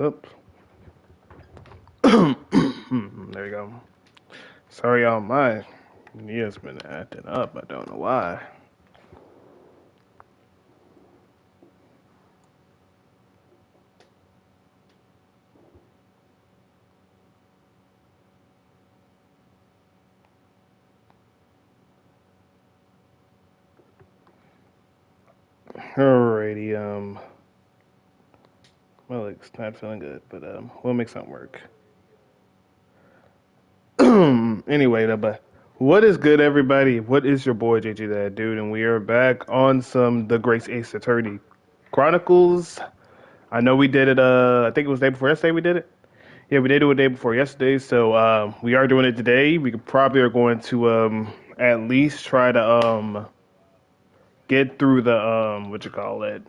Oops. There we go. Sorry, y'all. My knee's been acting up. I don't know why. Alrighty. My leg's not feeling good, but we'll make something work. Anyway, though, but what is good, everybody? What is your boy JJ that dude? And we are back on some The Grace Ace Attorney Chronicles. I know we did it. I think it was the day before yesterday. We did it. Yeah, we did it the day before yesterday. So we are doing it today. We probably are going to at least try to get through the what you call it.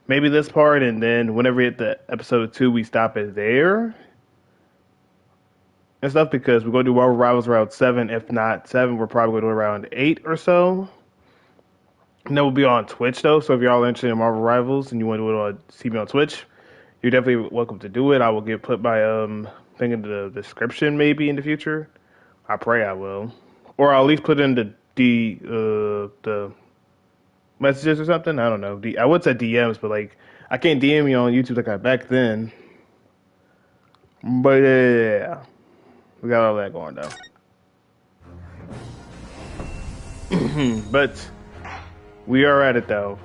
Maybe this part, and then whenever we hit the episode 2, we stop it there and stuff because we're going to do Marvel Rivals around 7. If not 7, we're probably going to do around 8 or so. And that will be on Twitch, though. So if y'all are interested in Marvel Rivals and you want to do it on, see me on Twitch, you're definitely welcome to do it. I will put my thing in the description maybe in the future. I pray I will. Or I'll at least put in the messages or something. I don't know. I would say DMs, but like I can't DM you on YouTube like I back then. But yeah. We got all that going down. But we are at it though.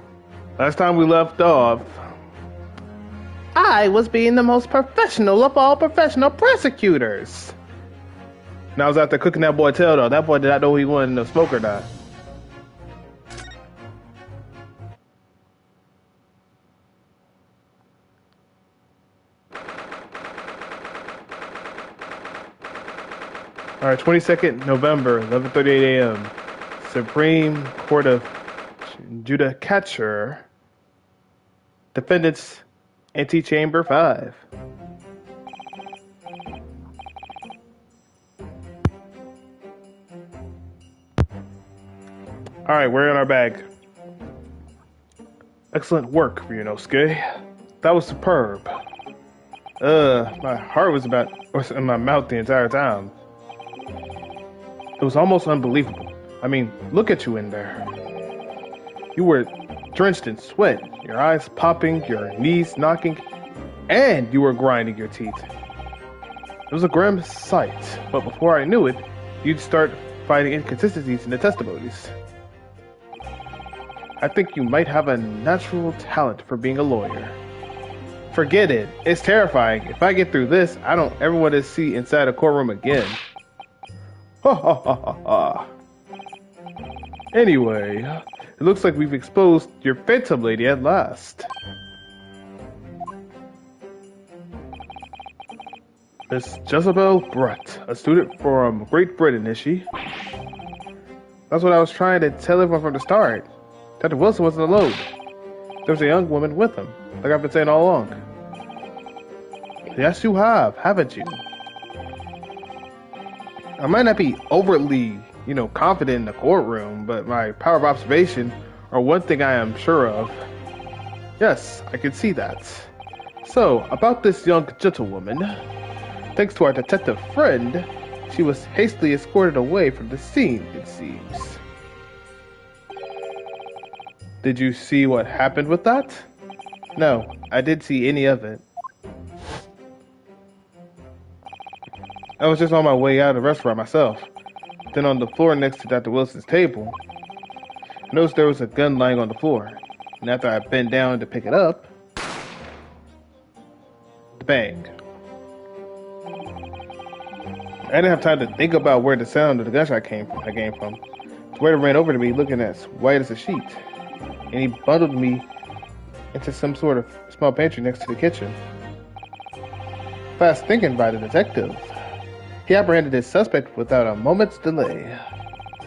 Last time we left off, I was being the most professional of all professional prosecutors. And I was out there cooking that boy tail though. That boy did not know he wanted to smoke or not. All right, 22nd November, 11:38 a.m. Supreme Court of Judicature, Defendants, Antechamber 5. All right, we're in our bag. Excellent work, Ryunosuke. That was superb. My heart was in my mouth the entire time. It was almost unbelievable. I mean, look at you in there. You were drenched in sweat, your eyes popping, your knees knocking, and you were grinding your teeth. It was a grim sight, but before I knew it, you'd start finding inconsistencies in the testimonies. I think you might have a natural talent for being a lawyer. Forget it. It's terrifying. If I get through this, I don't ever want to see inside a courtroom again. Ha ha ha ha ha. Anyway, it looks like we've exposed your phantom lady at last. Miss Jezebel Brett, a student from Great Britain, is she? That's what I was trying to tell everyone from the start. Dr. Wilson wasn't alone. There was a young woman with him, like I've been saying all along. Yes, you have, haven't you? I might not be overly, confident in the courtroom, but my power of observation are one thing I am sure of. Yes, I can see that. So, about this young gentlewoman, thanks to our detective friend, she was hastily escorted away from the scene, it seems. Did you see what happened with that? No, I didn't see any of it. I was just on my way out of the restaurant myself. Then on the floor next to Dr. Wilson's table, I noticed there was a gun lying on the floor. And after I bent down to pick it up, bang. I didn't have time to think about where the sound of the gunshot came from. The waiter ran over to me looking as white as a sheet. And he bundled me into some sort of small pantry next to the kitchen. Fast thinking by the detective. He apprehended his suspect without a moment's delay.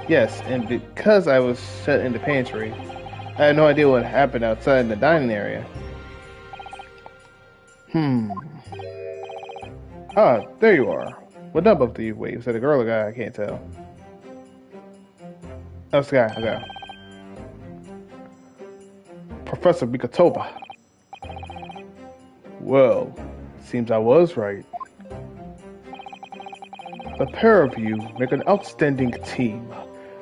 Yes, and because I was shut in the pantry, I had no idea what happened outside in the dining area. Ah, there you are. What up, both of you? Wait, was that a girl or a guy? I can't tell. Oh, it's a guy. Okay. Professor Mikotoba. Well, seems I was right. The pair of you make an outstanding team.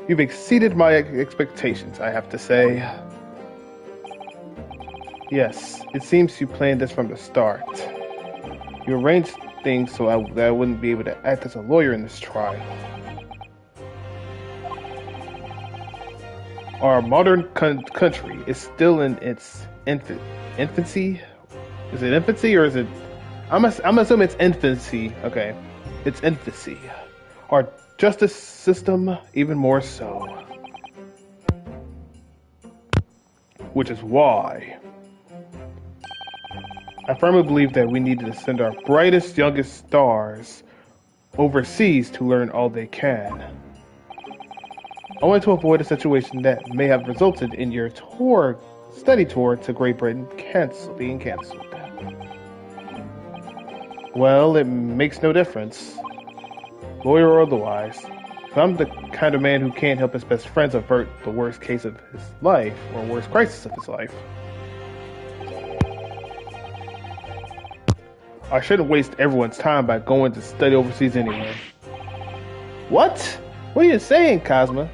You've exceeded my expectations, I have to say. Yes, it seems you planned this from the start. You arranged things so that I wouldn't be able to act as a lawyer in this trial. Our modern country is still in its infancy. Is it infancy or is it? I'm assuming it's infancy. Okay, it's infancy. Our justice system, even more so. Which is why I firmly believe that we need to send our brightest, youngest stars overseas to learn all they can. I want to avoid a situation that may have resulted in your study tour to Great Britain being cancelled. Well, it makes no difference, lawyer or otherwise. If I'm the kind of man who can't help his best friends avert the worst case of his life, or worst crisis of his life. I shouldn't waste everyone's time by going to study overseas anyway. What? What are you saying, Cosma?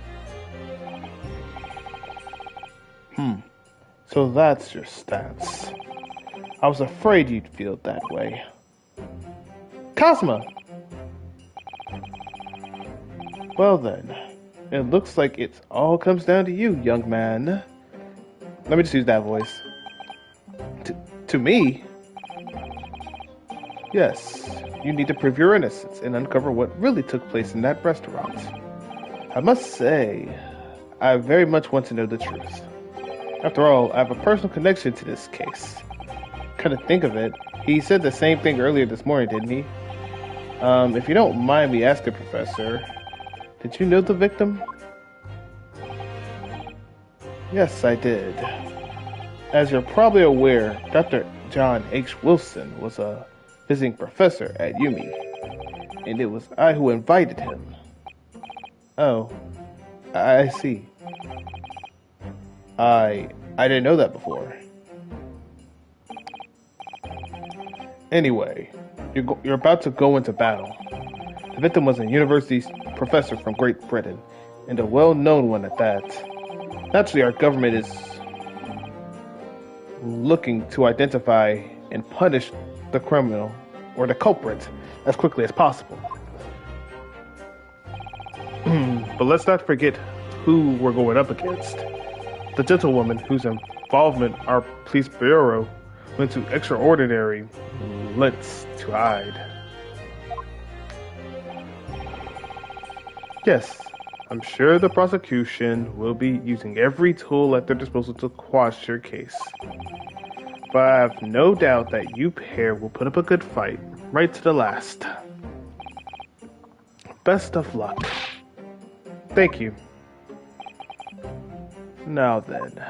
So that's your stance. I was afraid you'd feel that way. Cosma! Well then, it looks like it all comes down to you, young man. Let me just use that voice. To me? Yes, you need to prove your innocence and uncover what really took place in that restaurant. I must say, I very much want to know the truth. After all, I have a personal connection to this case. Come to think of it, he said the same thing earlier this morning, didn't he? If you don't mind me asking, Professor, did you know the victim? Yes, I did. As you're probably aware, Dr. John H. Wilson was a visiting professor at UMI, and it was I who invited him. Oh, I see. I didn't know that before. Anyway, you're about to go into battle. The victim was a university professor from Great Britain, and a well-known one at that. Naturally, our government is looking to identify and punish the criminal or the culprit as quickly as possible. But let's not forget who we're going up against. The gentlewoman whose involvement our police bureau went to extraordinary lengths to hide. Yes, I'm sure the prosecution will be using every tool at their disposal to quash your case. But I have no doubt that you pair will put up a good fight, right to the last. Best of luck. Thank you. Now then.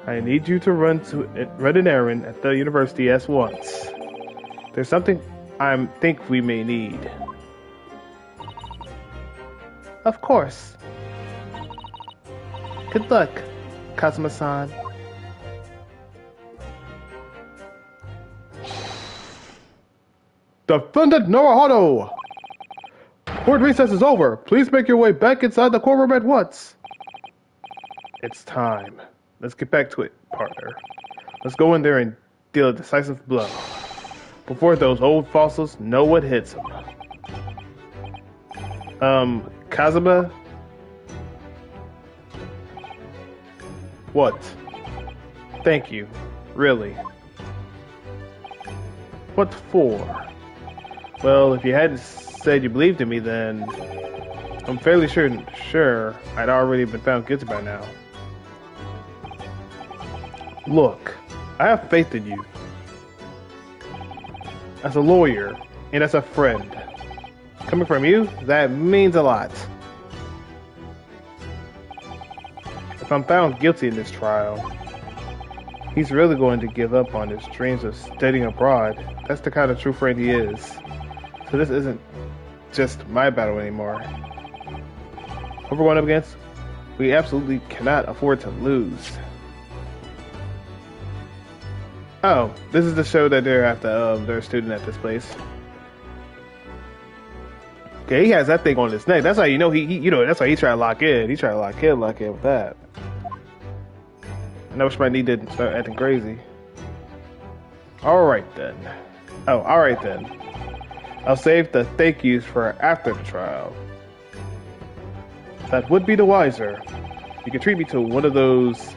I need you to run an errand at the university at once. There's something I think we may need. Of course. Good luck, Kazuma-san. Defendant Naruhodo! Court recess is over. Please make your way back inside the courtroom at once. It's time. Let's get back to it, partner. Let's go in there and deal a decisive blow. Before those old fossils know what hits them. Kazuma? What? Thank you. Really. What for? Well, if you hadn't said you believed in me, then I'm fairly sure I'd already been found guilty by now. Look, I have faith in you. As a lawyer, and as a friend. Coming from you, that means a lot. If I'm found guilty in this trial, he's really going to give up on his dreams of studying abroad. That's the kind of true friend he is. So this isn't just my battle anymore. What we're going up against, we absolutely cannot afford to lose. Oh, this is the show that they're a student at this place. Okay, he has that thing on his neck. That's how you know that's why he try to lock in. He try to lock in with that. I know she might need to start acting crazy. Alright then. Oh, alright then. I'll save the thank yous for after the trial. That would be the wiser. You can treat me to one of those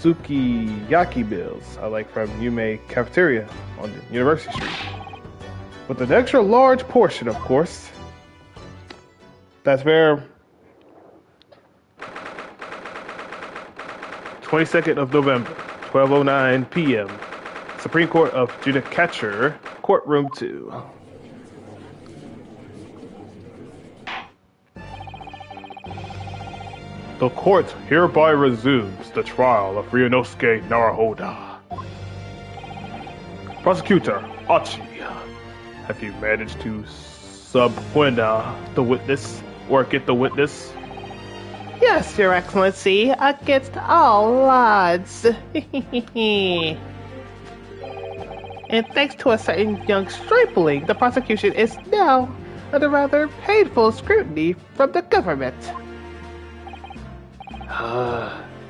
sukiyaki bills I like from Yume Cafeteria on University Street. With an extra large portion, of course. That's fair. 22nd of November, 12:09 p.m. Supreme Court of Judicature, Courtroom 2. The court hereby resumes the trial of Ryunosuke Naruhodo. Prosecutor Achi, have you managed to subpoena the witness or get the witness? Yes, Your Excellency, against all odds. And thanks to a certain young stripling, the prosecution is now under rather painful scrutiny from the government.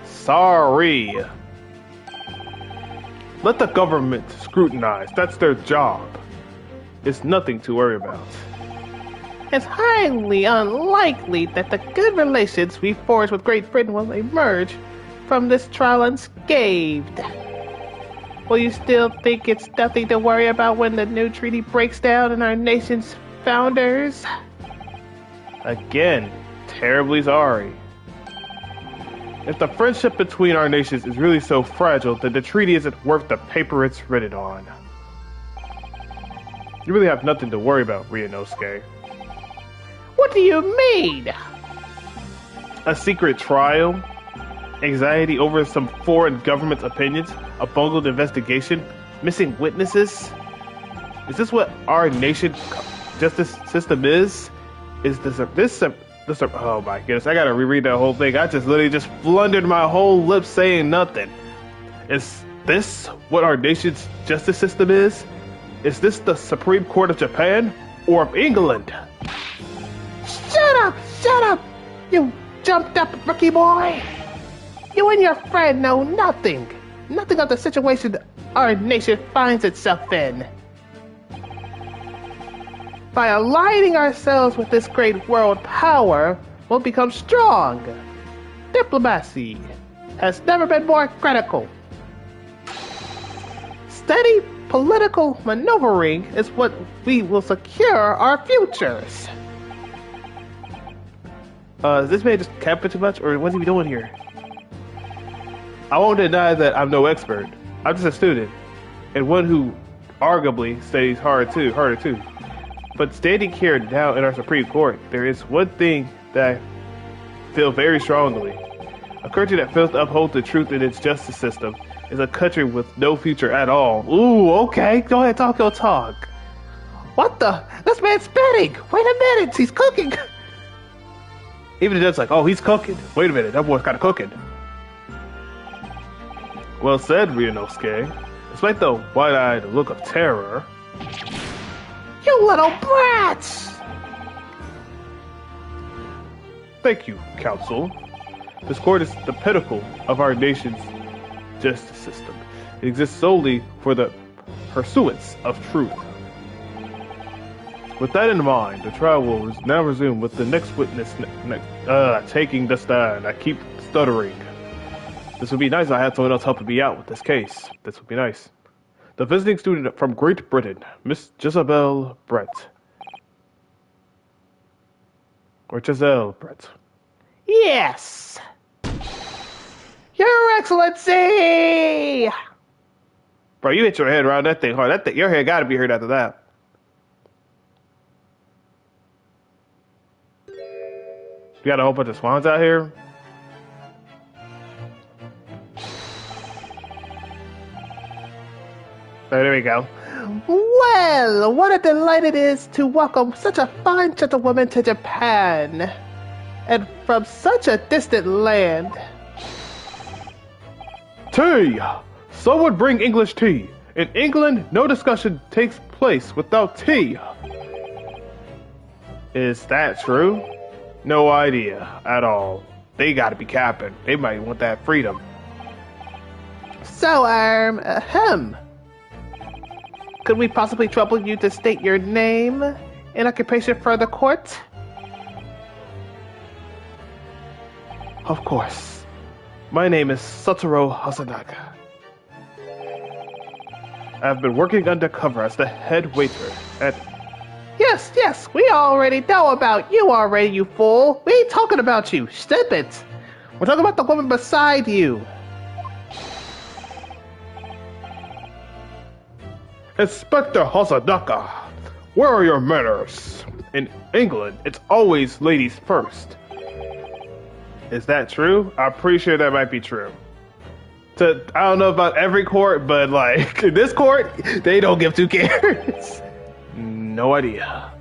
Sorry. Let the government scrutinize. That's their job. It's nothing to worry about. It's highly unlikely that the good relations we forged with Great Britain will emerge from this trial unscathed. Will you still think it's nothing to worry about when the new treaty breaks down and our nation's founders? Again, terribly sorry. If the friendship between our nations is really so fragile, then the treaty isn't worth the paper it's written on. You really have nothing to worry about, Ryunosuke. What do you mean? A secret trial? Anxiety over some foreign government's opinions? A bungled investigation? Missing witnesses? Is this what our nation's justice system is? Is this oh my goodness, I gotta reread that whole thing. I just literally just flundered my whole lips saying nothing. Is this what our nation's justice system is? Is this the Supreme Court of Japan or of England? Shut up, you jumped up rookie boy. You and your friend know nothing of the situation our nation finds itself in. By aligning ourselves with this great world power, we'll become strong. Diplomacy has never been more critical. Steady political maneuvering is what we will secure our futures. Is this man just capping too much, or what's he doing here? I won't deny that I'm no expert. I'm just a student, and one who arguably studies harder too. But standing here now in our Supreme Court, there is one thing that I feel very strongly. A country that fails to uphold the truth in its justice system is a country with no future at all. Ooh, okay, go ahead, talk your talk. What the? This man's spitting! Wait a minute, he's cooking! Even the judge's like, oh, he's cooking. Wait a minute, that boy's kind of cooking. Well said, Ryunosuke. Despite the wide-eyed look of terror, you little brats! Thank you, counsel. This court is the pinnacle of our nation's justice system. It exists solely for the pursuance of truth. With that in mind, the trial will now resume with the next witness taking the stand. I keep stuttering. This would be nice if I had someone else helping me out with this case. This would be nice. The visiting student from Great Britain, Miss Jezebel Brett. Or Giselle Brett. Yes! Your Excellency! Bro, you hit your head around that thing hard. Your head gotta be hurt after that. You got a whole bunch of swans out here? There we go. Well, what a delight it is to welcome such a fine gentlewoman to Japan. And from such a distant land. Tea! Someone bring English tea. In England, no discussion takes place without tea. Is that true? No idea at all. They gotta be capping. They might want that freedom. So, ahem. Could we possibly trouble you to state your name and occupation for the court? Of course. My name is Satoru Hasanaka. I've been working undercover as the head waiter at... Yes, we already know about you already, you fool. We ain't talking about you. Stop it. We're talking about the woman beside you. Inspector Hasanaka, where are your manners? In England, it's always ladies first. Is that true? I'm pretty sure that might be true. I don't know about every court, but like in this court, they don't give two cares. No idea.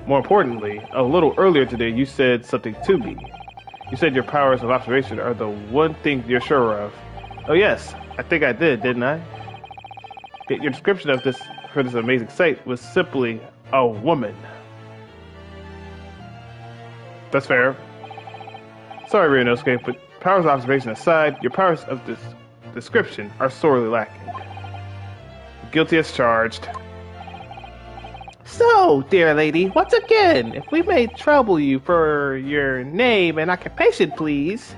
More importantly, a little earlier today, you said something to me. You said your powers of observation are the one thing you're sure of. Oh yes, I think I did, didn't I? Your description of this for this amazing sight was simply a woman. That's fair. Sorry, Ryunosuke, but powers of observation aside, your powers of this description are sorely lacking. Guilty as charged. So, dear lady, once again, if we may trouble you for your name and occupation, please.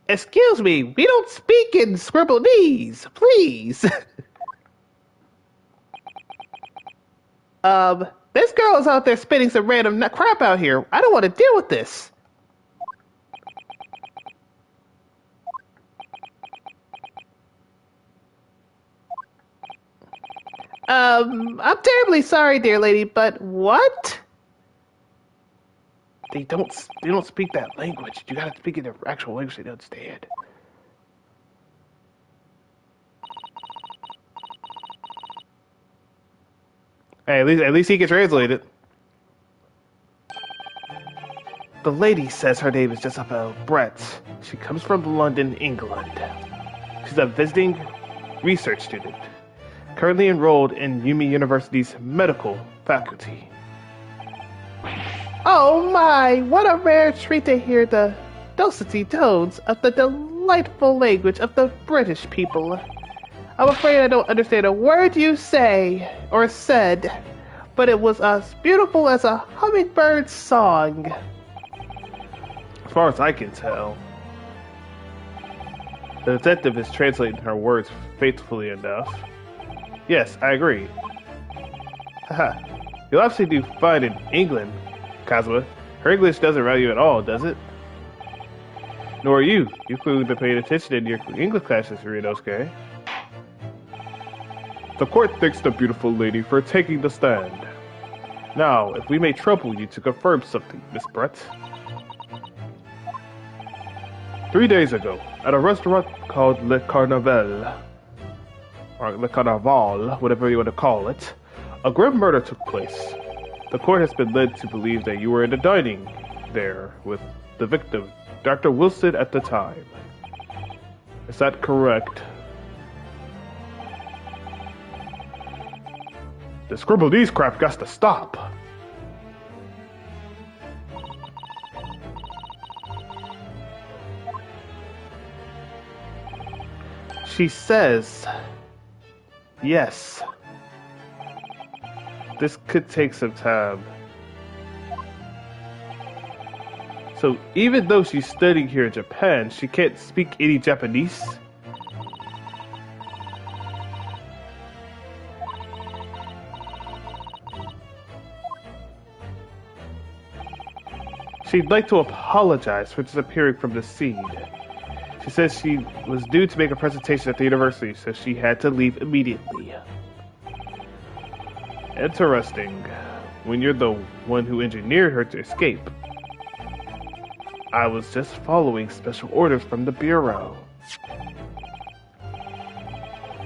Excuse me, we don't speak in Scribblenese, please. This girl is out there spitting some random crap out here. I don't want to deal with this. I'm terribly sorry, dear lady, but what? They don't speak that language. You gotta speak in their actual language they understand. Hey, at least he can translate it. The lady says her name is Jezebel Brett. She comes from London, England. She's a visiting research student, currently enrolled in Yumi University's medical faculty. Oh my, what a rare treat to hear the dulcety tones of the delightful language of the British people. I'm afraid I don't understand a word you say or said, but it was as beautiful as a hummingbird's song. As far as I can tell, the detective is translating her words faithfully enough. Yes, I agree. Haha. You'll obviously do fine in England, Kazuma. Her English doesn't rile you at all, does it? Nor you. You've clearly been paying attention in your English classes, Ryunosuke. The court thanks the beautiful lady for taking the stand. Now, if we may trouble you to confirm something, Miss Brett. 3 days ago, at a restaurant called Le Carnaval, or Le Carnaval, whatever you want to call it, a grim murder took place. The court has been led to believe that you were in the dining there with the victim, Dr. Wilson, at the time. Is that correct? The Scribblenese crap got to stop. She says, yes. This could take some time. So even though she's studying here in Japan, she can't speak any Japanese? She'd like to apologize for disappearing from the scene. She says she was due to make a presentation at the university, so she had to leave immediately. Interesting. When you're the one who engineered her to escape. I was just following special orders from the Bureau.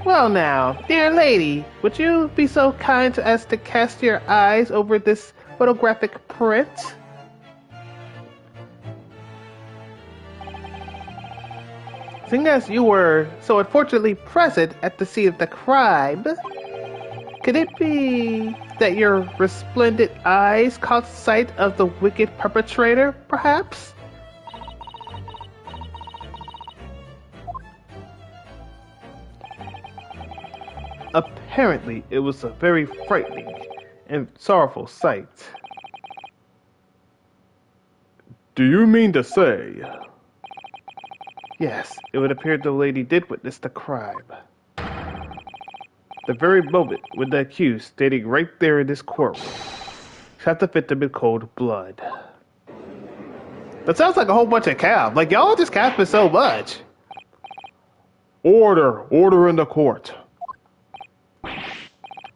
Well now, dear lady, would you be so kind as to cast your eyes over this photographic print? Seeing as you were so unfortunately present at the scene of the crime, could it be that your resplendent eyes caught sight of the wicked perpetrator, perhaps? Apparently, it was a very frightening and sorrowful sight. Do you mean to say? Yes, it would appear the lady did witness the crime. The very moment when the accused, standing right there in this courtroom, shot the victim in cold blood. That sounds like a whole bunch of cap. Like y'all just capping so much. Order in the court.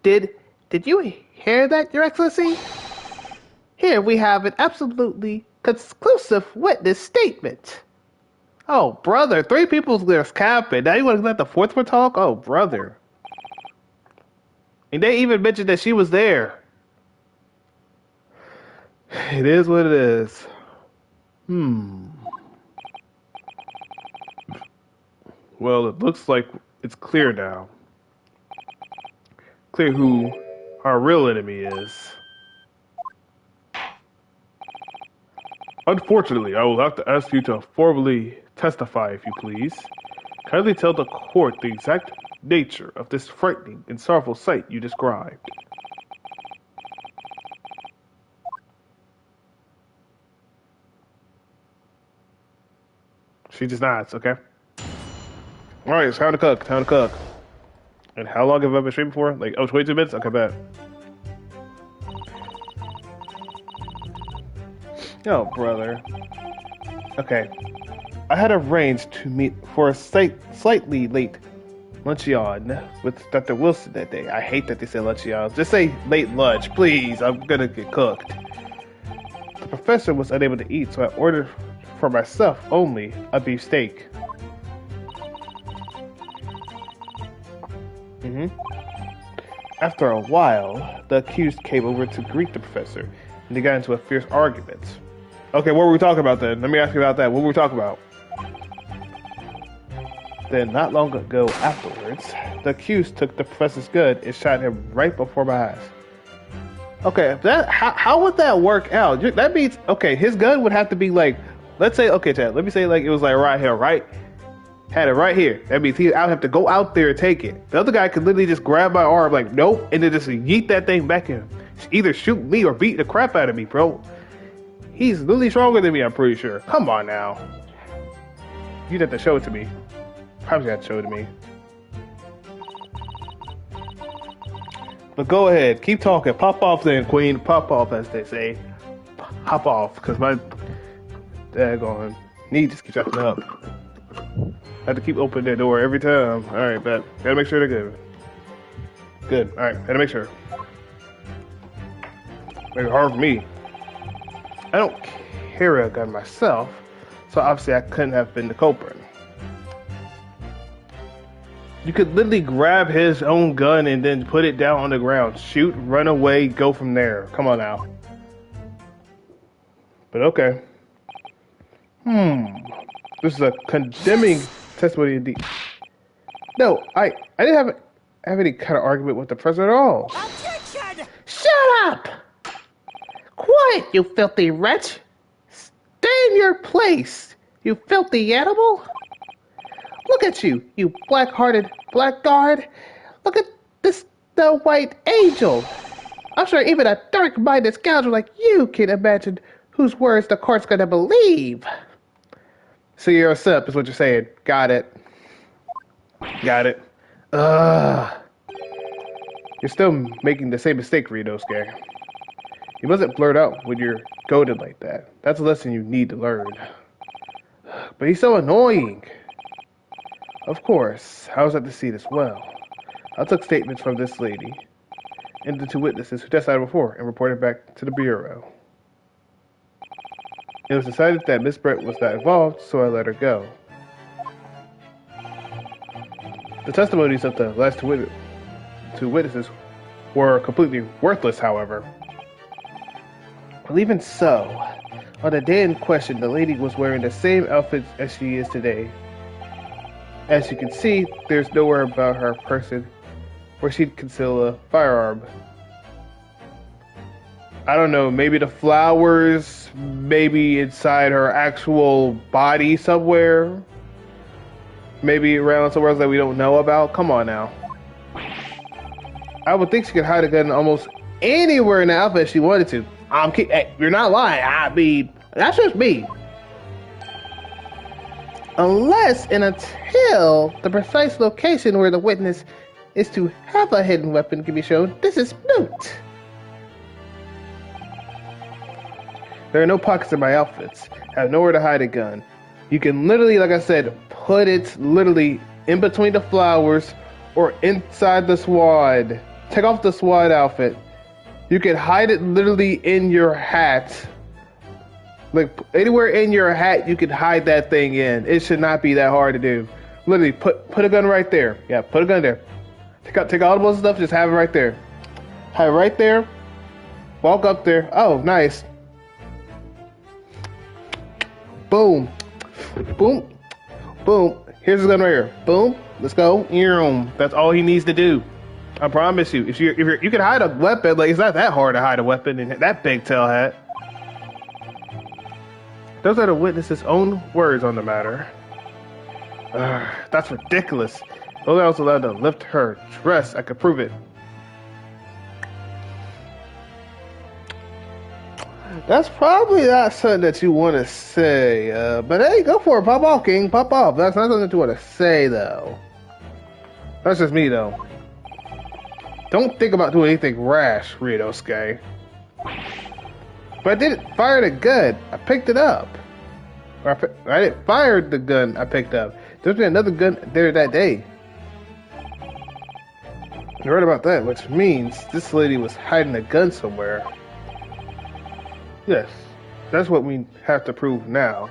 Did you hear that, Your Excellency? Here we have an absolutely conclusive witness statement. Oh, brother, three people's just capping. Now you want to let the fourth one talk? Oh, brother. And they even mentioned that she was there. It is what it is. Well, it looks like it's clear now. Clear who our real enemy is. Unfortunately, I will have to ask you to formally testify, if you please. Kindly tell the court the exact nature of this frightening and sorrowful sight you described. She just nods, okay? Alright, it's time to cook, time to cook. And how long have I been streaming for? Like, 22 minutes? Okay, bet. Oh, brother. Okay. I had arranged to meet for a slightly late luncheon with Dr. Wilson that day. I hate that they say luncheon. Just say late lunch, please. I'm gonna get cooked. The professor was unable to eat, so I ordered for myself only a beef steak. After a while, the accused came over to greet the professor, and they got into a fierce argument. Okay, what were we talking about then? Let me ask you about that. What were we talking about? Then, not long ago afterwards, the accused took the professor's gun and shot him right before my eyes. Okay, how would that work out? That means, okay, his gun would have to be like, let's say, okay, Chad, let me say like it was like right here, right? Had it right here. That means I would have to go out there and take it. The other guy could literally just grab my arm like, nope, and then just yeet that thing back in. Either shoot me or beat the crap out of me, bro. He's literally stronger than me, I'm pretty sure. Come on now. You'd have to show it to me. Probably have to show it to me. But go ahead, keep talking. Pop off then, queen. Pop off, as they say. Hop off, because my daggone knee just keeps acting up. I have to keep opening that door every time. Alright, bet. Gotta make sure they're good. Good. Alright, gotta make sure. Make it hard for me. I don't carry a gun myself, so obviously I couldn't have been the culprit. You could literally grab his own gun and then put it down on the ground. Shoot, run away, go from there. Come on now. But okay. This is a condemning testimony indeed. No, I didn't have any kind of argument with the president at all. Objection! Shut up! Quiet, you filthy wretch! Stay in your place, you filthy animal! Look at you, you black-hearted blackguard! Look at this the white angel! I'm sure even a dark-minded scoundrel like you can imagine whose words the court's gonna believe. So you're a sip, is what you're saying. Got it. Got it. You're still making the same mistake, Rinosuke. You mustn't blurt out when you're goaded like that. That's a lesson you need to learn. But he's so annoying. Of course, I was at the scene as well. I took statements from this lady and the two witnesses who testified before and reported back to the bureau. It was decided that Miss Brett was not involved, so I let her go. The testimonies of the last two witnesses were completely worthless, however. Well, even so, on the day in question, the lady was wearing the same outfit as she is today. As you can see, there's nowhere about her person where she'd conceal a firearm. I don't know, maybe the flowers, maybe inside her actual body somewhere. Maybe around somewhere else that we don't know about. Come on now. I would think she could hide a gun almost anywhere in the outfit if she wanted to. Hey, you're not lying. I mean, that's just me. Unless and until the precise location where the witness is to have a hidden weapon can be shown, this is moot. There are no pockets in my outfits. I have nowhere to hide a gun. You can literally, like I said, put it literally in between the flowers or inside the swad. Take off the swad outfit. You can hide it literally in your hat. Like anywhere in your hat, you can hide that thing in. It should not be that hard to do. Literally, put a gun right there. Yeah, put a gun there. Take all the stuff, just have it right there. Have it right there. Walk up there. Oh, nice. Boom. Boom. Boom. Here's his gun right here. Boom. Let's go. That's all he needs to do. I promise you. If you can hide a weapon, like it's not that hard to hide a weapon in that big tail hat. Those are the witness's own words on the matter. That's ridiculous. Only I was allowed to lift her dress. I could prove it. That's probably not something that you want to say, but hey, go for it. Pop off, King. Pop off. That's not something that you want to say, though. That's just me, though. Don't think about doing anything rash, Ryonosuke. But I didn't fire the gun. I picked it up. I didn't fire the gun I picked up. There's been another gun there that day. You're right about that, which means this lady was hiding a gun somewhere. Yes, that's what we have to prove now.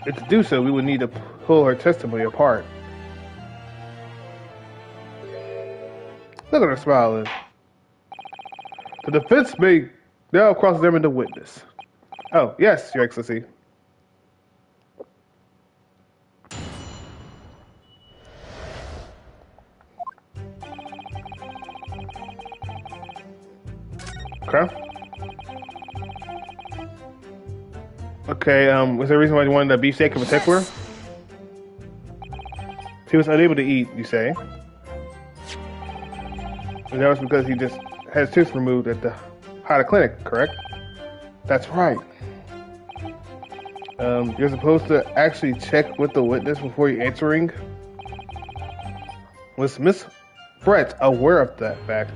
And to do so, we would need to pull her testimony apart. Look at her smiling. The defense may now cross-examine the witness. Oh, yes, Your Excellency. Okay. Okay, was there a reason why you wanted a beefsteak in particular? He was unable to eat, you say? And that was because he just had his tooth removed at the Hada Clinic, correct? That's right. You're supposed to actually check with the witness before you're answering. Was Miss Brett aware of that fact?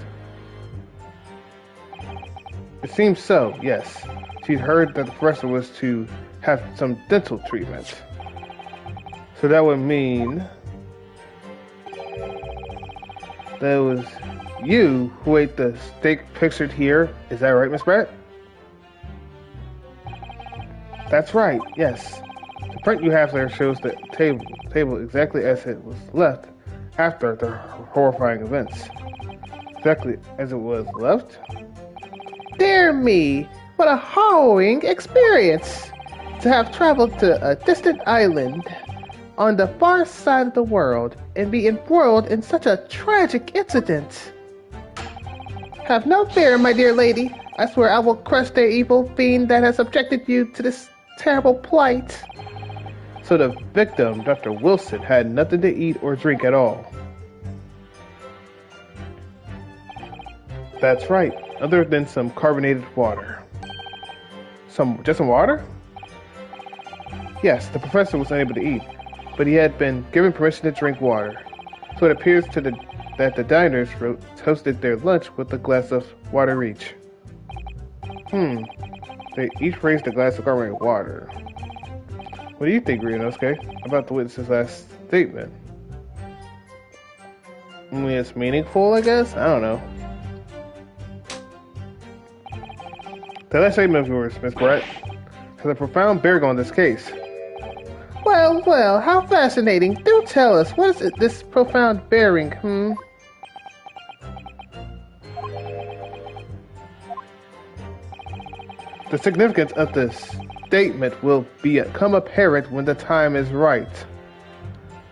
It seems so, yes. She'd heard that the professor was to have some dental treatment. So that would mean that it was you who ate the steak pictured here. Is that right, Miss Brett? That's right, yes. The print you have there shows the table exactly as it was left after the horrifying events. Exactly as it was left? Dear me, what a harrowing experience to have traveled to a distant island on the far side of the world and be embroiled in such a tragic incident. Have no fear, my dear lady. I swear I will crush the evil fiend that has subjected you to this terrible plight. So the victim, Dr. Wilson, had nothing to eat or drink at all. That's right, other than some carbonated water. Just some water? Yes, the professor was unable to eat, but he had been given permission to drink water. So it appears that the diners toasted their lunch with a glass of water each. They each raised a glass of carbonated water. What do you think, Ryonosuke, about the witness's last statement? I mean, it's meaningful, I guess? I don't know. The last statement of yours, Miss Brett, has a profound bearing on this case. Well, well, how fascinating. Do tell us, what is it, this profound bearing, The significance of this statement will become apparent when the time is right.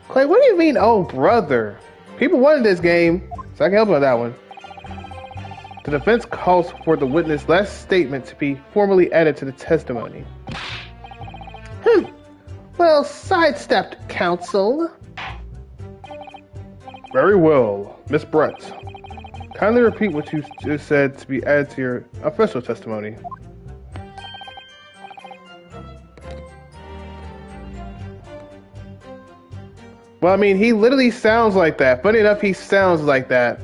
Clay, what do you mean, oh brother? People wanted this game, so I can help with that one. The defense calls for the witness' last statement to be formally added to the testimony. Well, sidestepped, counsel. Very well, Miss Brett. Kindly repeat what you just said to be added to your official testimony. Well, I mean, he literally sounds like that. Funny enough, he sounds like that.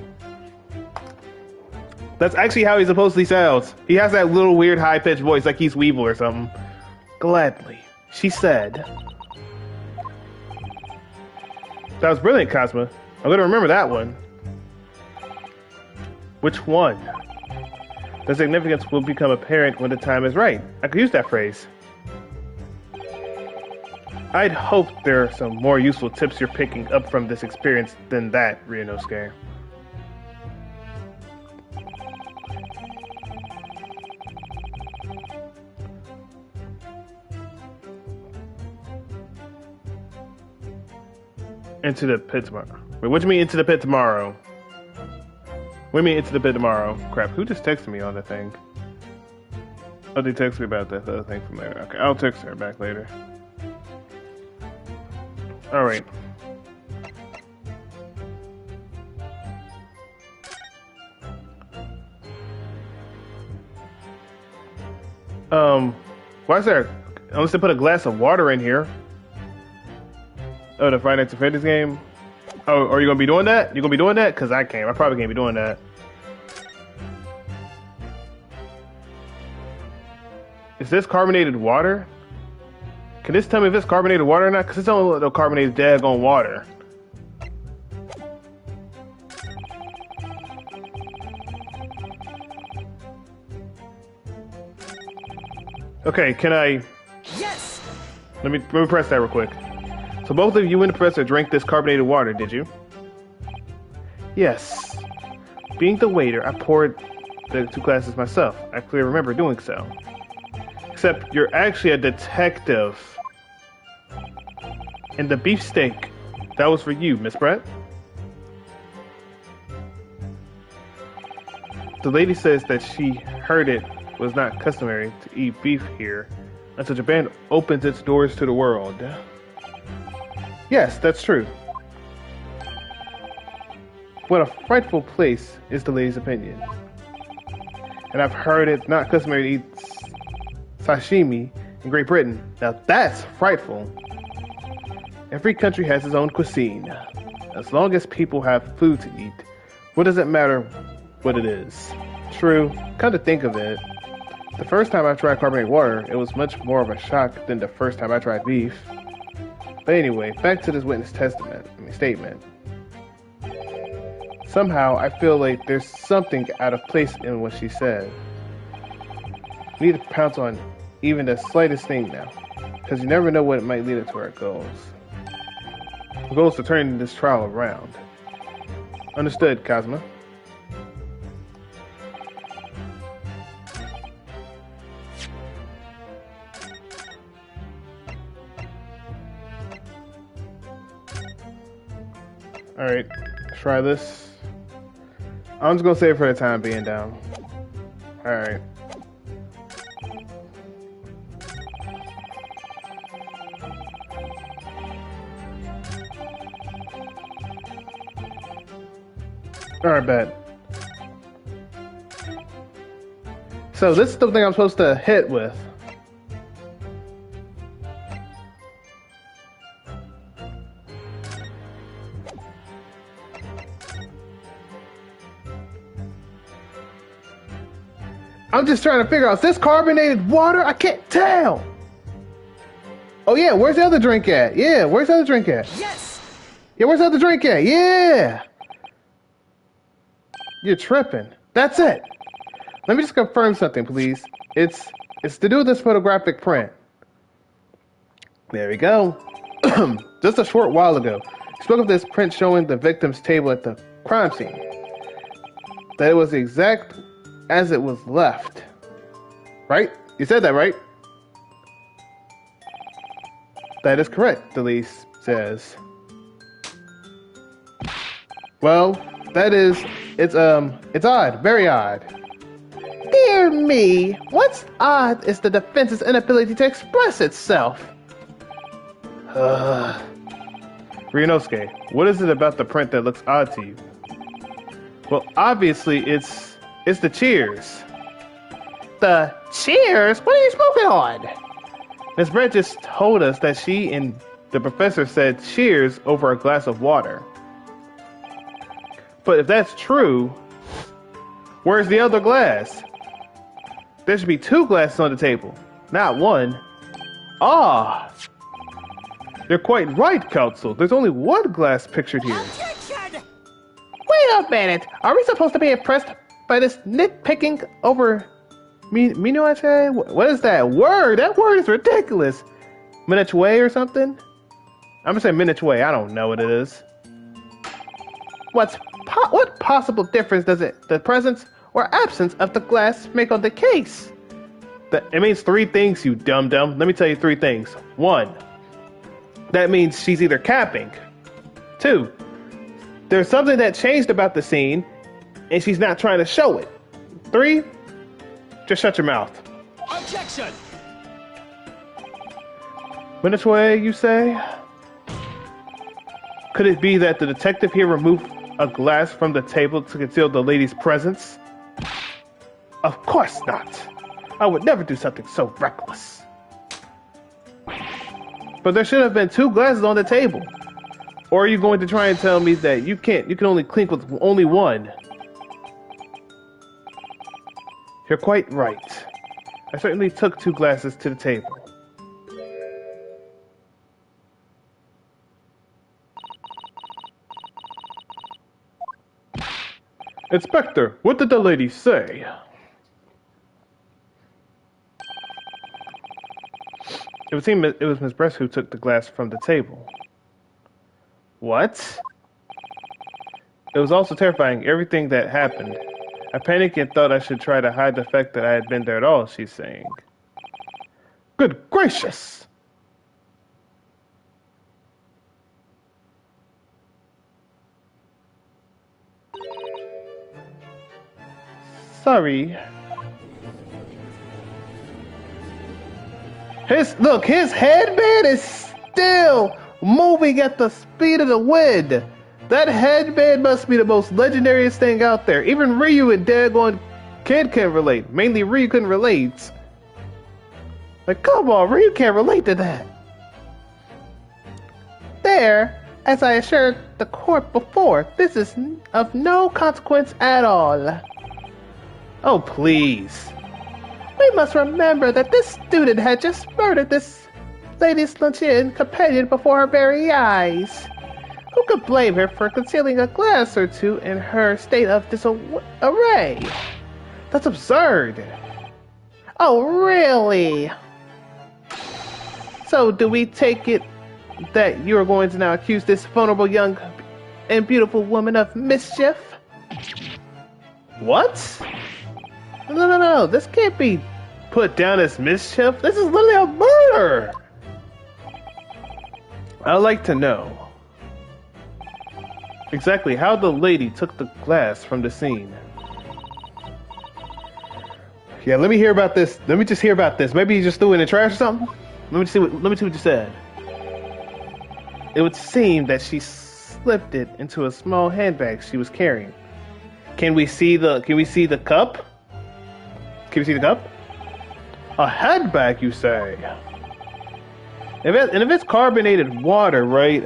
That's actually how he supposedly sounds. He has that little weird high-pitched voice like he's Weevil or something. Gladly, she said. That was brilliant, Cosma. I'm going to remember that one. Which one? The significance will become apparent when the time is right. I could use that phrase. I'd hope there are some more useful tips you're picking up from this experience than that, Ryunosuke. Into the pit tomorrow. Wait, what do you mean into the pit tomorrow? What do you mean into the pit tomorrow? Crap, who just texted me on the thing? Oh, they texted me about that other thing from later. Okay, I'll text her back later. Alright. Why is there, unless they put a glass of water in here? Oh, the Five Nights at Freddy's game? Oh, are you gonna be doing that? You gonna be doing that? Cause I can't. I probably can't be doing that. Is this carbonated water? Can this tell me if it's carbonated water or not? Cause it's only the carbonated daggone water. Okay, can I? Yes! Let me press that real quick. So both of you and the professor drank this carbonated water, did you? Yes. Being the waiter, I poured the two glasses myself. I clearly remember doing so. Except you're actually a detective. And the beefsteak, that was for you, Miss Brett. The lady says that she heard it was not customary to eat beef here until Japan opens its doors to the world. Yes, that's true. What a frightful place is the lady's opinion. And I've heard it's not customary to eat sashimi in Great Britain. Now that's frightful. Every country has its own cuisine. As long as people have food to eat, what does it matter what it is? True, come to think of it, the first time I tried carbonated water, it was much more of a shock than the first time I tried beef. But anyway, back to this witness statement. Somehow, I feel like there's something out of place in what she said. We need to pounce on even the slightest thing now, because you never know what it might lead us to our goals. The goal is to turn this trial around. Understood, Cosma. Alright, try this. I'm just gonna save it for the time being down. Alright. Alright, bet. So this is the thing I'm supposed to hit with. I'm just trying to figure out, is this carbonated water? I can't tell. Oh yeah, where's the other drink at? Yeah, where's the other drink at? Yes! Yeah, where's the other drink at? Yeah! You're tripping. That's it. Let me just confirm something, please. It's to do with this photographic print. There we go. Just a short while ago, you spoke of this print showing the victim's table at the crime scene. That it was exact as it was left. Right? You said that, right? That is correct, Delise says. Well, it's odd, very odd. Dear me, what's odd is the defense's inability to express itself. Ryunosuke, what is it about the print that looks odd to you? Well, obviously, it's the cheers. The cheers? What are you smoking on? Miss Brett just told us that she and the professor said cheers over a glass of water. But if that's true, where's the other glass? There should be 2 glasses on the table, not 1. Ah! You're quite right, Counsel. There's only 1 glass pictured here. Objection! Wait a minute. Are we supposed to be impressed by this nitpicking over minuet? What is that word? That word is ridiculous. Minuet or something? I'm gonna say minuet. I don't know what it is. What possible difference does the presence or absence of the glass make on the case? It means 3 things, you dum-dum. Let me tell you 3 things. 1, that means she's either capping. 2, there's something that changed about the scene, and she's not trying to show it. 3, just shut your mouth. Objection! Minuet, you say? Could it be that the detective here removed a glass from the table to conceal the lady's presence? Of course not. I would never do something so reckless. But there should have been 2 glasses on the table. Or are you going to try and tell me that you can only clink with only 1? You're quite right. I certainly took 2 glasses to the table. Inspector, what did the lady say? It would seem it was Miss Bress who took the glass from the table. What? It was also terrifying, everything that happened. I panicked and thought I should try to hide the fact that I had been there at all, she's saying. Good gracious! Sorry. His headband is still moving at the speed of the wind. That headband must be the most legendariest thing out there. Even Ryu and Dagon can relate. Mainly Ryu couldn't relate. Like, come on, Ryu can't relate to that. There, as I assured the court before, this is of no consequence at all. Oh, please. We must remember that this student had just murdered this lady's luncheon companion before her very eyes. Who could blame her for concealing a glass or 2 in her state of disarray? That's absurd. Oh, really? So do we take it that you are going to now accuse this vulnerable young and beautiful woman of mischief? What? No. This can't be put down as mischief. This is literally a murder. I'd like to know exactly how the lady took the glass from the scene. Yeah, let me hear about this. Let me just hear about this. Maybe you just threw it in the trash or something. Let me see what you said. It would seem that she slipped it into a small handbag she was carrying. Can we see the cup? Can we see the cup? A handbag, you say? If it's carbonated water, right?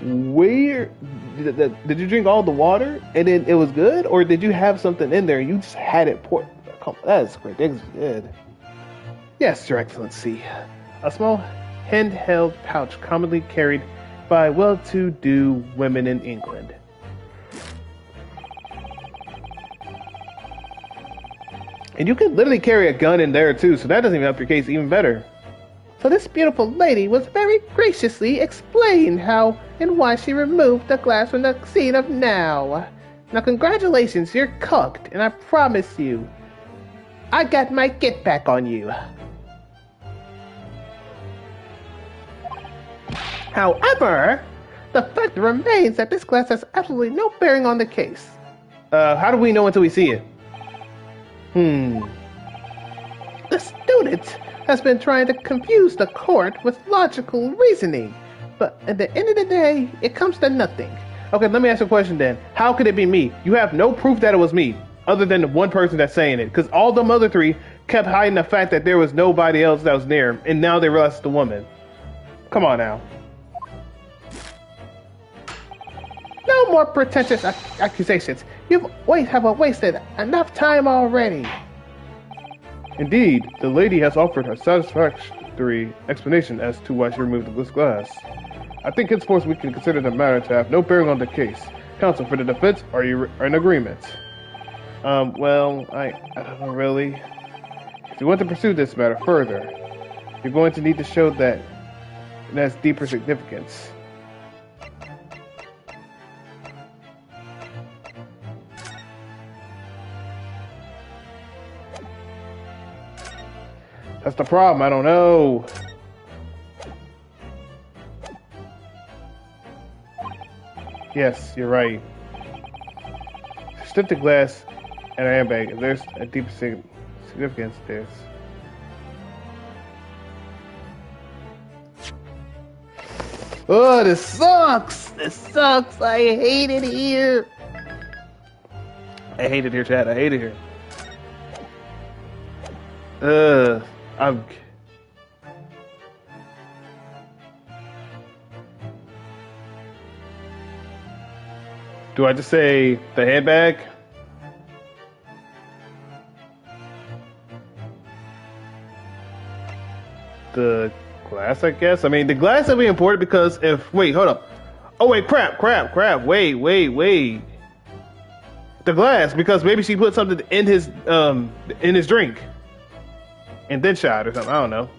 Where did you drink all the water and then it was good, or did you have something in there and you just had it poured? That's great. That's good. Yes, Your Excellency. A small handheld pouch commonly carried by well-to-do women in England. And you can literally carry a gun in there too, so that doesn't even help your case even better. So this beautiful lady was very graciously explained how and why she removed the glass from the scene of now. Now congratulations, you're cooked, and I promise you, I got my get back on you. However, the fact remains that this glass has absolutely no bearing on the case. How do we know until we see it? The student has been trying to confuse the court with logical reasoning, but at the end of the day, it comes to nothing. Okay, let me ask you a question then. How could it be me? You have no proof that it was me, other than the one person that's saying it. Because all them other three kept hiding the fact that there was nobody else that was near, and now they realize it's the woman. Come on now. No more pretentious accusations. You have wasted enough time already. Indeed, the lady has offered her satisfactory explanation as to why she removed this glass. I think henceforth we can consider the matter to have no bearing on the case. Counsel for the defense, are you in agreement? Well, I don't know really. If you want to pursue this matter further, you're going to need to show that it has deeper significance. That's the problem, I don't know. Yes, you're right. Stick the glass and a handbag. If there's a deeper significance, there's... Oh, this sucks! This sucks! I hate it here! I hate it here, Chad. I hate it here. I'm... Do I just say the handbag? The glass, I guess? I mean, the glass would be important because if... Wait, hold up. Oh, wait, crap. Wait. The glass, because maybe she put something in his drink. And then shot or something, I don't know.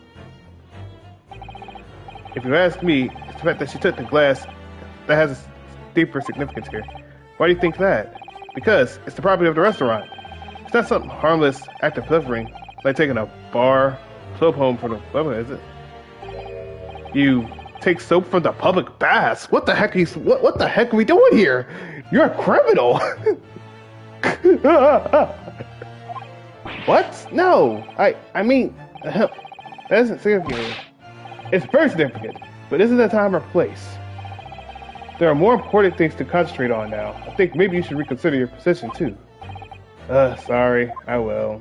If you ask me, it's the fact that she took the glass that has a deeper significance here. Why do you think that? Because it's the property of the restaurant. It's not some harmless act of pilfering, like taking a bar soap home from the public, is it? You take soap from the public baths? What the heck what the heck are we doing here? You're a criminal! What? No! I mean, that isn't significant. It's very significant, but this isn't the time or place. There are more important things to concentrate on now. I think maybe you should reconsider your position too. Sorry, I will.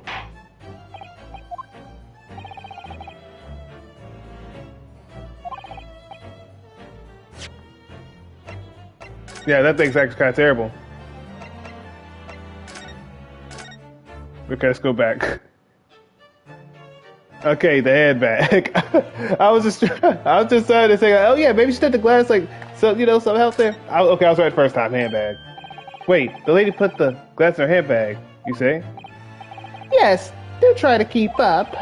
Yeah, that thing's actually kind of terrible. Okay, let's go back. Okay, the handbag. I was just trying to say, oh yeah, maybe she took the glass, like, so, you know, some help there. Okay, I was right the first time, handbag. Wait, the lady put the glass in her handbag, you say? Yes, do try to keep up.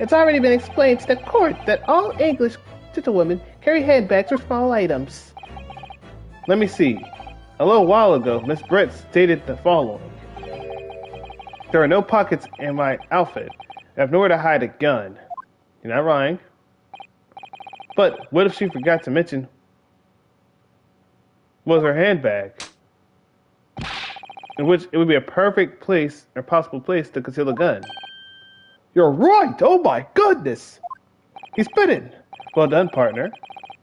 It's already been explained to the court that all English gentlewomen carry handbags or small items. Let me see. A little while ago, Miss Brett stated the following. There are no pockets in my outfit. I have nowhere to hide a gun. You're not lying. But what if she forgot to mention was her handbag? In which it would be a perfect place or possible place to conceal a gun. You're right! Oh my goodness! He's bitten! Well done, partner.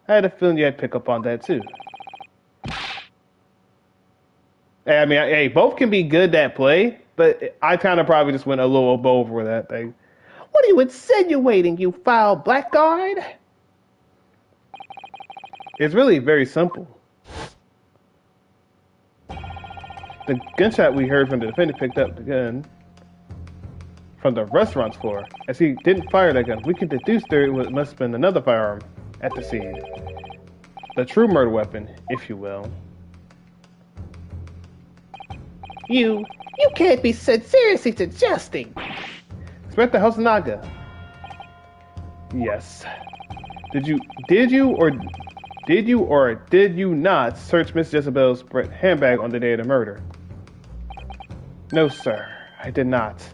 I had a feeling you had pick up on that too. I mean, hey, both can be good at play, but I kind of probably just went a little over with that thing. What are you insinuating, you foul blackguard? It's really very simple. The gunshot we heard from the defendant picked up the gun from the restaurant's floor. As he didn't fire that gun, we can deduce there must have been another firearm at the scene. The true murder weapon, if you will. You can't be seriously suggesting. Inspector Hosonaga. Yes. Did you not search Miss Jezebel's handbag on the day of the murder? No, sir, I did not.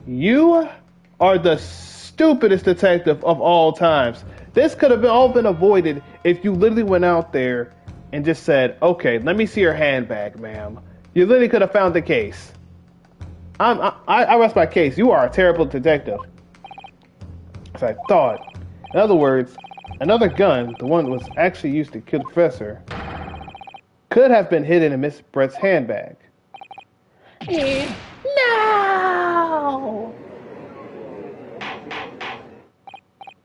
You are the stupidest detective of all times. This could have all been avoided if you literally went out there and just said, "Okay, let me see your handbag, ma'am." You literally could have found the case. I rest my case. You are a terrible detective. As I thought. In other words, another gun, the one that was actually used to kill the professor, could have been hidden in Miss Brett's handbag. No!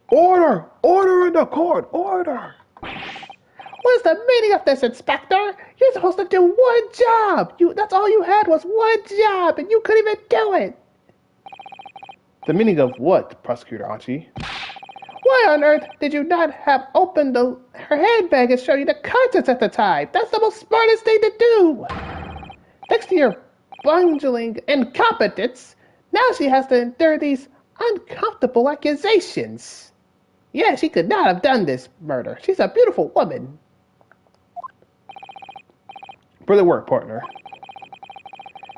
Order! Order in the court! Order! What's the meaning of this, Inspector? You're supposed to do one job. That's all you had was one job, and you couldn't even do it. The meaning of what, Prosecutor Archie? Why on earth did you not have opened her handbag and show you the contents at the time? That's the most smartest thing to do. Next to your bungling incompetence, now she has to endure these uncomfortable accusations. Yeah, she could not have done this murder. She's a beautiful woman. Brilliant work, partner.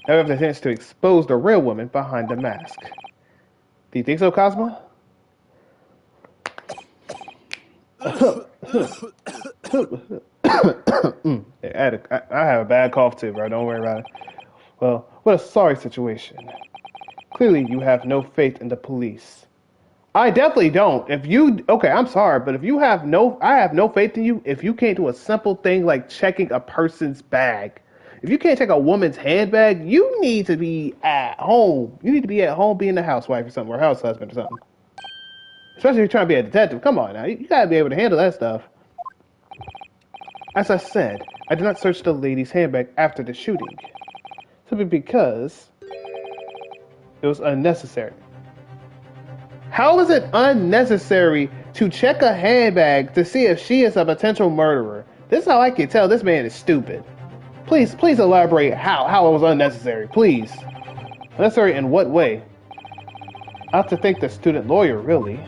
Now we have the chance to expose the real woman behind the mask. Do you think so, Cosmo? I have a bad cough too, bro. Don't worry about it. Well, what a sorry situation. Clearly, you have no faith in the police. I definitely don't. Okay, I'm sorry, but I have no faith in you if you can't do a simple thing like checking a person's bag. If you can't check a woman's handbag, you need to be at home. You need to be at home being a housewife or something, or a house husband or something. Especially if you're trying to be a detective. Come on now. You gotta be able to handle that stuff. As I said, I did not search the lady's handbag after the shooting. Simply because it was unnecessary. How is it unnecessary to check a handbag to see if she is a potential murderer? This is how I can tell this man is stupid. Please elaborate how it was unnecessary. Please. Unnecessary in what way? I have to thank the student lawyer, really.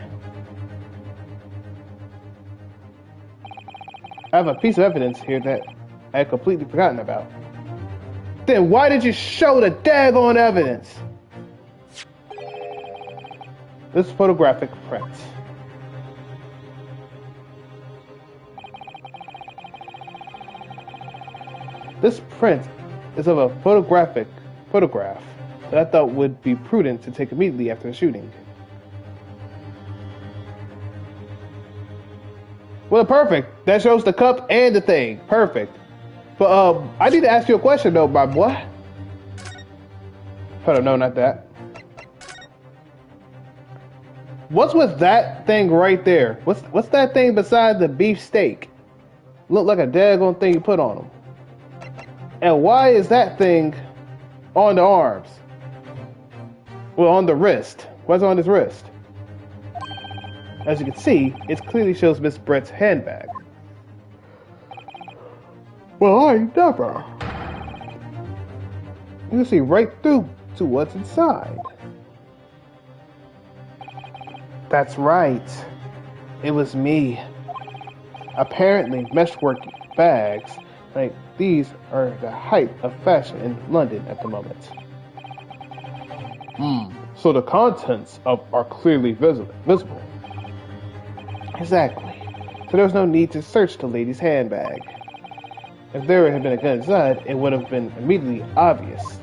I have a piece of evidence here that I had completely forgotten about. Then why did you show the daggone evidence? This photographic print. This print is of a photograph that I thought would be prudent to take immediately after the shooting. Well, perfect. That shows the cup and the thing. Perfect. But I need to ask you a question though, my boy. Hold on, no, not that. What's with that thing right there? What's that thing beside the beef steak? Look like a daggone thing you put on them. And why is that thing on the arms? Well, on the wrist. What's on his wrist? As you can see, it clearly shows Miss Brett's handbag. Well, I never. You can see right through to what's inside. That's right. It was me. Apparently, meshwork bags like these are the height of fashion in London at the moment. So the contents are clearly visible. Exactly. So there was no need to search the lady's handbag. If there had been a gun inside, it would have been immediately obvious.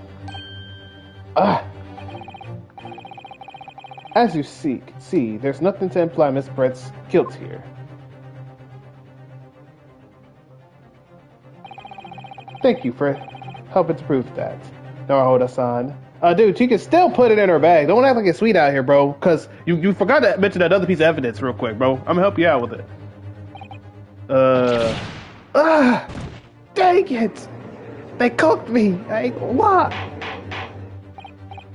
As you see, there's nothing to imply Miss Brett's guilt here. Thank you for helping to prove that. Now hold us on. Dude, she can still put it in her bag. Don't act like it's sweet out here, bro. Because you forgot to mention that other piece of evidence real quick, bro. I'm gonna help you out with it. Dang it! They cooked me! What?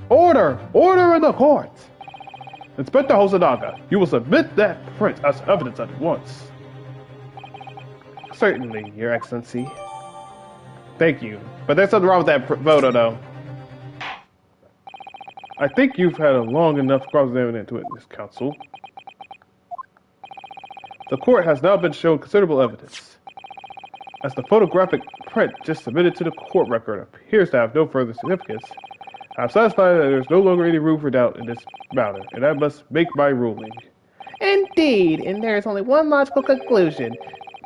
Order in the court! Inspector Hosonaga, you will submit that print as evidence at once. Certainly, Your Excellency. Thank you. But there's something wrong with that photo, though. I think you've had a long enough cross-examination witness, counsel. The court has now been shown considerable evidence, as the photographic print just submitted to the court record appears to have no further significance. I am satisfied that there is no longer any room for doubt in this matter, and I must make my ruling. Indeed, and there is only one logical conclusion,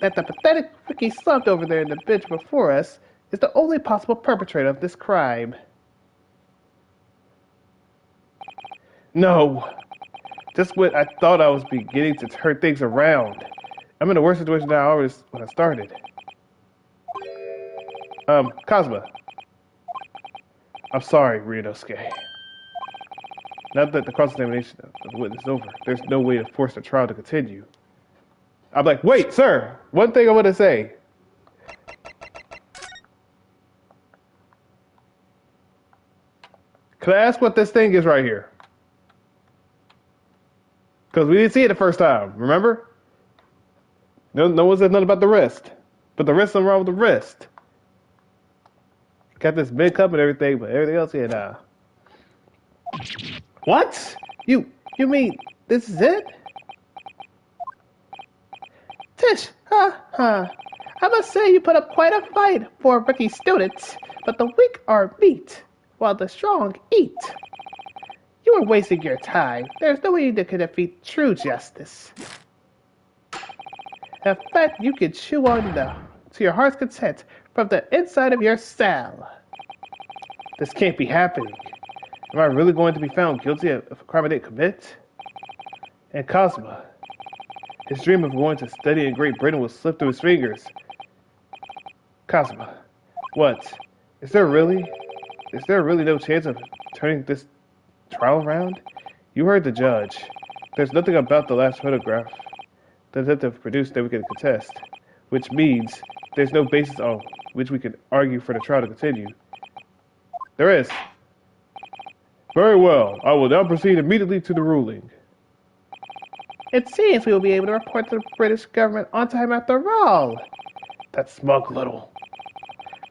that the pathetic Ricky slumped over there in the bench before us is the only possible perpetrator of this crime. No. Just when I thought I was beginning to turn things around. I'm in a worse situation now already when I started. Cosma. I'm sorry, Ryunosuke. Now that the cross-examination of the witness is over, there's no way to force the trial to continue. I'm like, wait, sir! One thing I want to say. Can I ask what this thing is right here? Because we didn't see it the first time, remember? No one said nothing about the wrist. But the wrist, something wrong with the wrist. Got this big cup and everything, but everything else here now. What? You mean this is it? Tish, I must say you put up quite a fight for rookie students, but the weak are beat, while the strong eat. You are wasting your time. There's no way you can defeat true justice. In fact, you can chew on to your heart's content from the inside of your cell. This can't be happening. Am I really going to be found guilty of a crime I didn't commit? And Cosma, his dream of going to study in Great Britain will slip through his fingers. Cosma, what? Is there really no chance of turning this trial around? You heard the judge. There's nothing about the last photograph the detective produced that we can contest, which means there's no basis on which we can argue for the trial to continue. There is. Very well. I will now proceed immediately to the ruling. It seems we will be able to report to the British government on time after all. That smug little.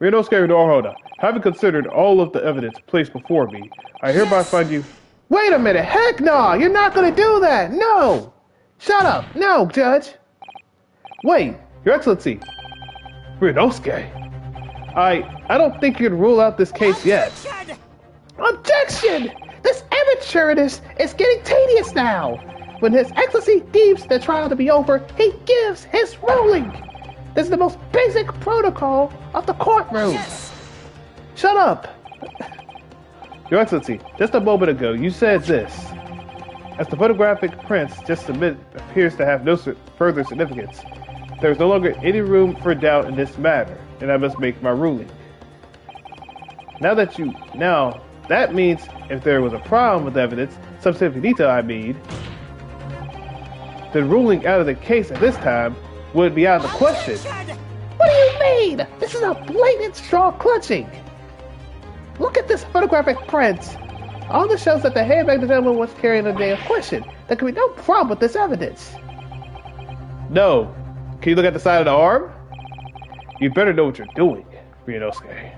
Ryunosuke Naruhodo, having considered all of the evidence placed before me, I hereby find you... Wait a minute! Heck no! You're not gonna do that! No! Shut up! No, Judge! Wait, Your Excellency! Ryunosuke! I don't think you can rule out this case yet. Objection! This amateurishness is getting tedious now! When His Excellency deems the trial to be over, he gives his ruling! This is the most basic protocol of the courtroom! Yes. Shut up! Your Excellency, just a moment ago, you said this. As the photographic prints just submitted appears to have no further significance, there is no longer any room for doubt in this matter, and I must make my ruling. Now, that means if there was a problem with evidence, some specific detail I mean, then ruling out of the case at this time would be out of the question. What do you mean? This is a blatant straw clutching. Look at this photographic print. All this shows that the handbag the gentleman was carrying the day of question. There could be no problem with this evidence. No. Can you look at the side of the arm? You better know what you're doing, Ryunosuke.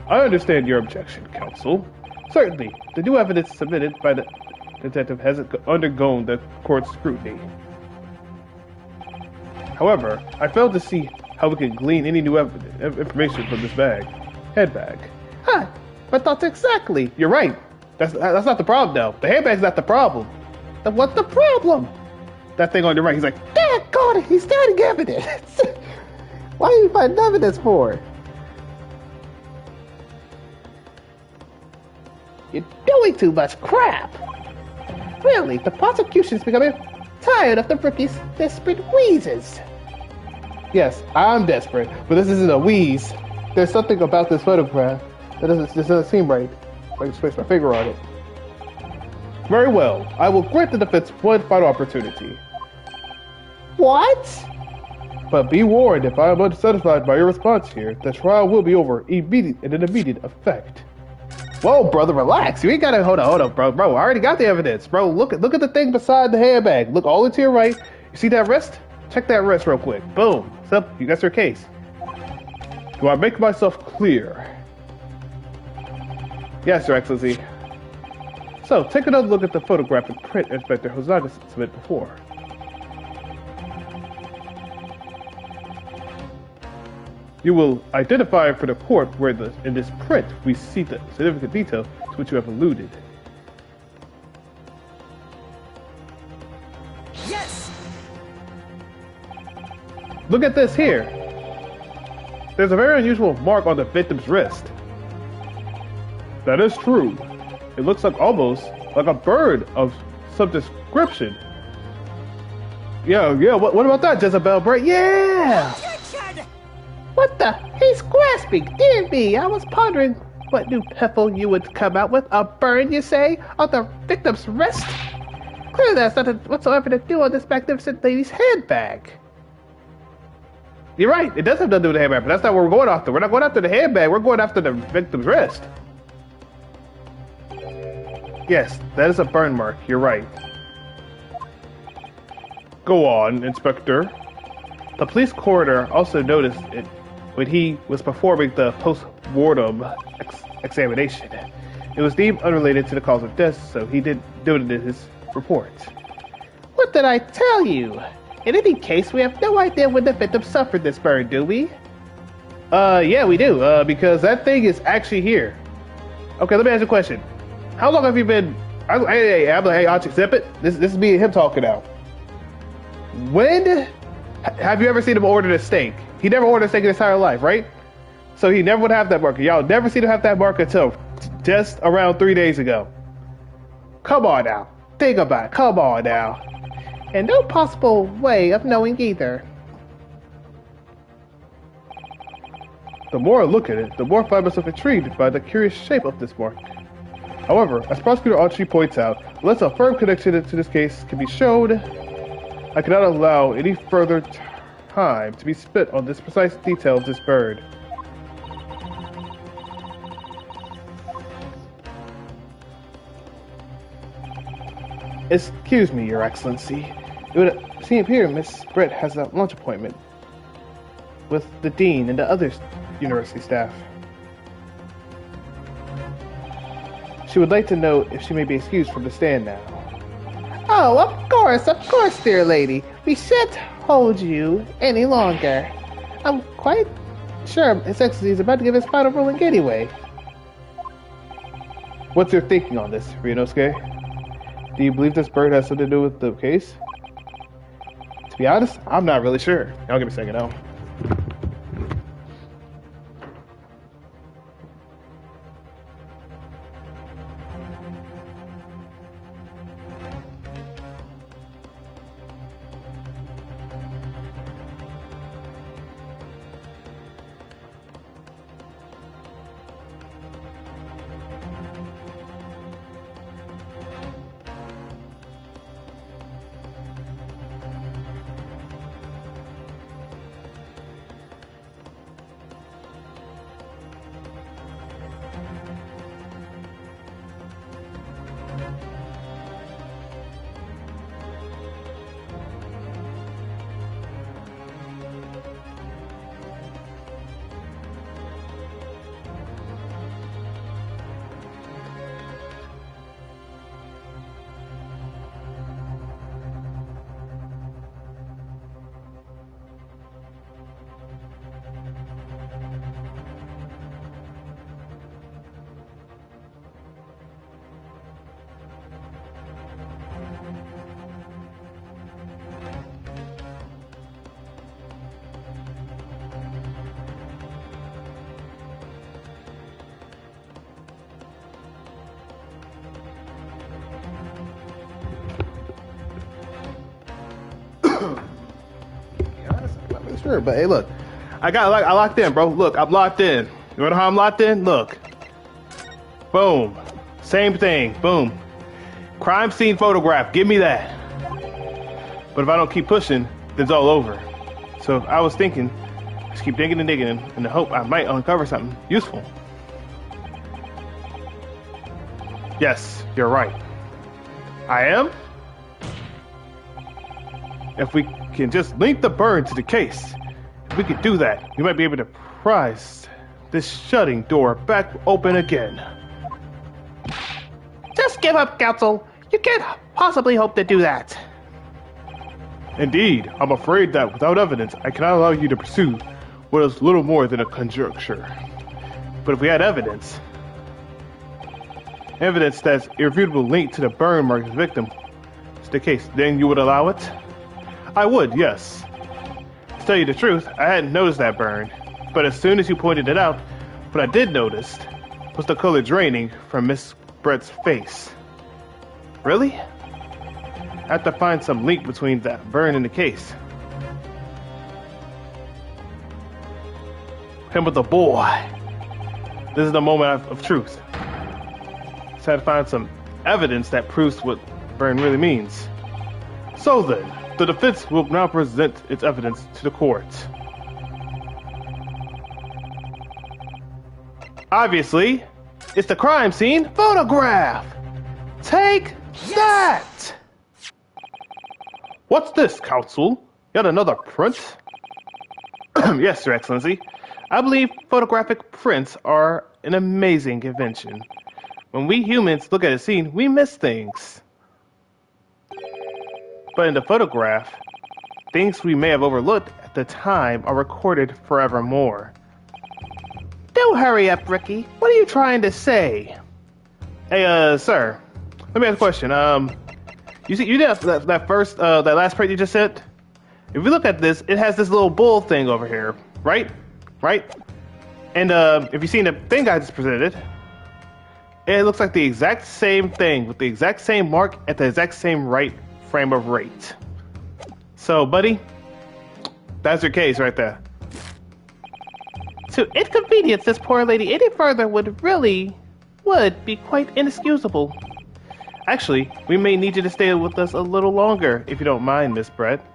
I understand your objection, counsel. Certainly, the new evidence submitted by the detective hasn't undergone the court's scrutiny. However, I failed to see how we can glean any new information from this handbag. Huh, but that's exactly. You're right. That's not the problem, though. The handbag's not the problem. Then what's the problem? That thing on your right, he's like, Dad, God, he's starting evidence. Why are you finding evidence for? You're doing too much crap. Really, the prosecution's becoming tired of the rookie's desperate wheezes. Yes, I'm desperate, but this isn't a wheeze. There's something about this photograph that doesn't seem right. I just place my finger on it. Very well. I will grant the defense one final opportunity. What? But be warned, if I am unsatisfied by your response here, the trial will be over in an immediate effect. Whoa, brother, relax. You ain't gotta hold on, bro. I already got the evidence, bro. Look at the thing beside the handbag. Look all to your right. You see that wrist? Check that wrist real quick. Boom. So that's your case. Do I make myself clear? Yes, Your Excellency. So, take another look at the photographic print Inspector Hozaga submitted before. You will identify for the court where in this print we see the significant detail to which you have alluded. Yes! Look at this here. There's a very unusual mark on the victim's wrist. That is true. It looks like almost like a bird of some description. Yeah, what about that, Jezebel Bright? Yeah! Attention! What the? He's grasping. Dear me, I was pondering what new piffle you would come out with. A bird, you say, on the victim's wrist? Clearly that's nothing whatsoever to do on this magnificent lady's handbag. You're right, it does have nothing to do with the handbag, but that's not what we're going after. We're not going after the handbag, we're going after the victim's wrist. Yes, that is a burn mark, you're right. Go on, Inspector. The police coroner also noticed it when he was performing the post-mortem examination. It was deemed unrelated to the cause of death, so he did note it in his report. What did I tell you? In any case, we have no idea when the victim suffered this burn, do we? Yeah, we do, because that thing is actually here. Okay, let me ask you a question. How long have you been... Hey, Archie, zip it. This is me and him talking now. When have you ever seen him order a steak? He never ordered a steak in his entire life, right? So he never would have that marker. Y'all never seen him have that marker until just around 3 days ago. Come on now. Think about it. Come on now. And no possible way of knowing either. The more I look at it, the more I find myself intrigued by the curious shape of this mark. However, as Prosecutor Archie points out, unless a firm connection to this case can be shown, I cannot allow any further time to be spent on this precise detail of this bird. Excuse me, Your Excellency. It would seem here Miss Britt has a lunch appointment with the Dean and the other university staff. She would like to know if she may be excused from the stand now. Oh, of course, dear lady. We shan't hold you any longer. I'm quite sure His Excellency is about to give his final ruling anyway. What's your thinking on this, Ryunosuke? Do you believe this bird has something to do with the case? To be honest, I'm not really sure. Y'all give me a second now. Sure, but hey, look, I locked in, bro. Look, I'm locked in. You wanna know how I'm locked in? Look, boom, same thing, boom. Crime scene photograph. Give me that. But if I don't keep pushing, then it's all over. So I was thinking, just keep digging and digging, in the hope I might uncover something useful. Yes, you're right. I am. If we can just link the bird to the case, if we could do that, we might be able to prise this shutting door back open again. Just give up, Counsel. You can't possibly hope to do that. Indeed, I'm afraid that without evidence, I cannot allow you to pursue what is little more than a conjecture. But if we had evidence that's irrefutable link to the burn mark of the victim, is the case, then you would allow it? I would, yes. To tell you the truth, I hadn't noticed that burn, but as soon as you pointed it out, what I did notice was the color draining from Miss Brett's face. Really? I have to find some link between that burn and the case. Him with the boy. This is the moment of truth. Just had to find some evidence that proves what burn really means. So then, the defense will now present its evidence to the court. Obviously, it's the crime scene photograph. Take that! What's this, Counsel? Yet another print? Yes, Your Excellency. I believe photographic prints are an amazing invention. When we humans look at a scene, we miss things. But in the photograph, things we may have overlooked at the time are recorded forevermore. Don't hurry up, Ricky. What are you trying to say? Hey, sir. Let me ask a question. You did that last print you just said? If you look at this, it has this little bull thing over here, right? Right? And if you've seen the thing I just presented, it looks like the exact same thing with the exact same mark at the exact same right frame of rate. So, buddy, that's your case right there. To inconvenience this poor lady any further would be quite inexcusable. Actually, we may need you to stay with us a little longer, if you don't mind, Miss Brett.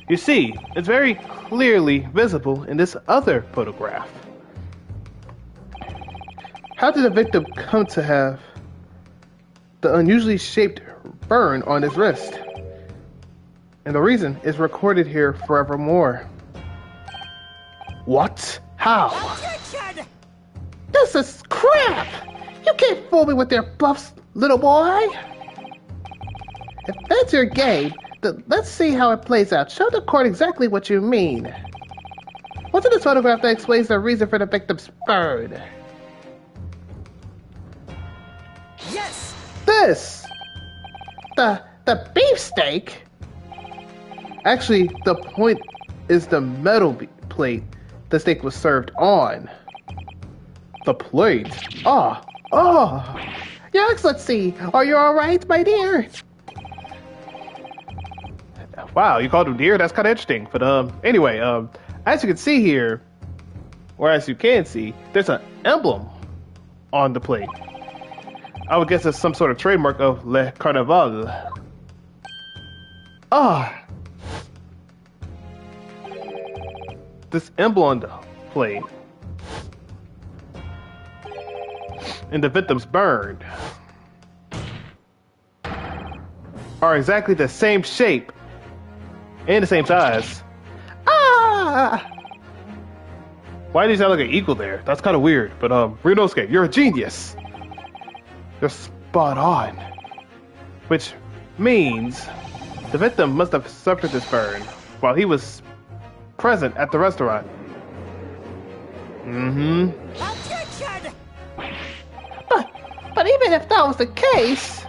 You see, it's very clearly visible in this other photograph. How did the victim come to have the unusually shaped burn on his wrist? And the reason is recorded here forevermore. What? How? Objection! This is crap! You can't fool me with your bluffs, little boy! If that's your game, then let's see how it plays out. Show the court exactly what you mean. What's in this photograph that explains the reason for the victim's burn? Yes! This! The beefsteak? Actually, the point is the metal plate the steak was served on. The plate? Oh! Your Excellency, are you alright, my dear? Wow, you called him dear? That's kind of interesting. But anyway, as you can see here, or as you can see, there's an emblem on the plate. I would guess it's some sort of trademark of Le Carnaval. This emblem on the plate and the victim's burn are exactly the same shape and the same size. Why do you sound like an eagle there? That's kind of weird. But Ryunosuke, you're a genius. You're spot on. Which means the victim must have suffered this burn while he was present at the restaurant. Objection! But even if that was the case,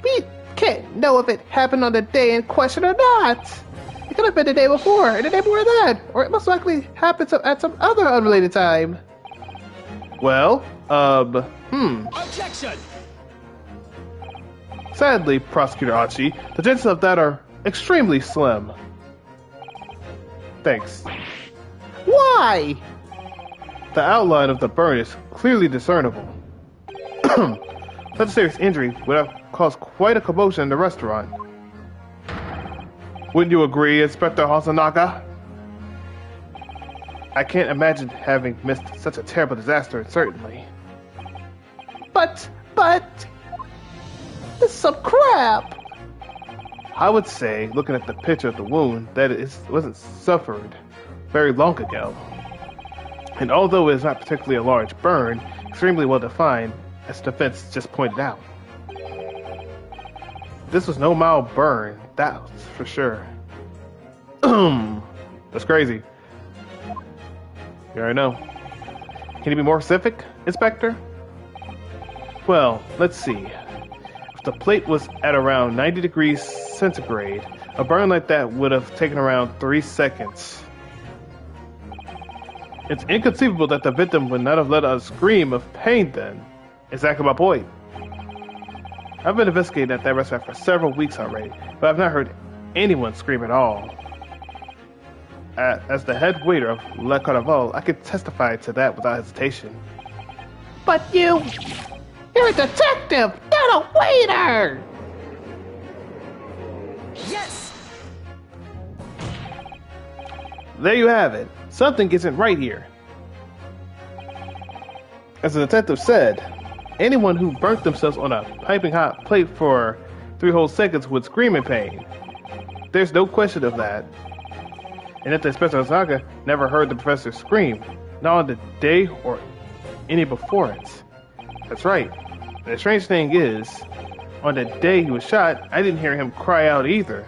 we can't know if it happened on the day in question or not. It could have been the day before, and the day before that, or it most likely happened at some other unrelated time. Well, Objection! Sadly, Prosecutor Achi, the chances of that are extremely slim. Thanks. Why? The outline of the burn is clearly discernible. Such a serious injury would have caused quite a commotion in the restaurant. Wouldn't you agree, Inspector Hasanaka? I can't imagine having missed such a terrible disaster, certainly. But, this is some crap. I would say, looking at the picture of the wound, that it wasn't suffered very long ago. And although it is not particularly a large burn, extremely well defined, as the defense just pointed out. This was no mild burn, that's for sure. That's crazy. You already know. Can you be more specific, Inspector? Well, let's see. If the plate was at around 90 degrees centigrade, a burn like that would have taken around 3 seconds. It's inconceivable that the victim would not have let out a scream of pain then. Exactly my point. I've been investigating at that restaurant for several weeks already, but I've not heard anyone scream at all. As the head waiter of Le Carnival, I could testify to that without hesitation. But you're a detective, not a waiter! Yes! There you have it. Something isn't right here. As the detective said, anyone who burnt themselves on a piping hot plate for 3 whole seconds would scream in pain. There's no question of that. And that the Inspector Ozaga never heard the professor scream, not on the day or any before it. That's right. And the strange thing is, on the day he was shot, I didn't hear him cry out either.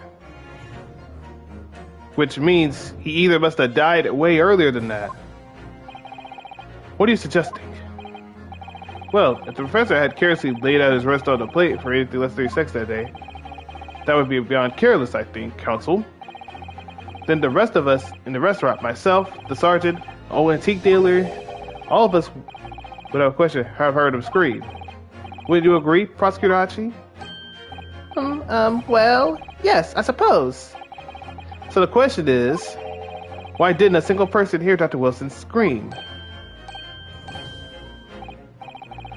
Which means he either must have died way earlier than that. What are you suggesting? Well, if the professor had carelessly laid out his rest on the plate for anything less than 3 seconds that day, that would be beyond careless, I think, Counsel. Then the rest of us in the restaurant, myself, the sergeant, old antique dealer, all of us, without question, have heard him scream. Would you agree, Prosecutor Hachi? Well, yes, I suppose. So the question is, why didn't a single person hear Dr. Wilson scream?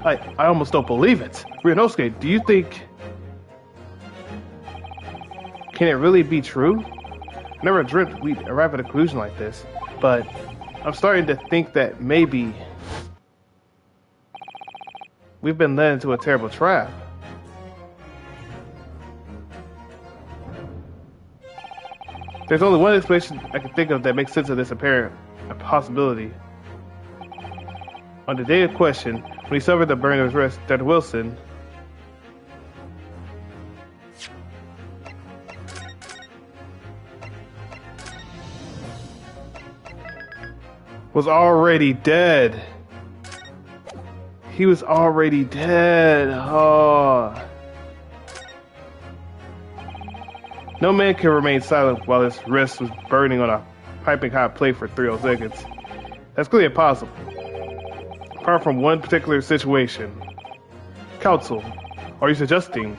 I almost don't believe it. Ryunosuke, do you think... Can it really be true? I never dreamt we'd arrive at a conclusion like this, but I'm starting to think that maybe we've been led into a terrible trap. There's only one explanation I can think of that makes sense of this apparent possibility. On the day of question, when he suffered the burn of his wrist, Dr. Wilson was already dead. He was already dead. Oh. No man can remain silent while his wrist was burning on a piping hot plate for 3 whole seconds. That's clearly impossible. Apart from one particular situation. Counsel, are you suggesting?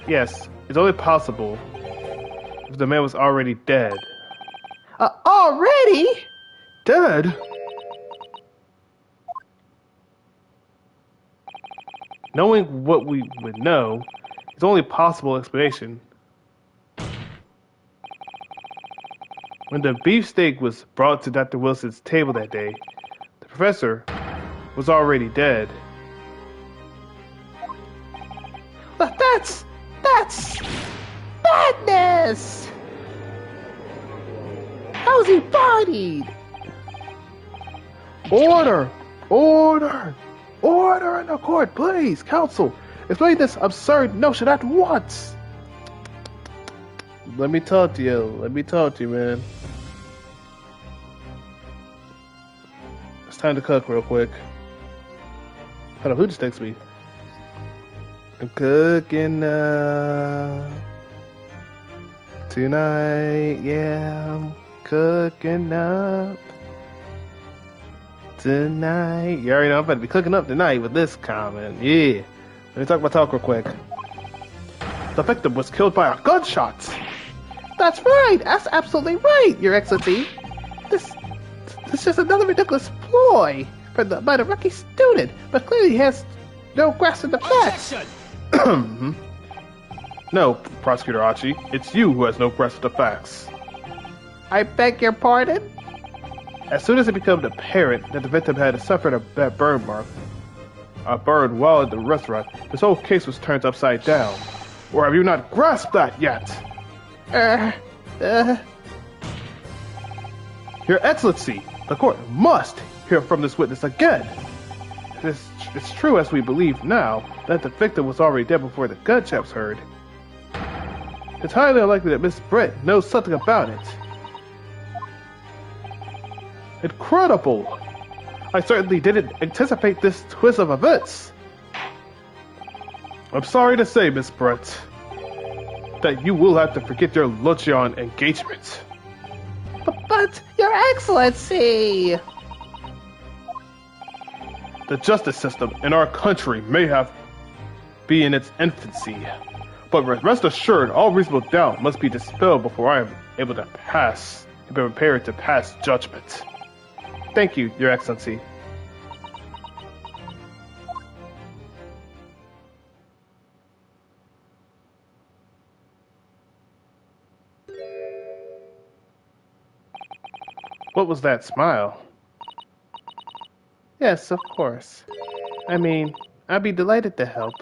Yes, it's only possible if the man was already dead. Already? Dead? Knowing what we would know, it's only possible explanation. When the beefsteak was brought to Dr. Wilson's table that day, the professor was already dead. But that's madness! How's he bodied? Order! Order! Order in the court, please! Counsel, explain this absurd notion at once! Let me talk to you, man. It's time to cook real quick. Hold on, who just texted me? I'm cooking tonight, yeah, I'm cooking up tonight. You already know I'm about to be cooking up tonight with this comment. Yeah. Let me talk my talk real quick. The victim was killed by a gunshot. That's right. That's absolutely right, Your Excellency. This is just another ridiculous ploy by the rookie student, but clearly he has no grasp of the facts. Objection! No, Prosecutor Hachi, it's you who has no grasp of the facts. I beg your pardon? As soon as it becomes apparent that the victim had suffered a bad burn mark, a burn while at the restaurant, this whole case was turned upside down. Or have you not grasped that yet? Your Excellency, the court must hear from this witness again. It's true as we believe now that the victim was already dead before the gunshots heard. It's highly unlikely that Miss Brett knows something about it. Incredible! I certainly didn't anticipate this twist of events. I'm sorry to say, Miss Brett, that you will have to forget your luncheon engagement. But, Your Excellency! The justice system in our country may be in its infancy, but rest assured, all reasonable doubt must be dispelled before I am able to be prepared to pass judgment. Thank you, Your Excellency. What was that smile? Yes, of course. I mean, I'd be delighted to help.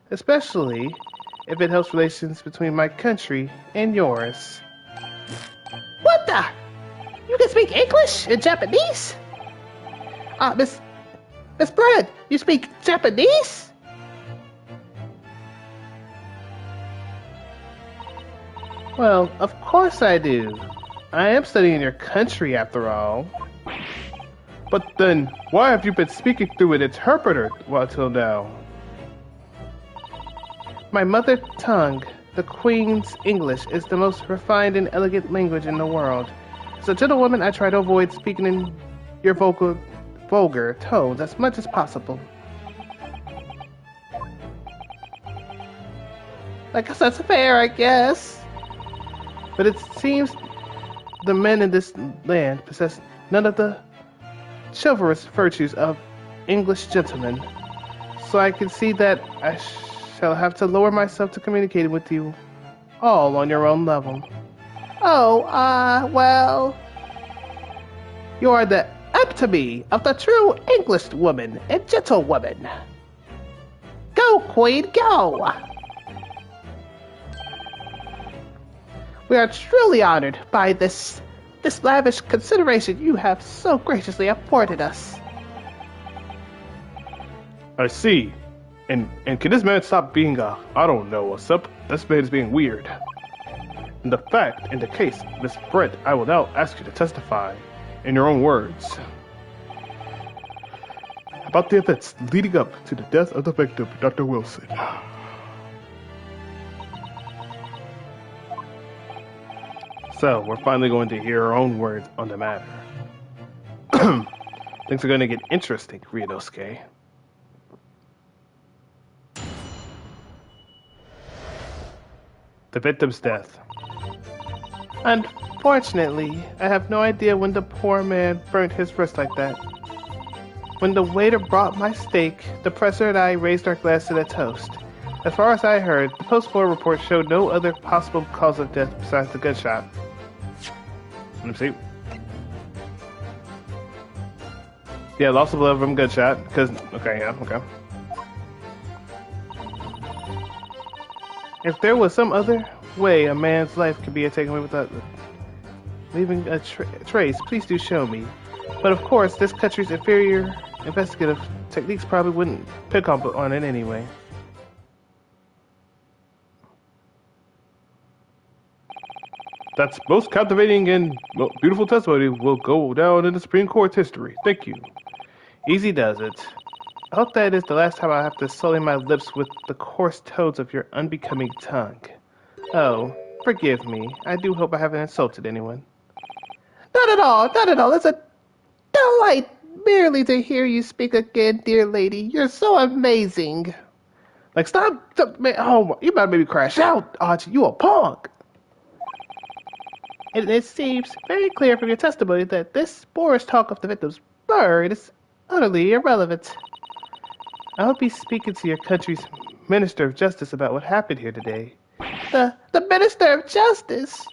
Especially if it helps relations between my country and yours. What the? You can speak English and Japanese? Miss Brett, you speak Japanese? Well, of course I do. I am studying your country after all. But then, why have you been speaking through an interpreter until now? My mother tongue, the Queen's English, is the most refined and elegant language in the world. As a gentlewoman, I try to avoid speaking in your vulgar tones as much as possible. I guess that's fair, I guess. But it seems the men in this land possess none of the chivalrous virtues of English gentlemen, so I can see that I shall have to lower myself to communicating with you all on your own level. Oh, well, you are the epitome of the true Englishwoman and gentlewoman. Go, Queen, go! We are truly honored by this lavish consideration you have so graciously afforded us. I see. And can this man stop being this man is being weird. In the case, Miss Brett, I will now ask you to testify in your own words about the events leading up to the death of the victim, Dr. Wilson. So, we're finally going to hear our own words on the matter. Things are going to get interesting, Ryunosuke. The victim's death. Unfortunately, I have no idea when the poor man burnt his wrist like that. When the waiter brought my steak, the presser and I raised our glass to a toast. As far as I heard, the post-mortem report showed no other possible cause of death besides the gunshot. Let me see. Yeah, loss of blood from gunshot. Okay. If there was some other way a man's life could be taken away without leaving a trace, please do show me. But of course, this country's inferior investigative techniques probably wouldn't pick up on it anyway. That's most captivating and beautiful testimony will go down in the Supreme Court's history. Thank you. Easy does it. I hope that is the last time I have to sully my lips with the coarse tones of your unbecoming tongue. Oh, forgive me. I do hope I haven't insulted anyone. Not at all. It's a delight merely to hear you speak again, dear lady. You're so amazing. Like, stop man. Oh, you better make me crash out, Archie. You a punk. And it seems very clear from your testimony that this boorish talk of the victim's bird is utterly irrelevant. I hope he's speaking to your country's Minister of Justice about what happened here today. The Minister of Justice?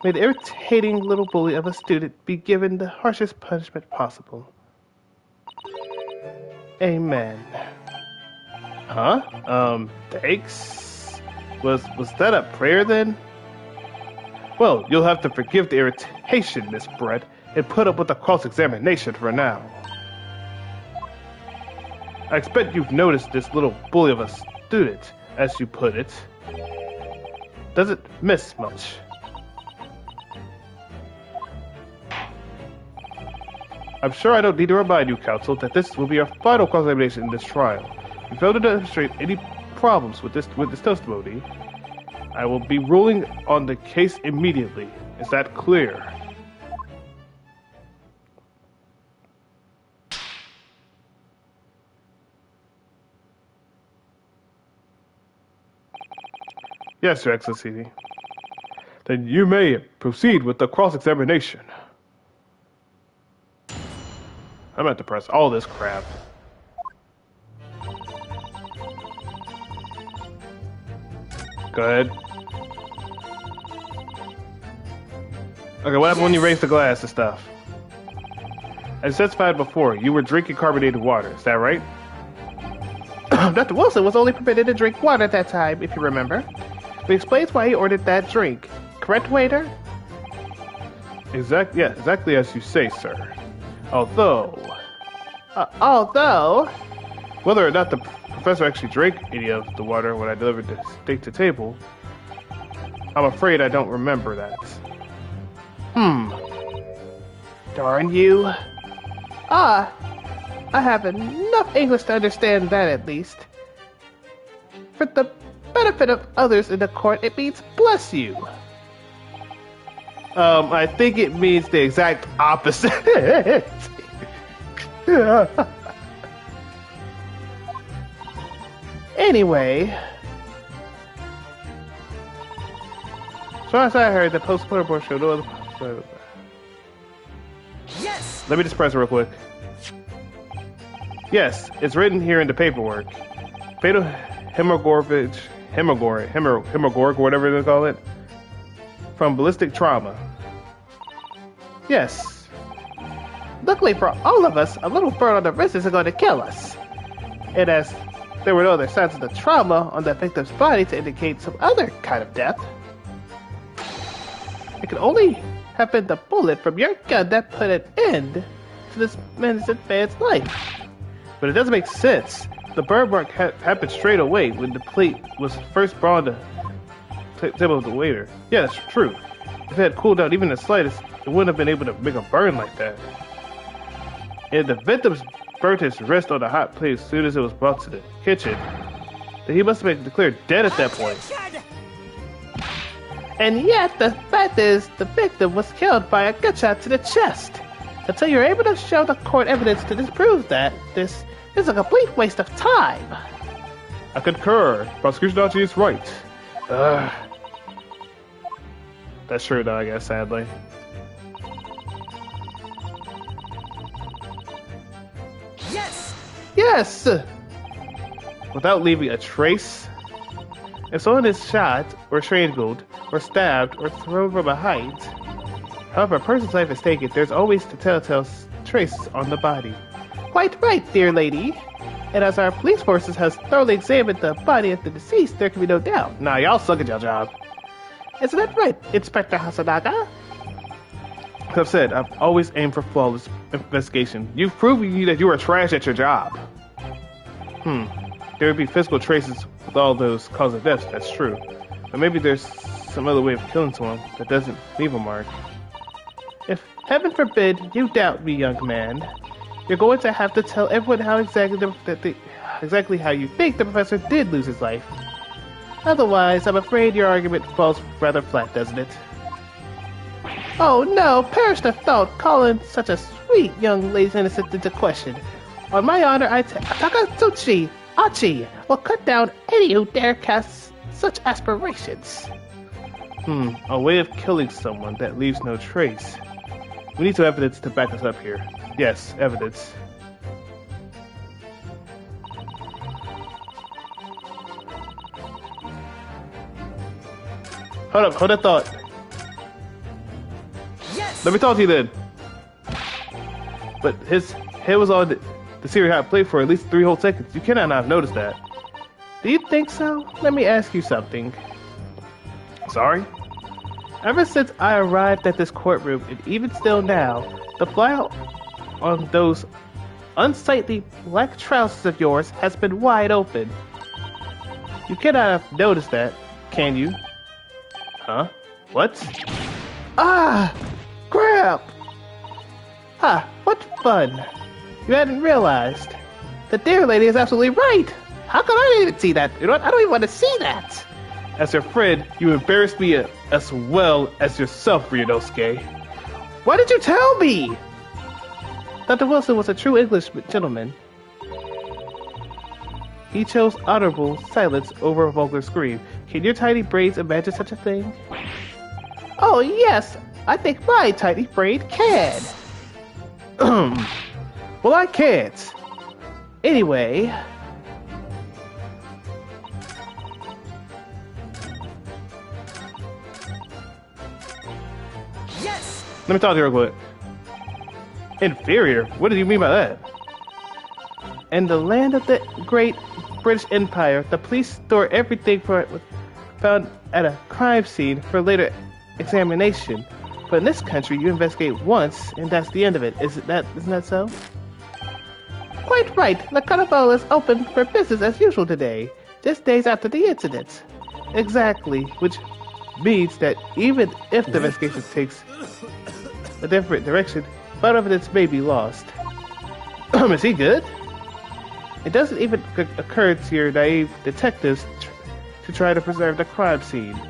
May the irritating little bully of a student be given the harshest punishment possible. Amen. Huh? Thanks? Was that a prayer then? Well, you'll have to forgive the irritation, Miss Brett, and put up with the cross-examination for now. I expect you've noticed this little bully of a student, as you put it. Doesn't miss much. I'm sure I don't need to remind you, counsel, that this will be our final cross-examination in this trial. If you fail to demonstrate any problems with this testimony, I will be ruling on the case immediately. Is that clear? Yes, Your Excellency. Then you may proceed with the cross-examination. I'm about to press all this crap. Go ahead. Okay, what happened when you raised the glass and stuff? As specified before, you were drinking carbonated water. Is that right? Dr. Wilson was only permitted to drink water at that time, if you remember. He explains why he ordered that drink. Correct, waiter? Exactly as you say, sir. Although, whether or not the professor actually drank any of the water when I delivered the steak to table, I'm afraid I don't remember that. Darn you. I have enough English to understand that at least. For the benefit of others in the court, it means bless you. I think it means the exact opposite. Anyway. So as I heard, the post-mortem report showed no other... Yes! Let me just press it real quick. Yes, it's written here in the paperwork. Fatal hemorrhage, or whatever they call it, from ballistic trauma. Yes. Luckily for all of us, a little burn on the wrist isn't going to kill us. And as there were no other signs of the trauma on the victim's body to indicate some other kind of death, it could only have been the bullet from your gun that put an end to this man's life. But it doesn't make sense. The burn mark happened straight away when the plate was first brought on the table of the waiter. Yeah, that's true. If it had cooled down even the slightest, it wouldn't have been able to make a burn like that. And the victim burnt his wrist on the hot plate as soon as it was brought to the kitchen. Then he must have been declared dead at that point. And yet, the fact is, the victim was killed by a gunshot to the chest. Until you're able to show the court evidence to disprove that, this is a complete waste of time. I concur. Prosecution Archie is right. That's true, though, I guess, sadly. Yes! Yes! Without leaving a trace? If someone is shot, or strangled, or stabbed, or thrown from a height, however a person's life is taken, there's always the telltale traces on the body. Quite right, dear lady. And as our police forces has thoroughly examined the body of the deceased, there can be no doubt. Nah, y'all suck at your job. Isn't that right, Inspector Hasanaga? As I've said, I've always aimed for flawless investigation. You've proven that you are trash at your job. There would be physical traces with all those cause of deaths, that's true. But maybe there's some other way of killing someone that doesn't leave a mark. If heaven forbid you doubt me, young man, you're going to have to tell everyone how exactly how you think the professor did lose his life. Otherwise, I'm afraid your argument falls rather flat, doesn't it? Oh no, perish the thought calling such a sweet young lady's innocence into question. On my honor, Takatsuchi Achi will cut down any who dare cast such aspirations. A way of killing someone that leaves no trace. We need some evidence to back us up here. Yes, evidence. Hold that thought. Yes! Let me talk to you then. But his head was on the serial hot plate for at least 3 whole seconds. You cannot not have noticed that. Do you think so? Let me ask you something. Sorry? Ever since I arrived at this courtroom, and even still now, The flyout on those unsightly black trousers of yours has been wide open. You cannot have noticed that, can you? Huh? What? Ah! Crap! Ah, what fun! You hadn't realized. The dear lady is absolutely right! How could I even see that? You know what? I don't even want to see that! As your friend, you embarrassed me as well as yourself, Ryunosuke. Why did you tell me? Dr. Wilson was a true English gentleman. He chose honorable silence over a vulgar scream. Can your tiny brains imagine such a thing? Oh, yes! I think my tiny brain can! Well, I can't. Anyway... Yes! Let me talk to you real quick. Inferior? What do you mean by that? In the land of the great British Empire, the police store everything found at a crime scene for later examination. But in this country, you investigate once, and that's the end of it. Isn't that so? Quite right. The Carnival is open for business as usual today, just days after the incident. Exactly, which means that even if the investigation takes a different direction, but evidence may be lost. Is he good? It doesn't even occur to your naive detectives to try to preserve the crime scene.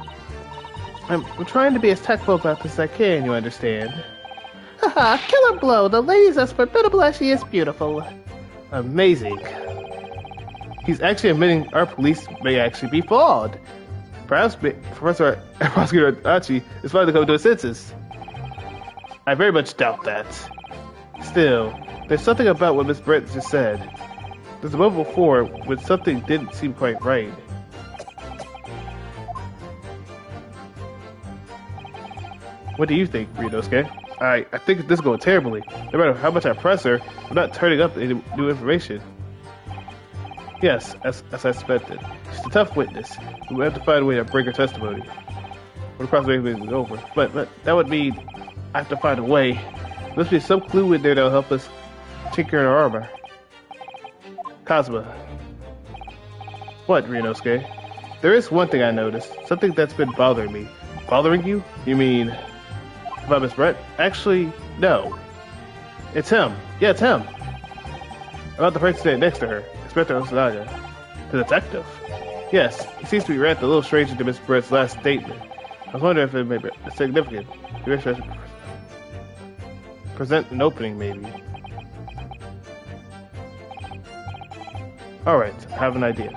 I'm trying to be as tactful about this as I can, you understand? Haha, killer blow! The lady's as formidable as she is beautiful. Amazing. He's actually admitting our police may actually be flawed. Perhaps Prosecutor Achi is finally coming to his senses. I very much doubt that. Still, there's something about what Miss Brent just said. There's a moment before when something didn't seem quite right. What do you think, Ryunosuke? I think this is going terribly. No matter how much I press her, I'm not turning up any new information. Yes, as I expected. She's a tough witness. We have to find a way to break her testimony. When the prosecution is over. But that would mean I have to find a way. There must be some clue in there that'll help us tinker in our armor. Kazuma. What, Ryunosuke? There is one thing I noticed. Something that's been bothering me. Bothering you? You mean about Miss Brett? Actually, no. It's him. Yeah, it's him. About the person standing next to her. Inspector Osanaga. The detective? Yes, he seems to be reacting a little stranger to Miss Brett's last statement. I was wondering if it may be significant. Maybe I should present an opening, maybe. Alright, I have an idea.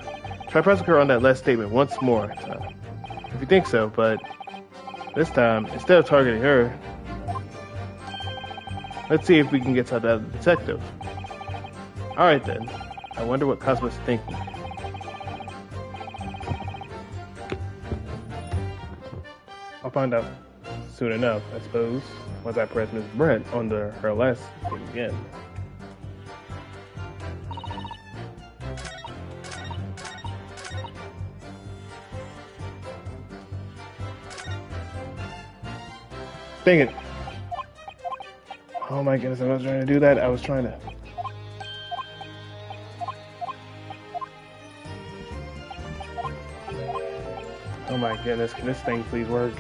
Try pressing her on that last statement once more. If you think so, but this time, instead of targeting her, let's see if we can get something out of the detective. Alright then. I wonder what Cosmo's thinking. I'll find out soon enough, I suppose, once I press Miss Brent on her last thing again. Dang it. Oh my goodness, I was trying to do that. I was trying to... Oh my goodness, can this thing please work?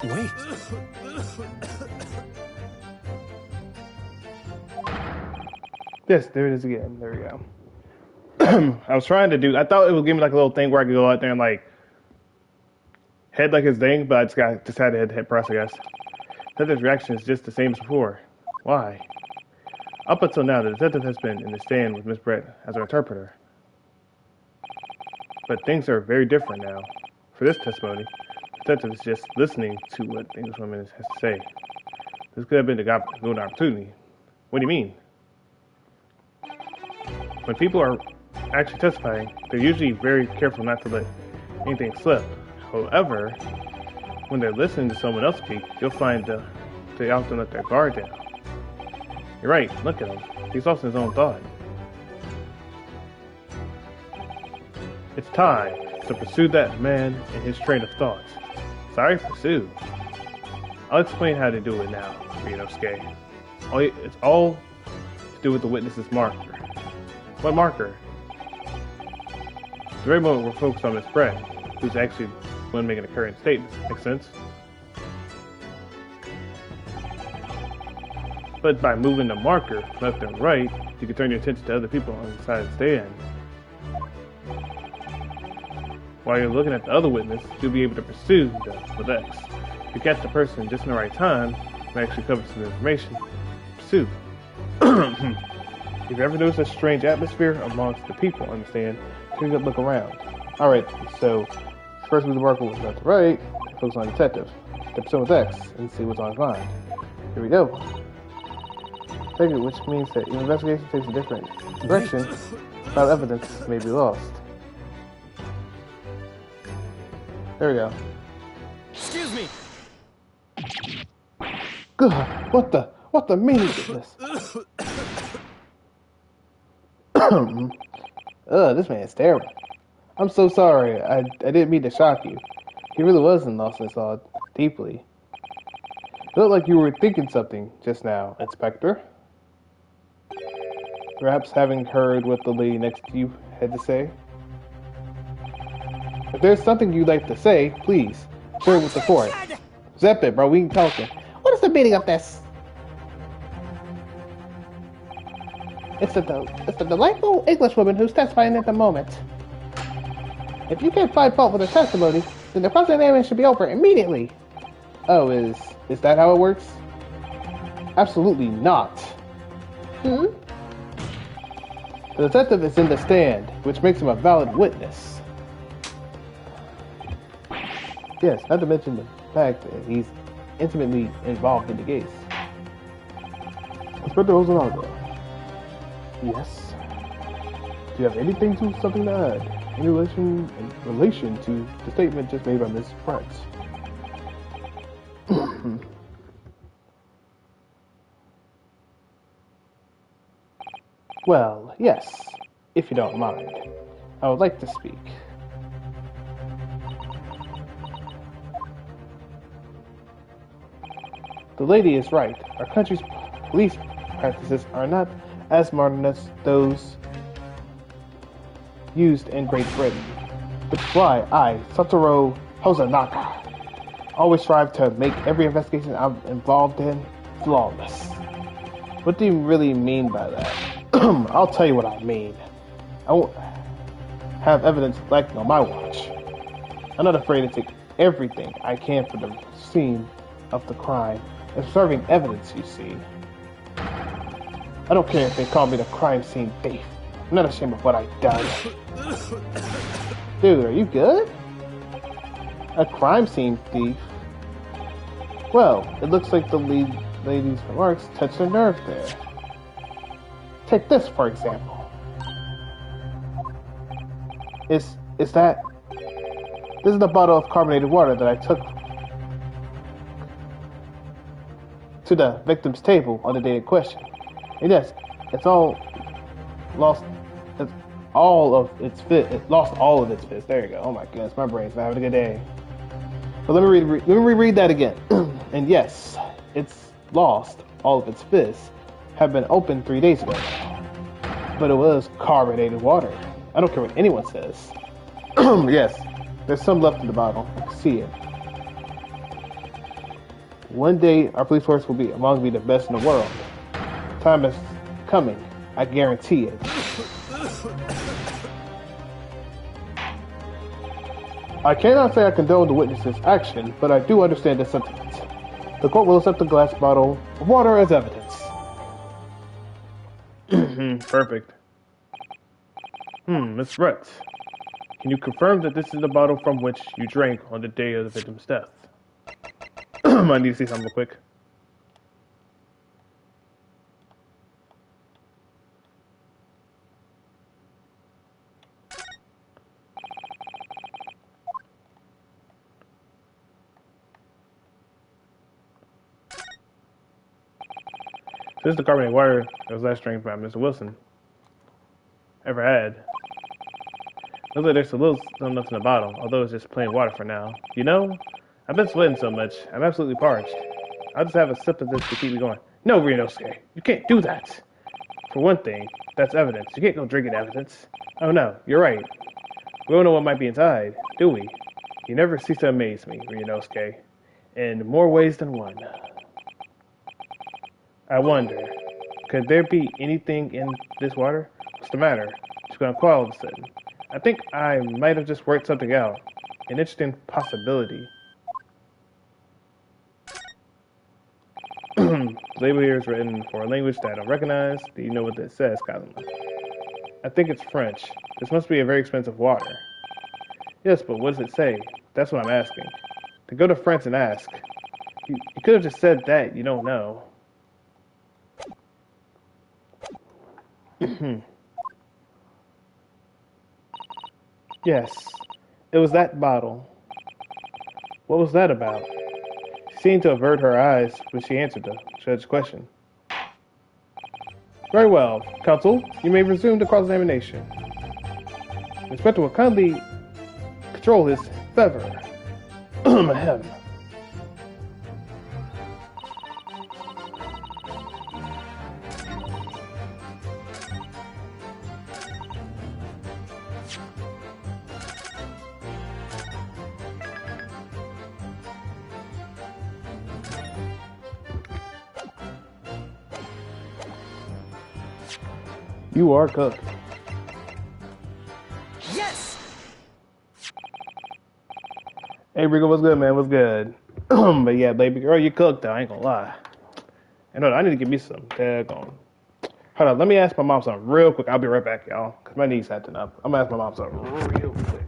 Wait. Yes, there it is again. There we go. I was trying to do. I thought it would give me like a little thing where I could go out there and like head like his thing, but I just had to hit press, I guess. Detective's reaction is just the same as before. Why? Up until now, the detective has been in the stand with Miss Brett as our interpreter. But things are very different now. For this testimony, the detective is just listening to what the Englishwoman has to say. This could have been a golden opportunity. What do you mean? When people are actually testifying, they're usually very careful not to let anything slip. However, when they're listening to someone else speak, you'll find they often let their guard down. You're right, look at him. He's lost in his own thought. It's time to pursue that man in his train of thought. Sorry, pursue. I'll explain how to do it now, Ryunosuke. It's all to do with the witness's marker. What marker? The very moment we're focused on Miss Brett, who's actually the one making the current statement. Makes sense? But by moving the marker left and right, you can turn your attention to other people on the side of the stand. While you're looking at the other witness, you'll be able to pursue them with X. If you catch the person just in the right time, and actually cover some information, pursue. If you ever notice a strange atmosphere amongst the people on the stand, take a good look around. Alright, so first move the marker with left to right, focus on the detective. Step some with X and see what's on his mind. Here we go. Take it, which means that your investigation takes a different direction, without evidence may be lost. There we go. Excuse me. God, what the meaning of this? This man's terrible. I'm so sorry. I didn't mean to shock you. He really wasn't lost in thought deeply. It looked like you were thinking something just now, Inspector. Perhaps having heard what the lady next to you had to say. If there's something you'd like to say, please share it with the court. Zip it, bro. We can talk it. What is the meaning of this? It's the delightful Englishwoman who's testifying at the moment. If you can't find fault with her testimony, then the cross-examination should be over immediately. Oh, is that how it works? Absolutely not. Hmm? The detective is in the stand, which makes him a valid witness. Yes, not to mention the fact that he's intimately involved in the case. Inspector Ozonaga. Yes. Do you have something to add in relation to the statement just made by Miss Brett? Well, yes, if you don't mind. I would like to speak. The lady is right. Our country's police practices are not as modern as those used in Great Britain. Which is why I, Satoru Hozanaka, always strive to make every investigation I'm involved in flawless. What do you really mean by that? I'll tell you what I mean. I won't have evidence lacking on my watch. I'm not afraid to take everything I can from the scene of the crime. Observing evidence, you see. I don't care if they call me the crime scene thief. I'm not ashamed of what I've done. Dude, are you good? A crime scene thief? Well, it looks like the lady's remarks touched a nerve there. Take this, for example. This is a bottle of carbonated water that I took to the victim's table on the day in question. And yes, it lost all of its fizz. There you go. Oh my goodness, my brain's not having a good day. But let me reread that again. And yes, it's lost all of its fizz. Have been opened 3 days ago. But it was carbonated water. I don't care what anyone says. Yes, there's some left in the bottle. I can see it. One day, our police force will be among the best in the world. Time is coming. I guarantee it. I cannot say I condone the witness's action, but I do understand the sentiment. The court will accept the glass bottle of water as evidence. Perfect. Miss Rutz, can you confirm that this is the bottle from which you drank on the day of the victim's death? I need to see something real quick. This is the carbonated water that was last drank by Mr. Wilson ever had. Looks like there's still left in the bottle, although it's just plain water for now. You know, I've been sweating so much, I'm absolutely parched. I'll just have a sip of this to keep me going. No, Renosuke, you can't do that. For one thing, that's evidence. You can't go drinking evidence. Oh no, you're right. We don't know what might be inside, do we? You never cease to amaze me, Renosuke. In more ways than one. I wonder, could there be anything in this water? What's the matter? She's gone quiet all of a sudden. I think I might have just worked something out. An interesting possibility. The label here is written for a language that I don't recognize. Do you know what this says, Kazuma? I think it's French. This must be a very expensive water. Yes, but what does it say? That's what I'm asking. To go to France and ask. You could have just said that. You don't know. Yes, it was that bottle. What was that about? She seemed to avert her eyes when she answered the judge's question. Very well, counsel. You may resume the cross-examination. The inspector will kindly control his fervor. Ahem. You are cooked. Yes! Hey, Rico, what's good, man? What's good? But yeah, baby girl, you cooked, though. I ain't gonna lie. And I need to get me some daggone. Hold on, let me ask my mom something real quick. I'll be right back, y'all, because my knee's acting up. I'm gonna ask my mom something real quick.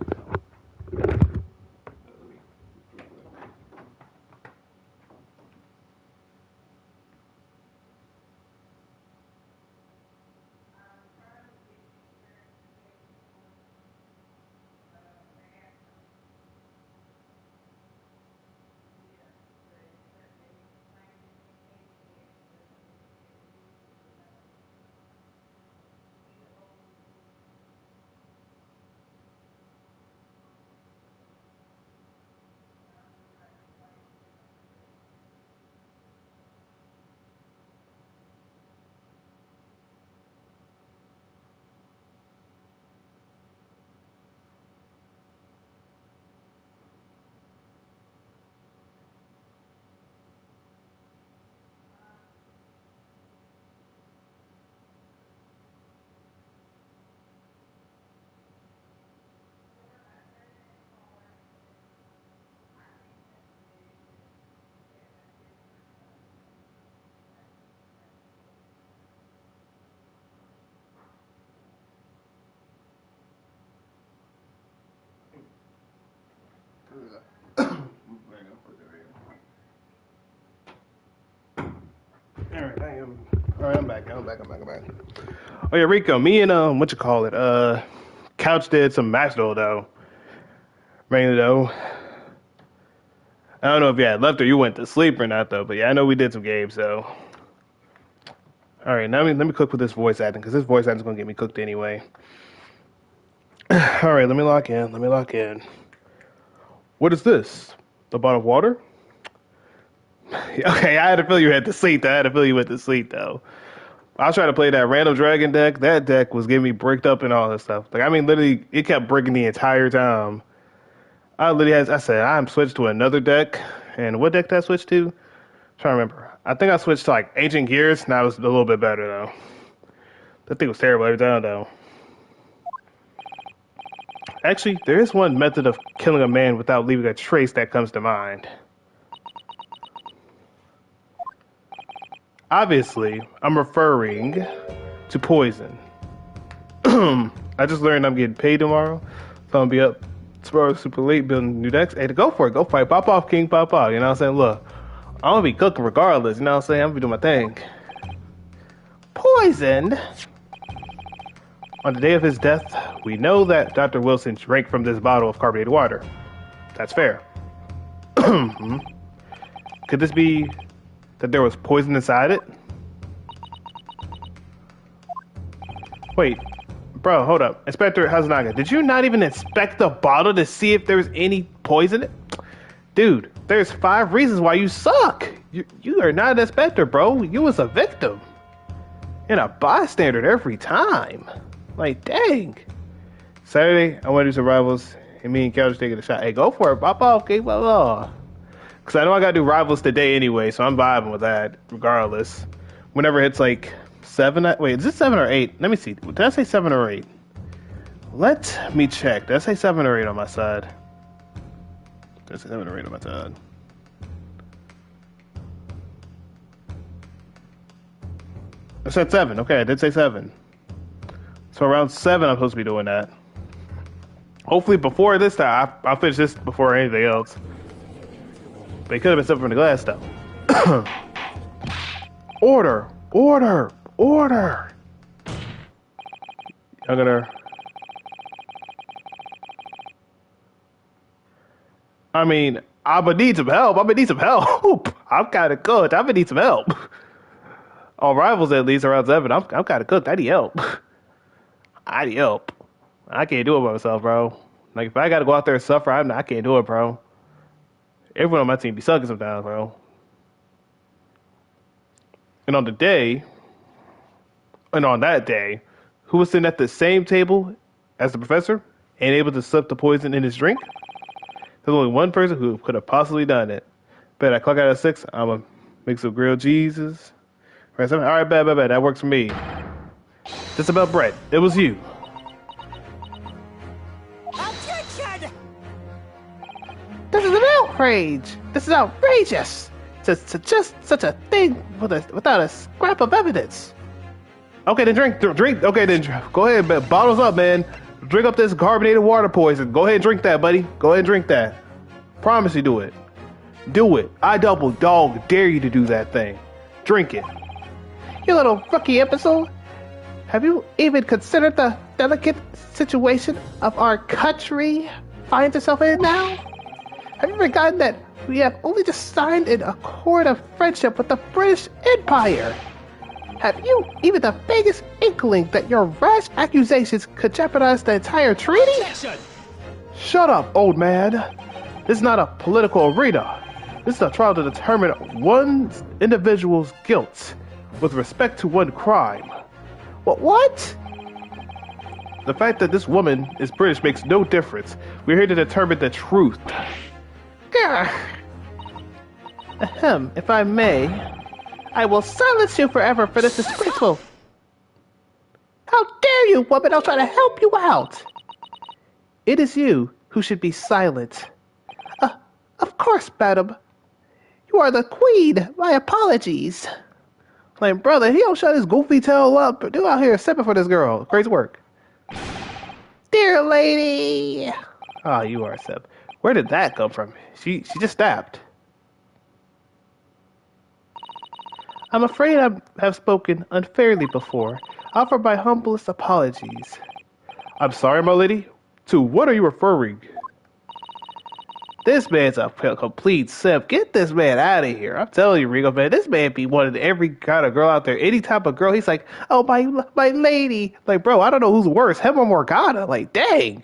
Alright, I'm back. Oh yeah, Rico, me and what you call it? Couch did some match though. Mainly though. I don't know if you had left or you went to sleep or not though, but yeah, I know we did some games, so. Alright, now let me cook with this voice acting, because this voice acting is gonna get me cooked anyway. Alright, let me lock in. What is this? A bottle of water? Okay, I had to feel you had to sleep though. I was trying to play that random dragon deck. That deck was getting me bricked up and all that stuff. Like, I mean, literally, it kept breaking the entire time. I said, I'm switched to another deck. And what deck did I switch to? Trying to remember. I think I switched to like ancient gears. Now it's a little bit better though. That thing was terrible every time though. Actually, there is one method of killing a man without leaving a trace that comes to mind. Obviously, I'm referring to poison. I just learned I'm getting paid tomorrow, so I'm gonna be up tomorrow super late building new decks. Hey, go for it, go fight, pop off, king, pop off. You know what I'm saying? Look, I'm gonna be cooking regardless. You know what I'm saying? I'm gonna be doing my thing. Poisoned. On the day of his death, we know that Dr. Wilson drank from this bottle of carbonated water. That's fair. Could this be that there was poison inside it? Wait, bro, hold up. Inspector Hazunaga, did you not even inspect the bottle to see if there was any poison in it? Dude, there's 5 reasons why you suck. You are not an inspector, bro. You was a victim. And a bystander every time. Like, dang. Saturday, I want to do some rivals, and me and Cal just taking a shot. Hey, go for it. Pop off, okay, blah, blah. Because I know I got to do rivals today anyway, so I'm vibing with that, regardless. Whenever it's like 7, wait, is it 7 or 8? Let me see. Did I say 7 or 8? Let me check. Did I say 7 or 8 on my side? Did I say 7 or 8 on my side? I said 7. Okay, I did say 7. So around 7, I'm supposed to be doing that. Hopefully before this time, I'll finish this before anything else. But it could have been something from the glass, though. Order! Order! Order! I'm gonna... I mean, I'm gonna need some help. I'm gonna need some help. I'm kind of cooked. I'm gonna need some help. On rivals, at least, around 7, I'm kind of cooked. I need help. I need help. I can't do it by myself, bro. Like, if I gotta go out there and suffer, I can't do it, bro. Everyone on my team be sucking sometimes, bro. And on that day, who was sitting at the same table as the professor and able to slip the poison in his drink? There's only one person who could have possibly done it. Bet I clock out at 6, I'm gonna make some grilled cheeses. Right, all right, bad. That works for me. Just about Brett. It was you. Objection! This is an outrage. This is outrageous. To suggest such a thing without a scrap of evidence. Okay, then drink. Okay, then go ahead, bottles up, man. Drink up this carbonated water poison. Go ahead and drink that, buddy. Go ahead and drink that. Promise you do it. Do it. I double dog dare you to do that thing. Drink it. You little rookie imbecile. Have you even considered the delicate situation of our country finds itself in now? Have you forgotten that we have only just signed an accord of friendship with the British Empire? Have you even the vaguest inkling that your rash accusations could jeopardize the entire treaty? Objection! Shut up, old man. This is not a political arena. This is a trial to determine one individual's guilt with respect to one crime. What? The fact that this woman is British makes no difference. We're here to determine the truth. Grr. Ahem, if I may, I will silence you forever for this disgraceful. How dare you, woman? I'll try to help you out. It is you who should be silent. Of course, madam. You are the queen. My apologies. Like, brother, he don't shut his goofy tail up. Dude out here stepping for this girl. Crazy work. Dear lady. Ah, you are Seb. Where did that come from? She just stabbed. I'm afraid I have spoken unfairly before. I offer my humblest apologies. I'm sorry, my lady. To what are you referring? This man's a complete simp. Get this man out of here. I'm telling you, Rico, man, this man be wanting every kind of girl out there. Any type of girl, he's like, oh, my lady. Like, bro, I don't know who's worse, him or Morgana. Like, dang.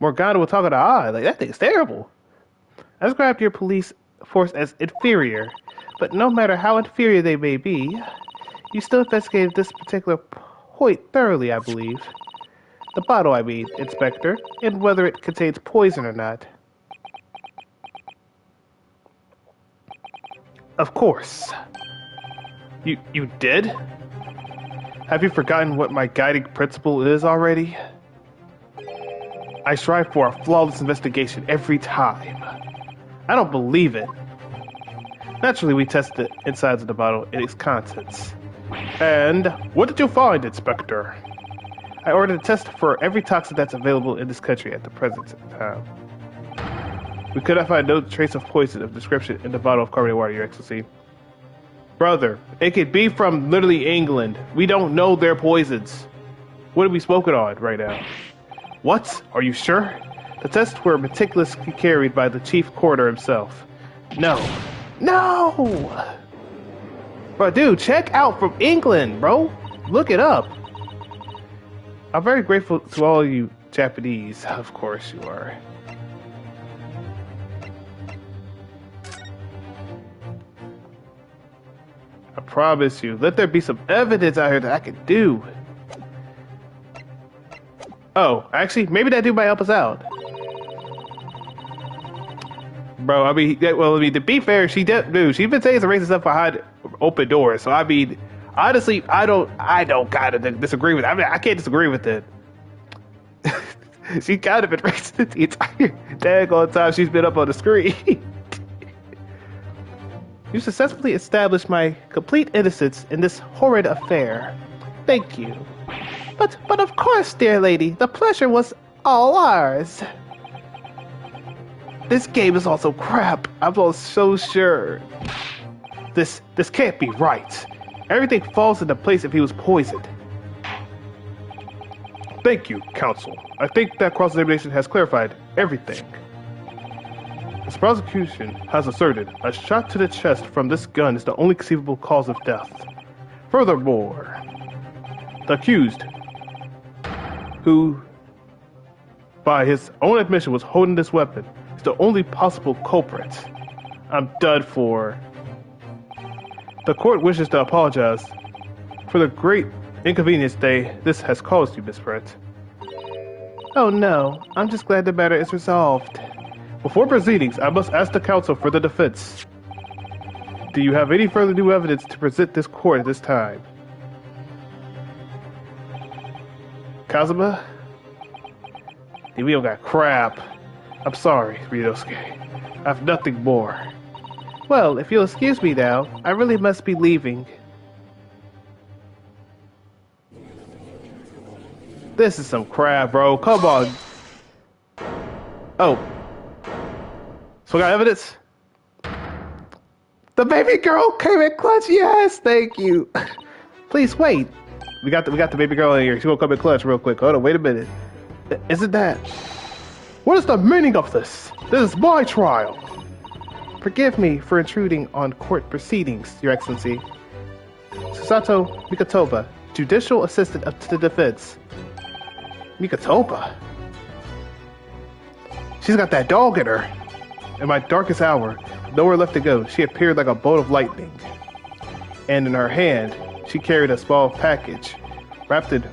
Morgana will talk to the eye. Like, that thing's terrible. I described your police force as inferior. But no matter how inferior they may be, you still investigated this particular point thoroughly, I believe. The bottle, I mean, Inspector, and whether it contains poison or not. Of course. You did? Have you forgotten what my guiding principle is already? I strive for a flawless investigation every time. I don't believe it. Naturally, we test the insides of the bottle and its contents. And what did you find, Inspector? I ordered a test for every toxin that's available in this country at the present time. We could not find no trace of poison of description in the bottle of carbonated water, Your Excellency. Brother, it could be from literally England. We don't know their poisons. What are we smoking on right now? What? Are you sure? The tests were meticulously carried by the chief coroner himself. No. No! Bro, dude, check out from England, bro. Look it up. I'm very grateful to all you Japanese. Of course you are. I promise you, let there be some evidence out here that I can do. Oh, actually, maybe that dude might help us out. Bro, I mean, to be fair, she's been saying some racist stuff behind open doors. So, I mean, honestly, I don't kind of disagree with it. I mean, I can't disagree with it. She kind of been racist the entire daggone time she's been up on the screen. You successfully established my complete innocence in this horrid affair. Thank you. But of course, dear lady, the pleasure was all ours. This game is also crap. I'm so sure. This can't be right. Everything falls into place if he was poisoned. Thank you, Counsel. I think that cross-examination has clarified everything. This prosecution has asserted a shot to the chest from this gun is the only conceivable cause of death. Furthermore, the accused, who, by his own admission, was holding this weapon, is the only possible culprit. I'm done for. The court wishes to apologize for the great inconvenience this has caused you, Miss Brett. Oh no, I'm just glad the matter is resolved. Before proceedings, I must ask the counsel for the defense. Do you have any further new evidence to present this court at this time? Kazuma? We don't got crap. I'm sorry, Ryunosuke. I have nothing more. Well, if you'll excuse me now, I really must be leaving. This is some crap, bro. Come on. Oh. So we got evidence? The baby girl came in clutch. Yes, thank you. Please wait. We got the baby girl in here. She's gonna come in clutch real quick. Hold on, wait a minute. Isn't that? What is the meaning of this? This is my trial. Forgive me for intruding on court proceedings, Your Excellency. Susato Mikatoba, Judicial Assistant to the Defense. Mikatoba? She's got that dog in her. In my darkest hour, nowhere left to go, she appeared like a bolt of lightning. And in her hand, she carried a small package wrapped in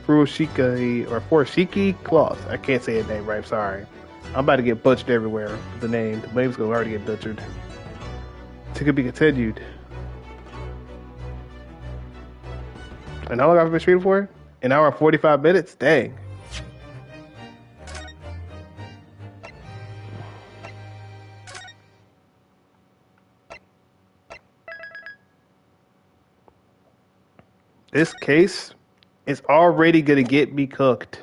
furoshiki cloth. I can't say the name right, I'm sorry. I'm about to get butchered everywhere with the name. The name's gonna already get butchered. To be continued. And how long have I been streaming for? An hour and 45 minutes? Dang. This case is already gonna get me cooked.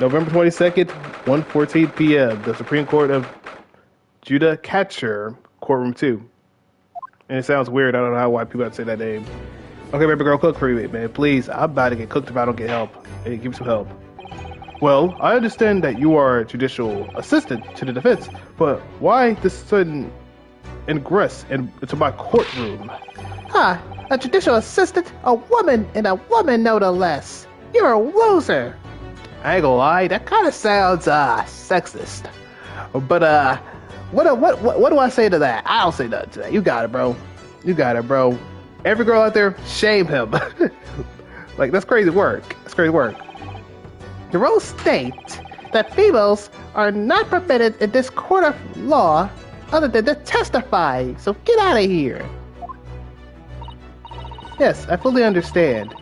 November 22nd, 1:14 p.m. The Supreme Court of Judicature, Courtroom 2. And it sounds weird. I don't know why people have to say that name. Okay, baby girl, cook for me, man. Please, I'm about to get cooked if I don't get help. Hey, give me some help. Well, I understand that you are a judicial assistant to the defense, but why this sudden ingress into my courtroom? A judicial assistant? A woman, and a woman no less. You're a loser. I ain't gonna lie, that kind of sounds sexist. But what do I say to that? I don't say nothing to that. You got it, bro. You got it, bro. Every girl out there, shame him. Like, that's crazy work. That's crazy work. The rules state that females are not permitted in this court of law other than to testify. So get out of here. Yes, I fully understand.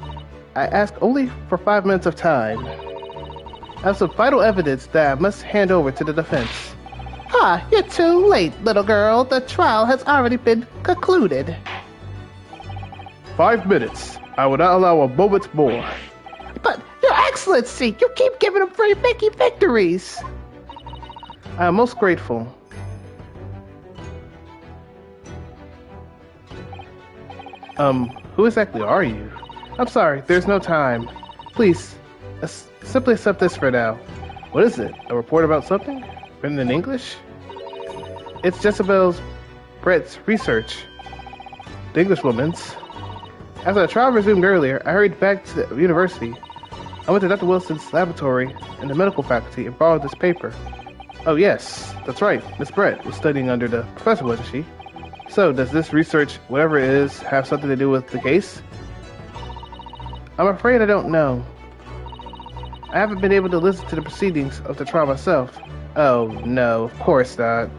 I ask only for 5 minutes of time. I have some vital evidence that I must hand over to the defense. Ah, you're too late, little girl. The trial has already been concluded. 5 minutes. I will not allow a moment more. But, Your Excellency, you keep giving them free Mickey victories. I am most grateful. Who exactly are you? I'm sorry, there's no time. Please, simply accept this for now. What is it? A report about something? Written in English? It's Jezebel's Brett's research. The Englishwoman's. After the trial resumed earlier, I hurried back to the university. I went to Dr. Wilson's laboratory in the medical faculty and borrowed this paper. Oh yes, that's right. Miss Brett was studying under the professor, wasn't she? So, does this research, whatever it is, have something to do with the case? I'm afraid I don't know. I haven't been able to listen to the proceedings of the trial myself. Oh, no, of course not.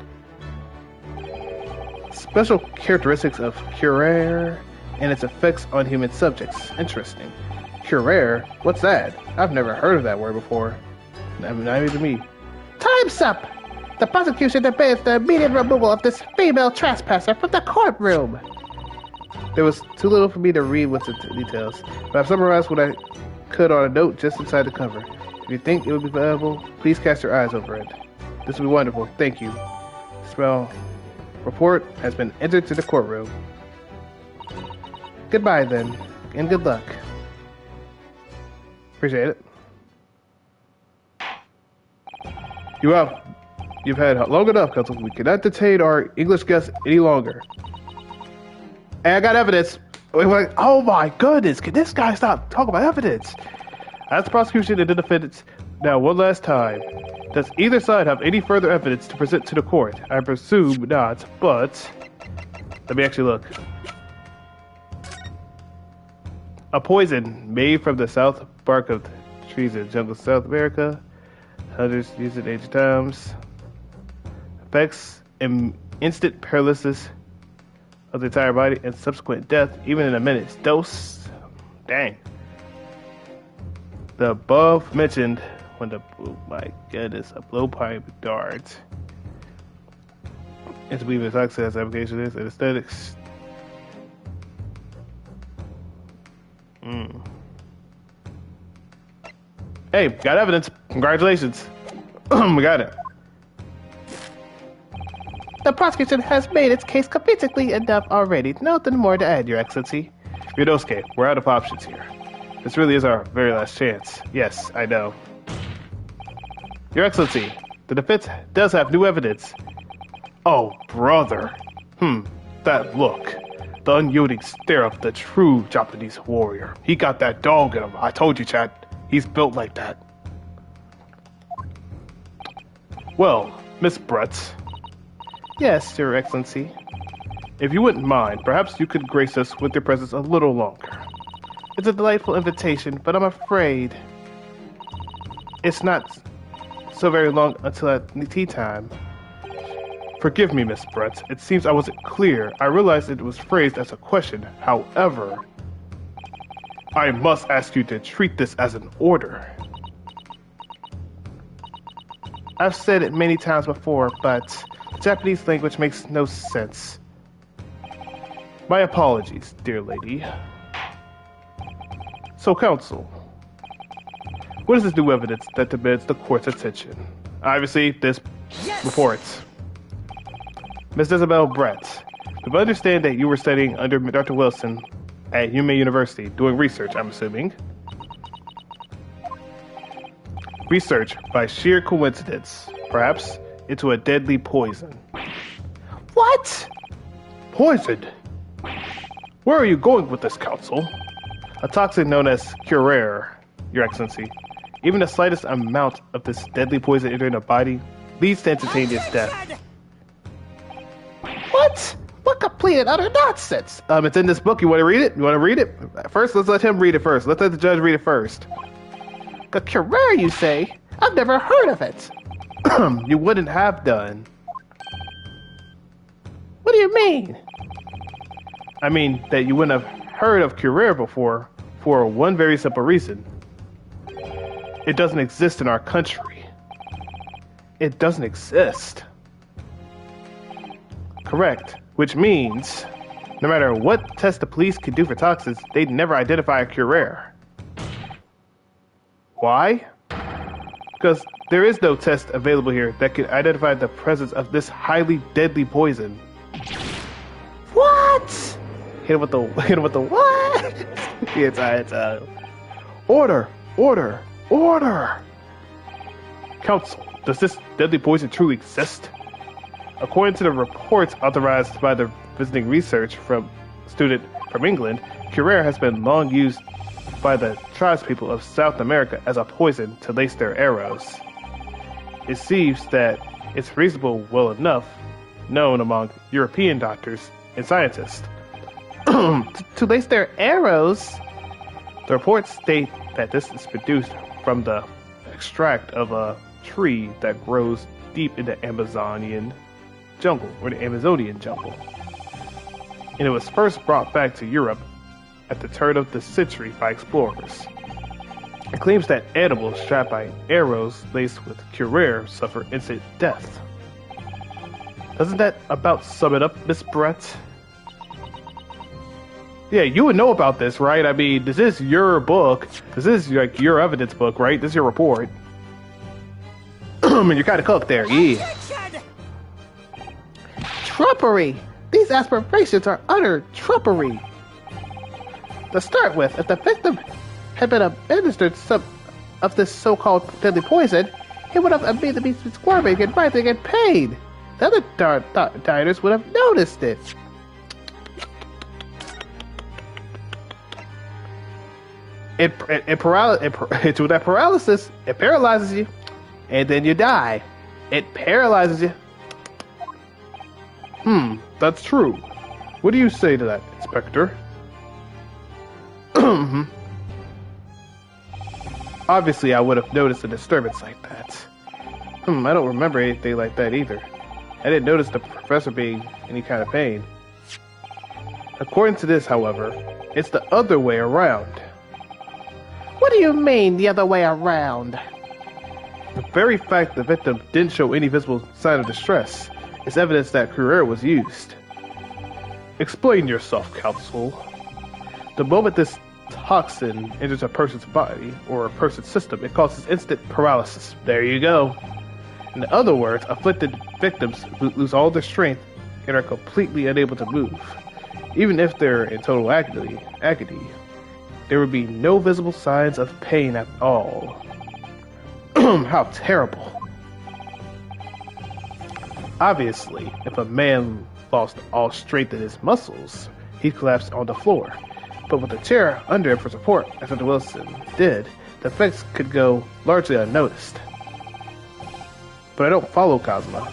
Special characteristics of curare and its effects on human subjects. Interesting. Curare? What's that? I've never heard of that word before. Not even me. Time's up! The prosecution demands the immediate removal of this female trespasser from the courtroom. There was too little for me to read with the details, but I've summarized what I could on a note just inside the cover. If you think it would be valuable, please cast your eyes over it. This will be wonderful. Thank you. Spell report has been entered to the courtroom. Goodbye then, and good luck. Appreciate it. You've had long enough, Counsel. We cannot detain our English guests any longer. Hey, I got evidence. Wait, oh my goodness, can this guy stop talking about evidence? As the prosecution and the defendants, now one last time. Does either side have any further evidence to present to the court? I presume not, but... Let me actually look. A poison made from the south bark of trees in the jungle of South America. Hunters use it in ancient times. Effects instant paralysis of the entire body and subsequent death, even in a minute's dose. Dang. The above mentioned when the oh my goodness, a blowpipe dart. It's believed its access application is and aesthetics. Hey, got evidence. Congratulations. We got it. The prosecution has made its case convincingly enough already. Nothing more to add, Your Excellency. Yodosuke, we're out of options here. This really is our very last chance. Yes, I know. Your Excellency, the defense does have new evidence. Oh, brother. That look. The unyielding stare of the true Japanese warrior. He got that dog in him. I told you, Chad. He's built like that. Well, Miss Brett. Yes, Your Excellency. If you wouldn't mind, perhaps you could grace us with your presence a little longer. It's a delightful invitation, but I'm afraid it's not so very long until at tea time. Forgive me, Miss Brett. It seems I wasn't clear. I realized it was phrased as a question. However, I must ask you to treat this as an order. I've said it many times before, but the Japanese language makes no sense. My apologies, dear lady. So, counsel, what is this new evidence that demands the court's attention? Obviously, this report. Miss Isabel Brett, if I understand that you were studying under Dr. Wilson at Hume University, doing research, I'm assuming. Research by sheer coincidence, perhaps, into a deadly poison. What? Poison? Where are you going with this, counsel? A toxin known as curare, Your Excellency. Even the slightest amount of this deadly poison entering the body leads to instantaneous death. What? What complete and utter nonsense? It's in this book. You want to read it? You want to read it? First, let's let him read it first. Let's let the judge read it first. A curare, you say? I've never heard of it. You wouldn't have done. What do you mean? I mean that you wouldn't have heard of Curer before for one very simple reason. It doesn't exist in our country. It doesn't exist. Correct. Which means, no matter what test the police could do for toxins, they'd never identify a Curer. Why? Because there is no test available here that could identify the presence of this highly deadly poison. What? Hit him with the what? it's order, order, order. Council, does this deadly poison truly exist? According to the reports authorized by the visiting research student from England, Curer has been long used by the tribespeople of South America as a poison to lace their arrows. It seems that it's reasonable well enough known among European doctors and scientists. To lace their arrows? The reports state that this is produced from the extract of a tree that grows deep in the Amazonian jungle, and it was first brought back to Europe at the turn of the century by explorers. It claims that animals trapped by arrows laced with Curer suffer instant death. Doesn't that about sum it up, Miss Brett? Yeah, you would know about this, right? I mean, this is your book. This is like your evidence book, right? This is your report. And you're kind of cooked there, yeah. Attention! Trumpery! These aspirations are utter trumpery. To start with, if the victim had been administered some of this so-called deadly poison, he would have immediately been squirming and writhing in pain. The other diners would have noticed it. It's with that paralysis, it paralyzes you, and then you die. It paralyzes you. That's true. What do you say to that, Inspector? Obviously, I would have noticed a disturbance like that. I don't remember anything like that either. I didn't notice the professor being any kind of pain. According to this, however, it's the other way around. What do you mean, the other way around? The very fact the victim didn't show any visible sign of distress is evidence that Curer was used. Explain yourself, Counsel. The moment this toxin enters a person's body or a person's system, it causes instant paralysis. There you go. In other words, afflicted victims lose all their strength and are completely unable to move. Even if they're in total agony, there would be no visible signs of pain at all. How terrible. Obviously, if a man lost all strength in his muscles, he'd collapse on the floor. But with a chair under him for support, as Dr. Wilson did, the effects could go largely unnoticed. But I don't follow, Cosma.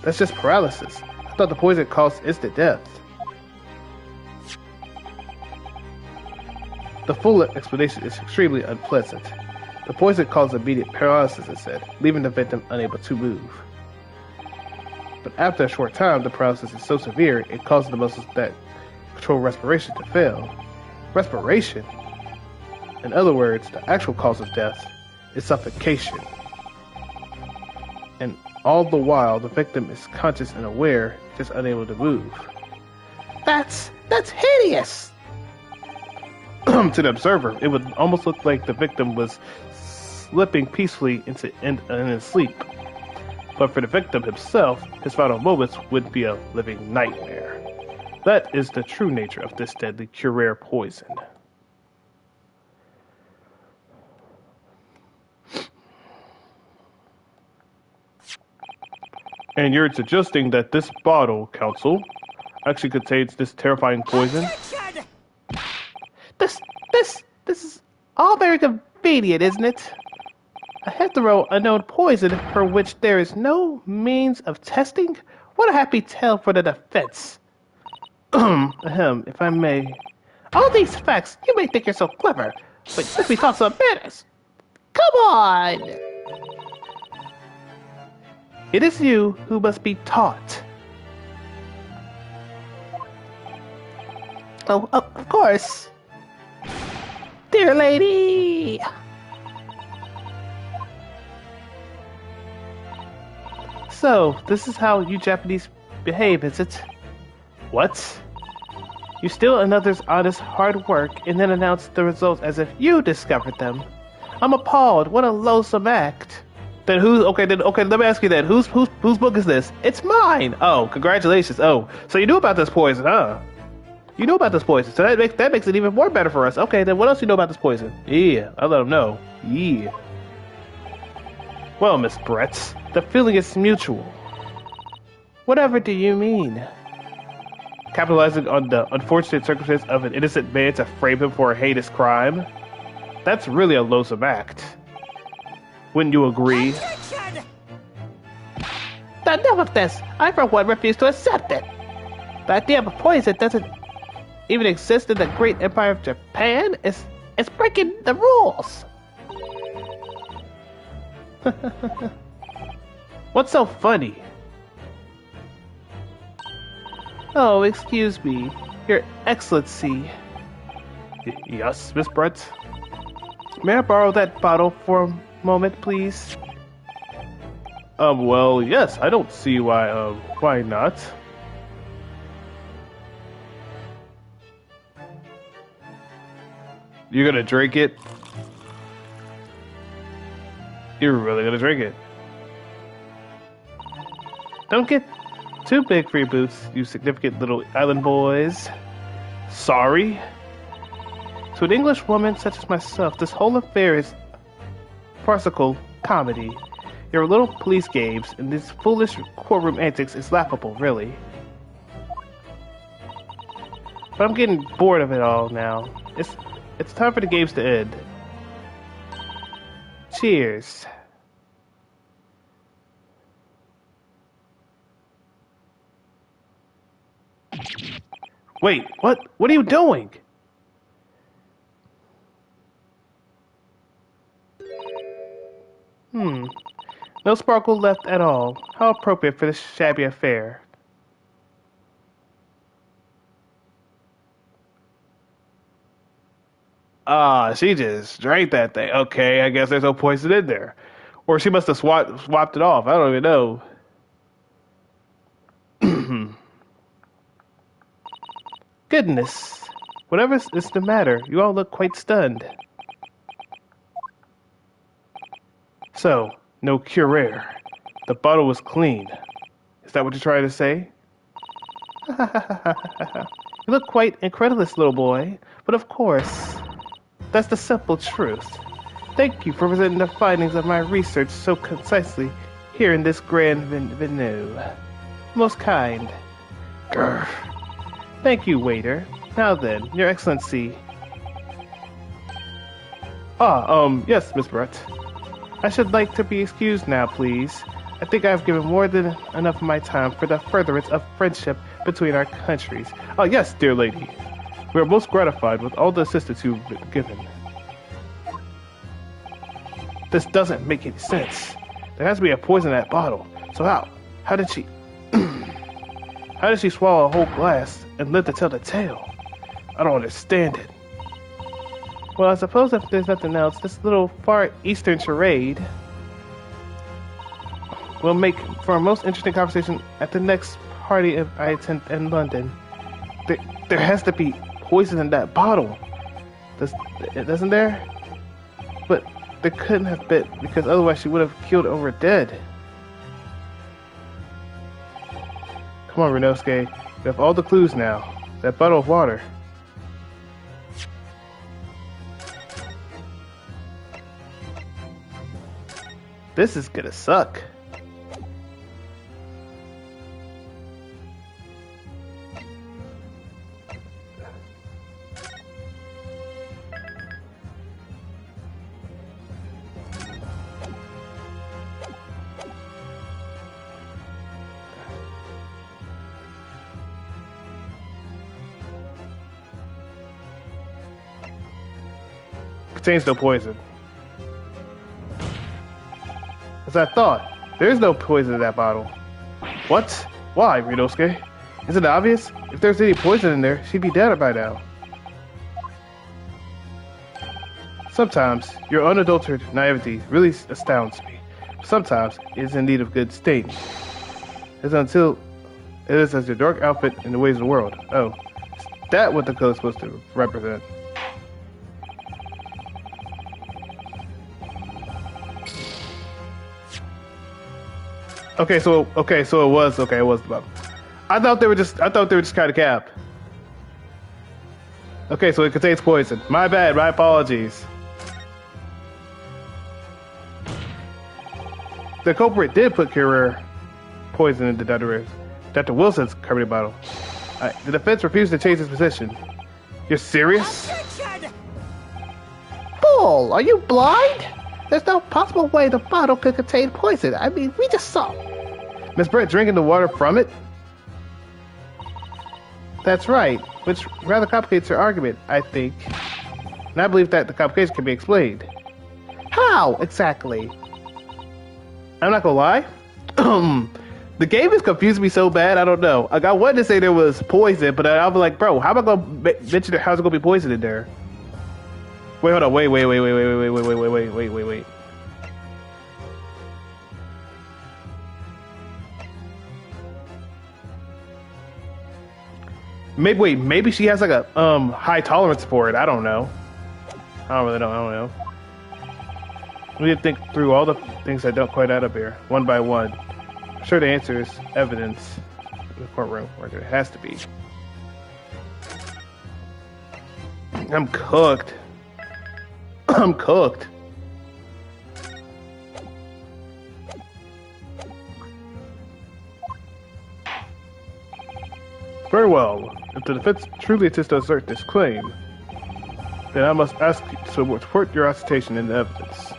That's just paralysis. I thought the poison caused instant death. The full explanation is extremely unpleasant. The poison caused immediate paralysis, it said, leaving the victim unable to move. But after a short time, the paralysis is so severe, it causes the muscles that control respiration to fail. Respiration? In other words, the actual cause of death is suffocation. And all the while, the victim is conscious and aware, just unable to move. That's hideous! To the observer, it would almost look like the victim was slipping peacefully in his sleep. But for the victim himself, his final moments would be a living nightmare. That is the true nature of this deadly Curer poison. And you're suggesting that this bottle, Counsel, actually contains this terrifying poison? Attention! This is all very convenient, isn't it? A hetero unknown poison for which there is no means of testing? What a happy tale for the defense. If I may. All these facts, you may think you're so clever, but let me talk some manners. Come on! It is you who must be taught. Oh, of course. Dear lady! So, this is how you Japanese behave, is it? What? You steal another's honest hard work and then announce the results as if you discovered them. I'm appalled. What a loathsome act. Then okay, let me ask you that. Whose book is this? It's mine. Oh, congratulations. Oh, so you knew about this poison, huh? You know about this poison, so that makes it even more better for us. Okay, then what else do you know about this poison? Yeah, I'll let him know. Yeah. Well, Miss Brett, the feeling is mutual. Whatever do you mean? Capitalizing on the unfortunate circumstance of an innocent man to frame him for a heinous crime? That's really a loathsome act. Wouldn't you agree? Attention! Enough of this! I, for one, refuse to accept it! The idea of a poison doesn't even exist in the great empire of Japan? It's breaking the rules! What's so funny? Oh, excuse me, Your Excellency. Yes, Miss Brett? May I borrow that bottle for a moment, please? Well, yes, I don't see why not? You're gonna drink it? You're really gonna drink it? Don't get too big for your boots, you significant little island boys. Sorry? To an Englishwoman such as myself, this whole affair is farcical comedy. Your little police games and these foolish courtroom antics is laughable, really. But I'm getting bored of it all now. It's time for the games to end. Cheers. Wait, what? What are you doing? No sparkle left at all. How appropriate for this shabby affair. Ah, she just drank that thing. Okay, I guess there's no poison in there. Or she must have swapped it off. I don't even know. Goodness. Whatever is the matter, you all look quite stunned. So, no cure. The bottle was clean. Is that what you're trying to say? You look quite incredulous, little boy. But of course, that's the simple truth. Thank you for presenting the findings of my research so concisely here in this grand venue. Most kind. Grr. Thank you, waiter. Now then, Your Excellency. Yes, Miss Brett. I should like to be excused now, please. I think I have given more than enough of my time for the furtherance of friendship between our countries. Oh, yes, dear lady. We are most gratified with all the assistance you've been given. This doesn't make any sense. There has to be a poison in that bottle. So how did she... how did she swallow a whole glass and live to tell the tale? I don't understand it. Well, I suppose if there's nothing else, this little Far Eastern charade will make for a most interesting conversation at the next party if I attend in London. There has to be poison in that bottle. Doesn't there? But there couldn't have been, because otherwise she would have killed over dead. Come on, Renosuke. We have all the clues now. That bottle of water. This is gonna suck. Contains no poison. As I thought, There's no poison in that bottle. What? Why, Rinosuke? Isn't it obvious? If there's any poison in there, she'd be dead by now. Sometimes, your unadulterated naivety really astounds me. Sometimes, it is in need of good staining. It's until it is as your dark outfit in the ways of the world. Oh, is that what the code is supposed to represent? Okay, so it was the bottle. I thought they were just kind of cap. Okay, so it contains poison. My bad. My apologies. The culprit did put Kira poison into Dr. Wilson's carbonated bottle. The defense refused to change its position. You're serious? Objection! Bull, are you blind? There's no possible way the bottle could contain poison. I mean, we just saw. Miss Brett drinking the water from it? That's right, which rather complicates your argument, I think. And I believe that the complication can be explained. How, exactly? I'm not gonna lie. The game has confused me so bad, I don't know. Like, I wanted to say there was poison, but I was like, bro, how am I gonna mention it? How's it gonna be poison in there? Wait, hold on. Wait. Maybe she has like a high tolerance for it. I don't know. I don't know. We need to think through all the things that don't quite add up here, one by one. I'm sure the answer is evidence in the courtroom, where there has to be. I'm cooked. I'm cooked. Very well. If the defense truly intends to assert this claim, then I must ask you to support your assertion in the evidence.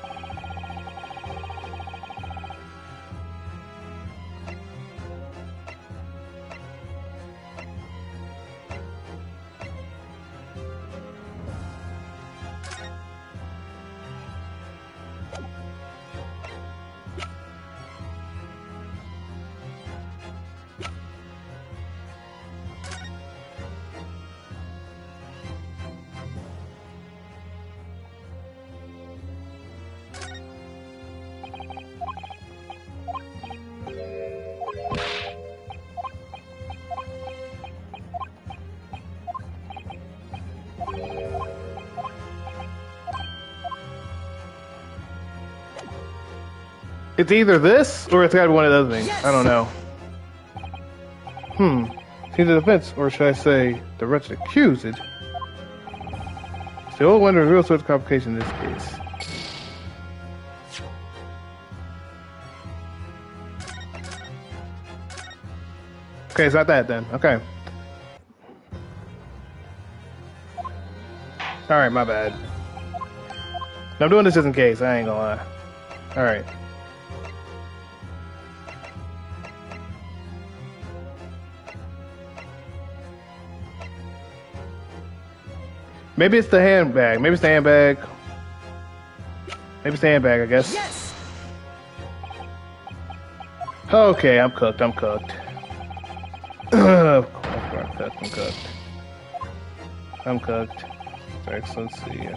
It's either this or it's gotta be one of those things. Yes! I don't know. It's either the defense, or should I say, the wretched accused. It's the only one with real source of complication in this case. Okay, it's not that then. Okay. Alright, my bad. I'm doing this just in case, I ain't gonna lie. Alright. Maybe it's the handbag. Maybe it's the handbag. Maybe it's the handbag, I guess. Yes! Okay, I'm cooked. I'm cooked. Of course, I'm cooked. I'm cooked. Let's see.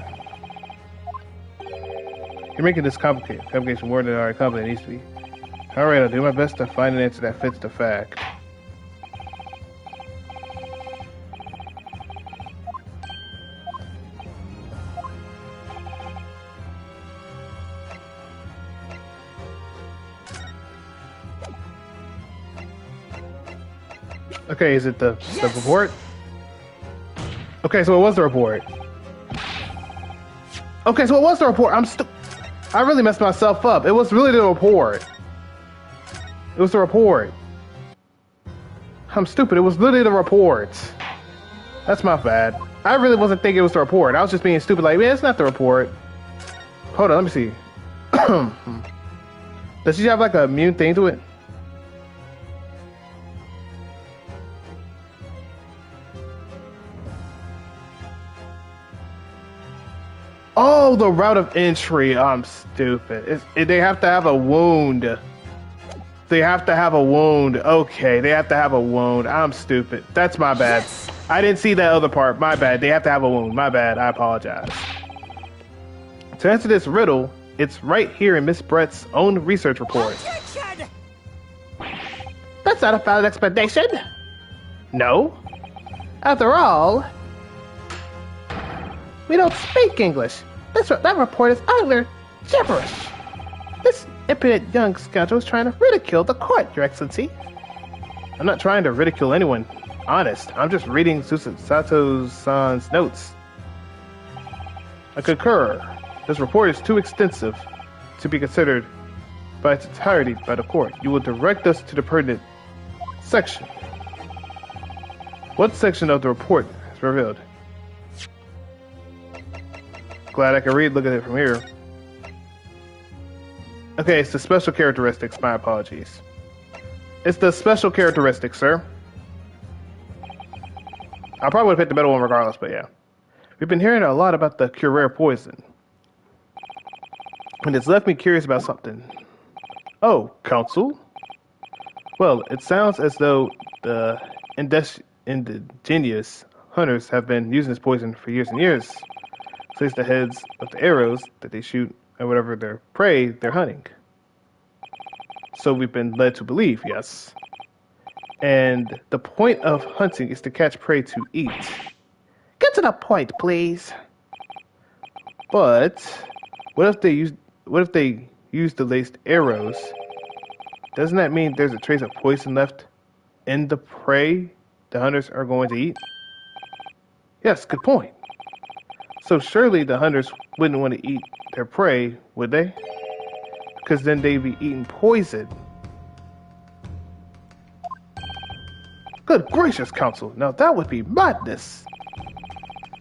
You're making this complication more than it already complicated needs to be. Alright, I'll do my best to find an answer that fits the fact. Okay, is it the report? Okay, so it was the report. Okay, so it was the report. I really messed myself up. It was really the report. It was the report. I'm stupid. It was literally the report. That's my bad. I really wasn't thinking it was the report. I was just being stupid. Like, man, it's not the report. Hold on, let me see. Does she have like a immune thing to it? Oh, the route of entry. I'm stupid. They have to have a wound. They have to have a wound. Okay, they have to have a wound. I'm stupid. That's my bad. Yes. I didn't see that other part. My bad. They have to have a wound. My bad. I apologize. To answer this riddle, it's right here in Miss Brett's own research report. Attention! That's not a valid explanation. No? After all, we don't speak English. That report is utter gibberish. This impudent young scoundrel is trying to ridicule the court, Your Excellency. I'm not trying to ridicule anyone. Honest. I'm just reading Sato-san's notes. I concur. This report is too extensive to be considered by its entirety by the court. You will direct us to the pertinent section. What section of the report is revealed? Glad I can read. Look at it from here. Okay, it's the special characteristics. My apologies. It's the special characteristics, sir. I probably would have picked the better one regardless, but yeah. We've been hearing a lot about the Curer poison. And it's left me curious about something. Oh, Counsel? Well, it sounds as though the indigenous hunters have been using this poison for years and years. Place the heads of the arrows that they shoot at whatever their prey they're hunting. So we've been led to believe, yes. And the point of hunting is to catch prey to eat. Get to the point, please. But what if they use the laced arrows? Doesn't that mean there's a trace of poison left in the prey the hunters are going to eat? Yes, good point. So surely the hunters wouldn't want to eat their prey, would they? Because then they'd be eating poison. Good gracious, Counsel. Now that would be madness.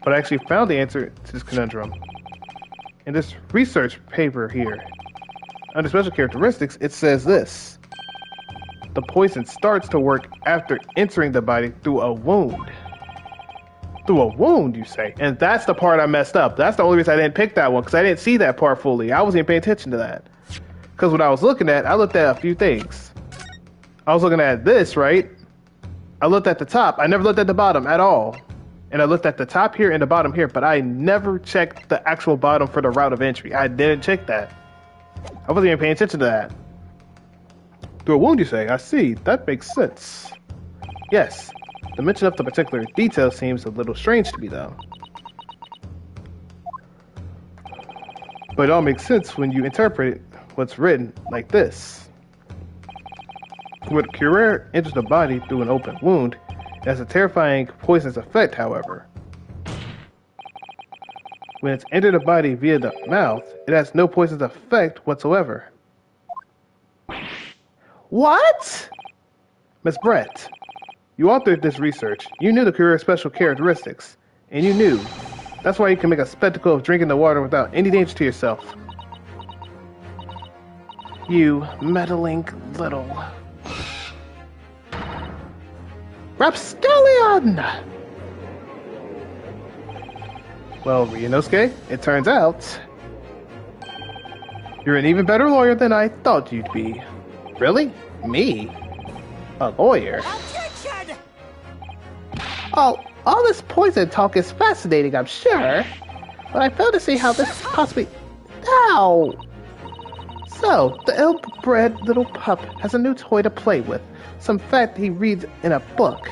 But I actually found the answer to this conundrum in this research paper here. Under special characteristics, it says this. The poison starts to work after entering the body through a wound. Through a wound, you say? And that's the part I messed up. That's the only reason I didn't pick that one, because I didn't see that part fully. I wasn't even paying attention to that. Because what I was looking at, I looked at a few things. I was looking at this, right? I looked at the top. I never looked at the bottom at all. And I looked at the top here and the bottom here, but I never checked the actual bottom for the route of entry. I didn't check that. I wasn't even paying attention to that. Through a wound, you say? I see. That makes sense. Yes. The mention of the particular detail seems a little strange to me, though. But it all makes sense when you interpret what's written like this. When Curer enters the body through an open wound, it has a terrifying poisonous effect, however. When it's entered the body via the mouth, it has no poisonous effect whatsoever. What? Miss Brett, you authored this research. You knew the Curer's special characteristics, and you knew. That's why you can make a spectacle of drinking the water without any danger to yourself. You meddling little rapscallion! Well, Ryunosuke, it turns out you're an even better lawyer than I thought you'd be. Really? Me? A lawyer? Attention! Oh, all this poison talk is fascinating, I'm sure. But I fail to see how this possibly... Ow! So, the ill-bred little pup has a new toy to play with. Some fact he reads in a book.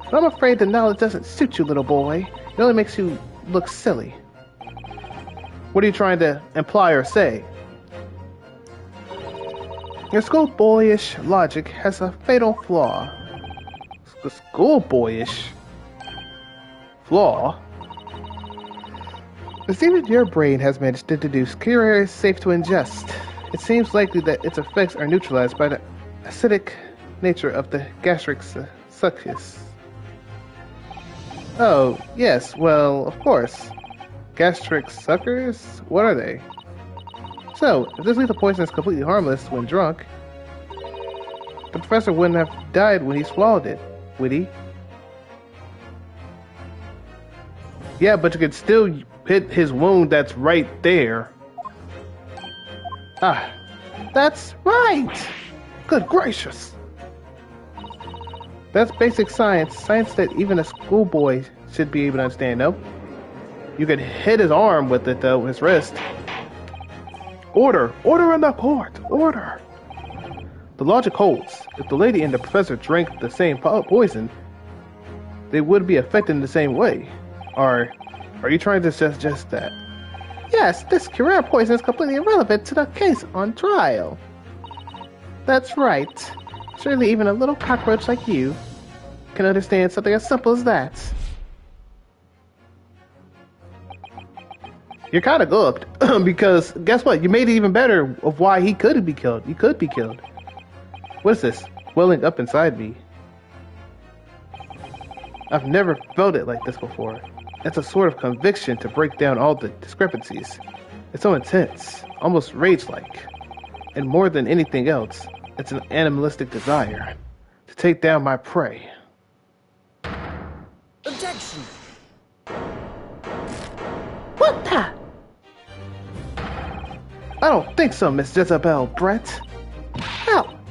But I'm afraid the knowledge doesn't suit you, little boy. It only makes you look silly. What are you trying to imply or say? Your schoolboyish logic has a fatal flaw. The schoolboyish flaw? It seems that your brain has managed to deduce Curer is safe to ingest. It seems likely that its effects are neutralized by the acidic nature of the gastric succus. Oh, yes, well, of course. Gastric suckers? What are they? So, if this lethal poison is completely harmless when drunk, the professor wouldn't have died when he swallowed it, would he? Yeah, but you could still hit his wound that's right there. Ah, that's right! Good gracious! That's basic science. Science that even a schoolboy should be able to understand, no? You could hit his arm with it, though, his wrist. Order! Order in the court! Order! The logic holds. If the lady and the professor drank the same poison, they would be affected in the same way. Are you trying to suggest that? Yes, this Curare poison is completely irrelevant to the case on trial. That's right. Surely even a little cockroach like you can understand something as simple as that. You're kind of gooped, because guess what? You made it even better of why he could be killed. He could be killed. What is this? Welling up inside me. I've never felt it like this before. It's a sort of conviction to break down all the discrepancies. It's so intense, almost rage-like. And more than anything else, it's an animalistic desire to take down my prey. Objection! What the? I don't think so, Miss Jezebel, Brett.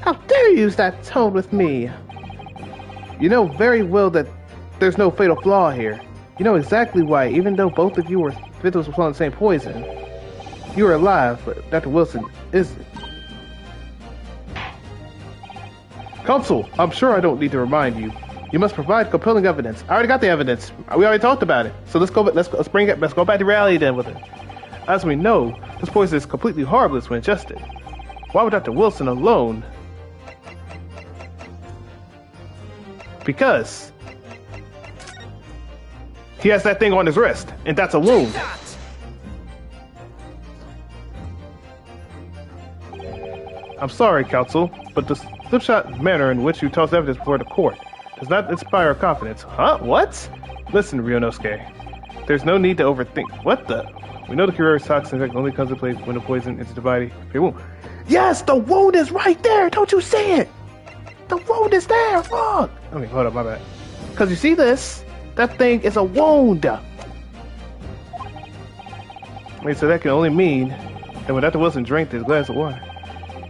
How dare you use that tone with me? You know very well that there's no fatal flaw here. You know exactly why, even though both of you were victims of the same poison. You are alive, but Dr. Wilson isn't. Counsel, I'm sure I don't need to remind you. You must provide compelling evidence. I already got the evidence. We already talked about it. So let's go back to reality then with it. As we know, this poison is completely harmless when ingested. Why would Dr. Wilson alone? Because he has that thing on his wrist, and that's a wound. I'm sorry, counsel, but the slipshod manner in which you toss evidence before the court does not inspire confidence. Huh? What? Listen, Ryunosuke. There's no need to overthink. What the? We know the Curare toxin only comes into play when the poison enters the body. Yes, the wound is right there. Don't you see it? The wound is there. Look. Okay, hold up, my bad. Because you see this? That thing is a wound. Wait, so that can only mean that when Dr. Wilson drank this glass of water,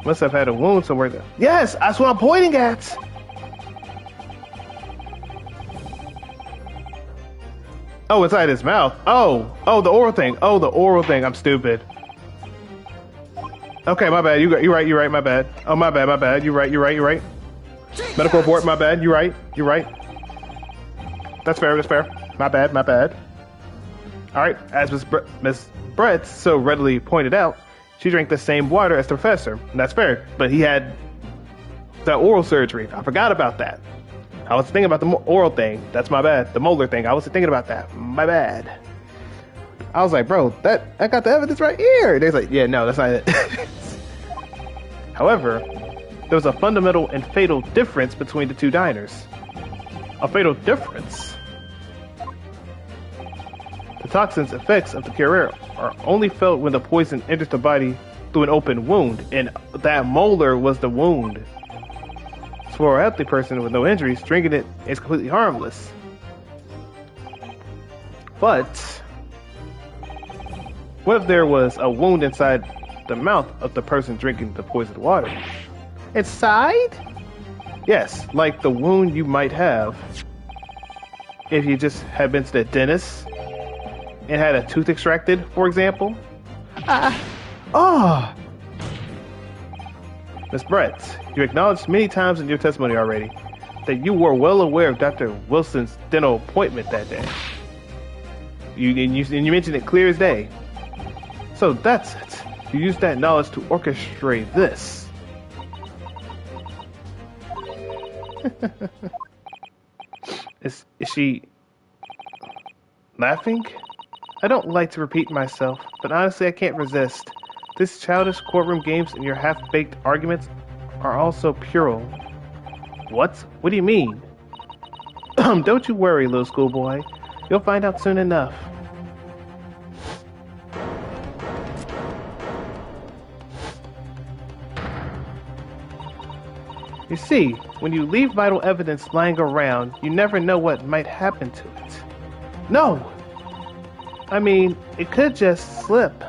must have had a wound somewhere there. Yes, that's what I'm pointing at. Oh, inside his mouth. Oh, the oral thing. Oh, the oral thing. I'm stupid. Okay, my bad. You're right. My bad. Oh, my bad. You're right. Medical report. My bad. You're right. That's fair. My bad. All right. As Miss Brett so readily pointed out, she drank the same water as the professor. And that's fair. But he had that oral surgery. I forgot about that. I was thinking about the oral thing. That's my bad. The molar thing. I wasn't thinking about that. My bad. I was like, bro, I got the evidence right here. They're like, yeah, no, that's not it. However, there was a fundamental and fatal difference between the two diners. A fatal difference. The toxin's effects of the Curare are only felt when the poison enters the body through an open wound, and that molar was the wound. For a healthy person with no injuries, drinking it is completely harmless. But what if there was a wound inside the mouth of the person drinking the poisoned water? Inside? Yes, like the wound you might have if you just had been to the dentist and had a tooth extracted, for example. Miss Brett, you acknowledged many times in your testimony already that you were well aware of Dr. Wilson's dental appointment that day. You mentioned it clear as day. So that's it. You used that knowledge to orchestrate this. Is she laughing? I don't like to repeat myself, but honestly I can't resist. This childish courtroom games and your half-baked arguments are also puerile. What? What do you mean? Don't you worry, little schoolboy. You'll find out soon enough. You see, when you leave vital evidence lying around, you never know what might happen to it. No! I mean, it could just slip.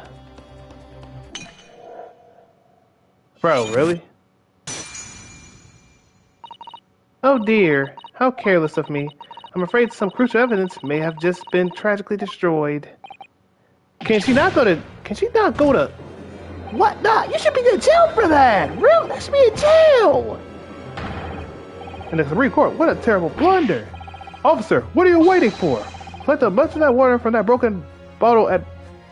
Bro, really? Oh dear, how careless of me. I'm afraid some crucial evidence may have just been tragically destroyed. Can she not go to... What? Nah, you should be in jail for that. Really? That should be in jail. In the Supreme Court, what a terrible blunder. Officer, what are you waiting for? Collect as much of that water from that broken bottle as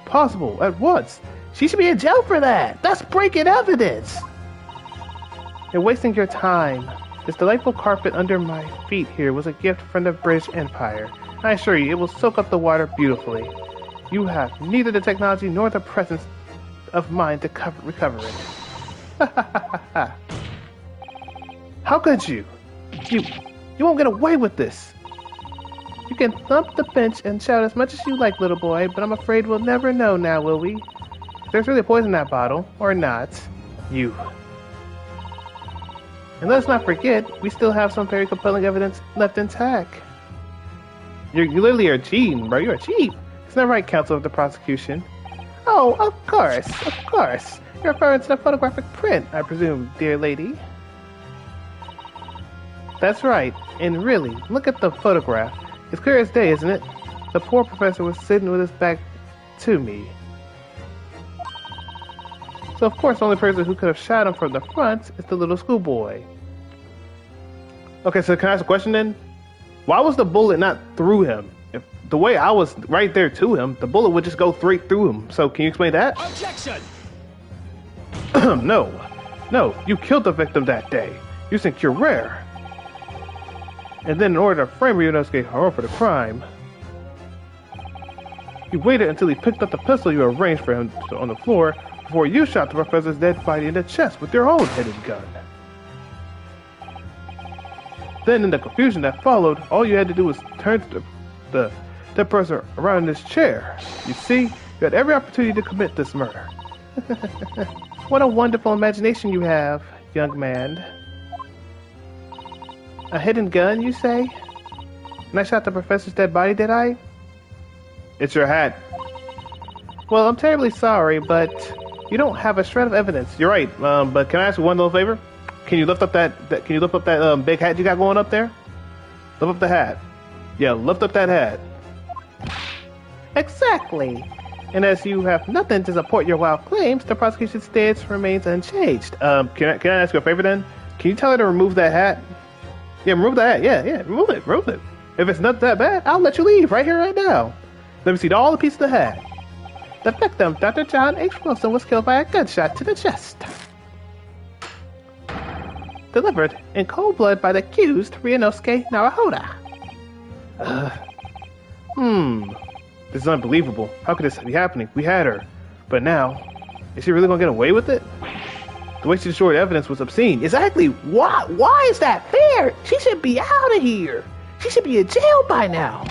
possible at once. She should be in jail for that. That's breaking evidence. You're wasting your time. This delightful carpet under my feet here was a gift from the British Empire. I assure you, it will soak up the water beautifully. You have neither the technology nor the presence of mind to recover it. How could you? You won't get away with this. You can thump the bench and shout as much as you like, little boy, but I'm afraid we'll never know now, will we? If there's really poison in that bottle, or not, you. And let's not forget, we still have some very compelling evidence left intact. You literally are cheating, bro. You're cheating. It's not right, counsel of the prosecution. Oh, of course, of course. You're referring to the photographic print, I presume, dear lady. That's right. And really, look at the photograph. It's clear as day, isn't it? The poor professor was sitting with his back to me. So of course the only person who could have shot him from the front is the little schoolboy. Okay, so can I ask a question then? Why was the bullet not through him? If the way I was right there to him, the bullet would just go straight through him. So can you explain that? Objection! No, you killed the victim that day. You think you're rare. And then in order to frame Ryunosuke Haru for the crime, you waited until he picked up the pistol you arranged for him on the floor before you shot the professor's dead body in the chest with your own hidden gun. Then in the confusion that followed, all you had to do was turn the dead person around in his chair. You see, you had every opportunity to commit this murder. What a wonderful imagination you have, young man. A hidden gun, you say? And I shot the professor's dead body, did I? It's your hat. Well, I'm terribly sorry, but you don't have a shred of evidence. You're right, but can I ask you one little favor? Can you lift up that big hat you got going up there? Lift up the hat. Yeah, lift up that hat. Exactly. And as you have nothing to support your wild claims, the prosecution's stance remains unchanged. Can I ask you a favor then? Can you tell her to remove that hat? Yeah, remove the hat. Yeah, remove it. If it's not that bad, I'll let you leave right here, right now. Let me see all the pieces of the hat. The victim, Dr. John H. Wilson, was killed by a gunshot to the chest. Delivered in cold blood by the accused, Ryunosuke Naruhodo. This is unbelievable. How could this be happening? We had her. But now, is she really gonna get away with it? The way she destroyed evidence was obscene. Exactly. Why is that fair? She should be out of here. She should be in jail by now.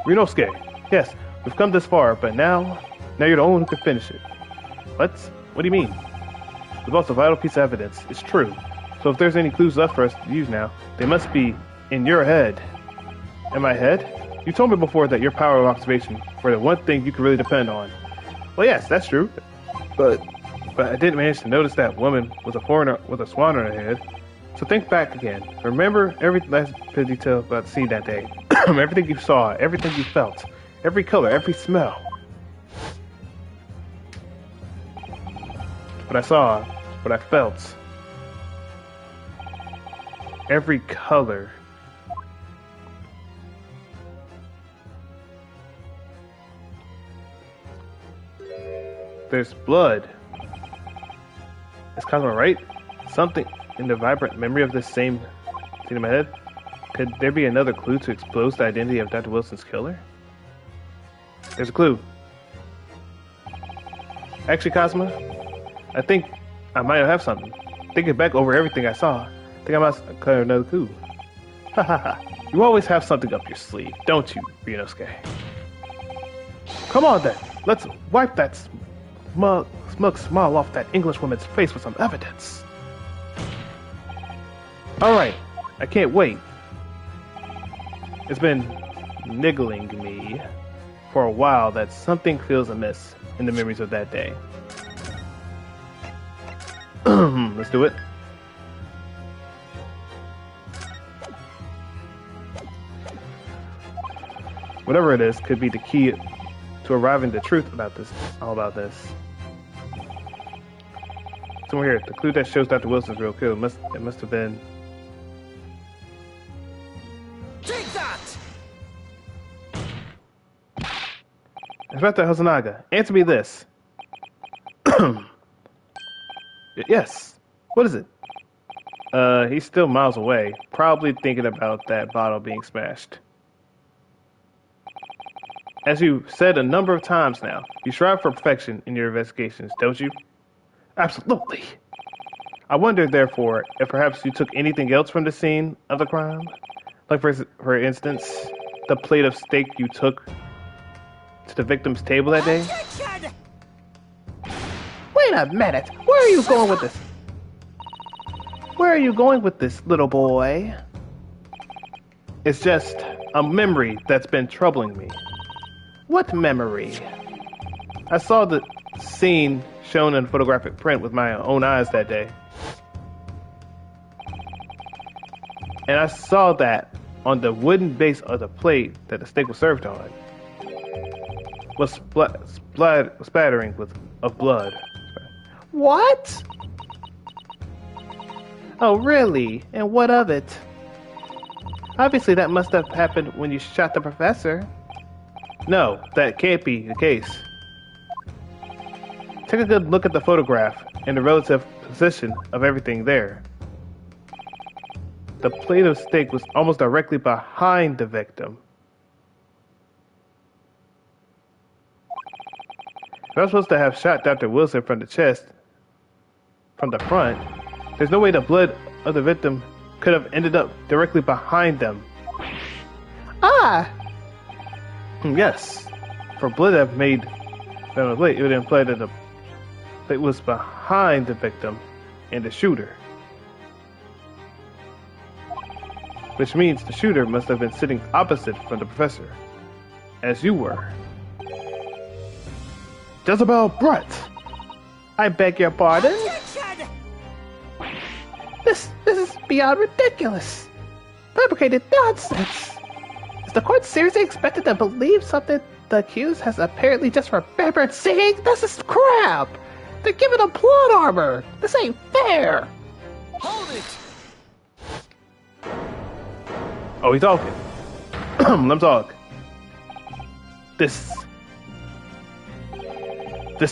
Ryunosuke, yes, we've come this far, but now you're the only one who can finish it. What? What do you mean? We've lost a vital piece of evidence. It's true. So if there's any clues left for us to use now, they must be in your head. In my head? You told me before that your power of observation were the one thing you could really depend on. Well, yes, that's true. But I didn't manage to notice that woman was a foreigner with a swan on her head. So think back again. Remember every last bit of detail about the scene that day. Everything you saw, everything you felt, every color, every smell. What I saw, what I felt, every color. There's blood. Is Cosmo right? Something in the vibrant memory of this same thing in my head? Could there be another clue to expose the identity of Dr. Wilson's killer? There's a clue. Actually, Cosmo, I think I might have something. Thinking back over everything I saw, I think I must cut another clue. Ha ha ha. You always have something up your sleeve, don't you, Ryunosuke? Come on then, let's wipe that smug smile off that Englishwoman's face with some evidence. Alright, I can't wait. It's been niggling me for a while that something feels amiss in the memories of that day. Let's do it. Whatever it is could be the key to arriving at the truth about this, all about this. Somewhere here, the clue that shows Dr. Wilson's real kill. It must have been. Take that! Inspector Hosonaga, answer me this. Yes. What is it? He's still miles away, probably thinking about that bottle being smashed. As you said a number of times now, you strive for perfection in your investigations, don't you? Absolutely. I wonder, therefore, if perhaps you took anything else from the scene of the crime? Like, for instance, the plate of steak you took to the victim's table that day? Wait a minute. Where are you going with this? Where are you going with this, little boy? It's just a memory that's been troubling me. What memory? I saw the scene shown in photographic print with my own eyes that day. And I saw that on the wooden base of the plate that the steak was served on was spattering of blood. What? Oh, really? And what of it? Obviously, that must have happened when you shot the professor. No, that can't be the case. Take a good look at the photograph and the relative position of everything there. The plate of steak was almost directly behind the victim. If I'm supposed to have shot Dr. Wilson from the chest, from the front, there's no way the blood of the victim could have ended up directly behind them. Ah! Yes. For blood to have made on the plate, it would imply that the plate was behind the victim and the shooter. Which means the shooter must have been sitting opposite from the professor, as you were. Jezebel Brett! I beg your pardon? This is beyond ridiculous. Fabricated nonsense. Is the court seriously expected to believe something the accused has apparently just remembered seeing? This is crap. They're giving him plot armor. This ain't fair. Hold it! Oh, he's talking. Let him talk. This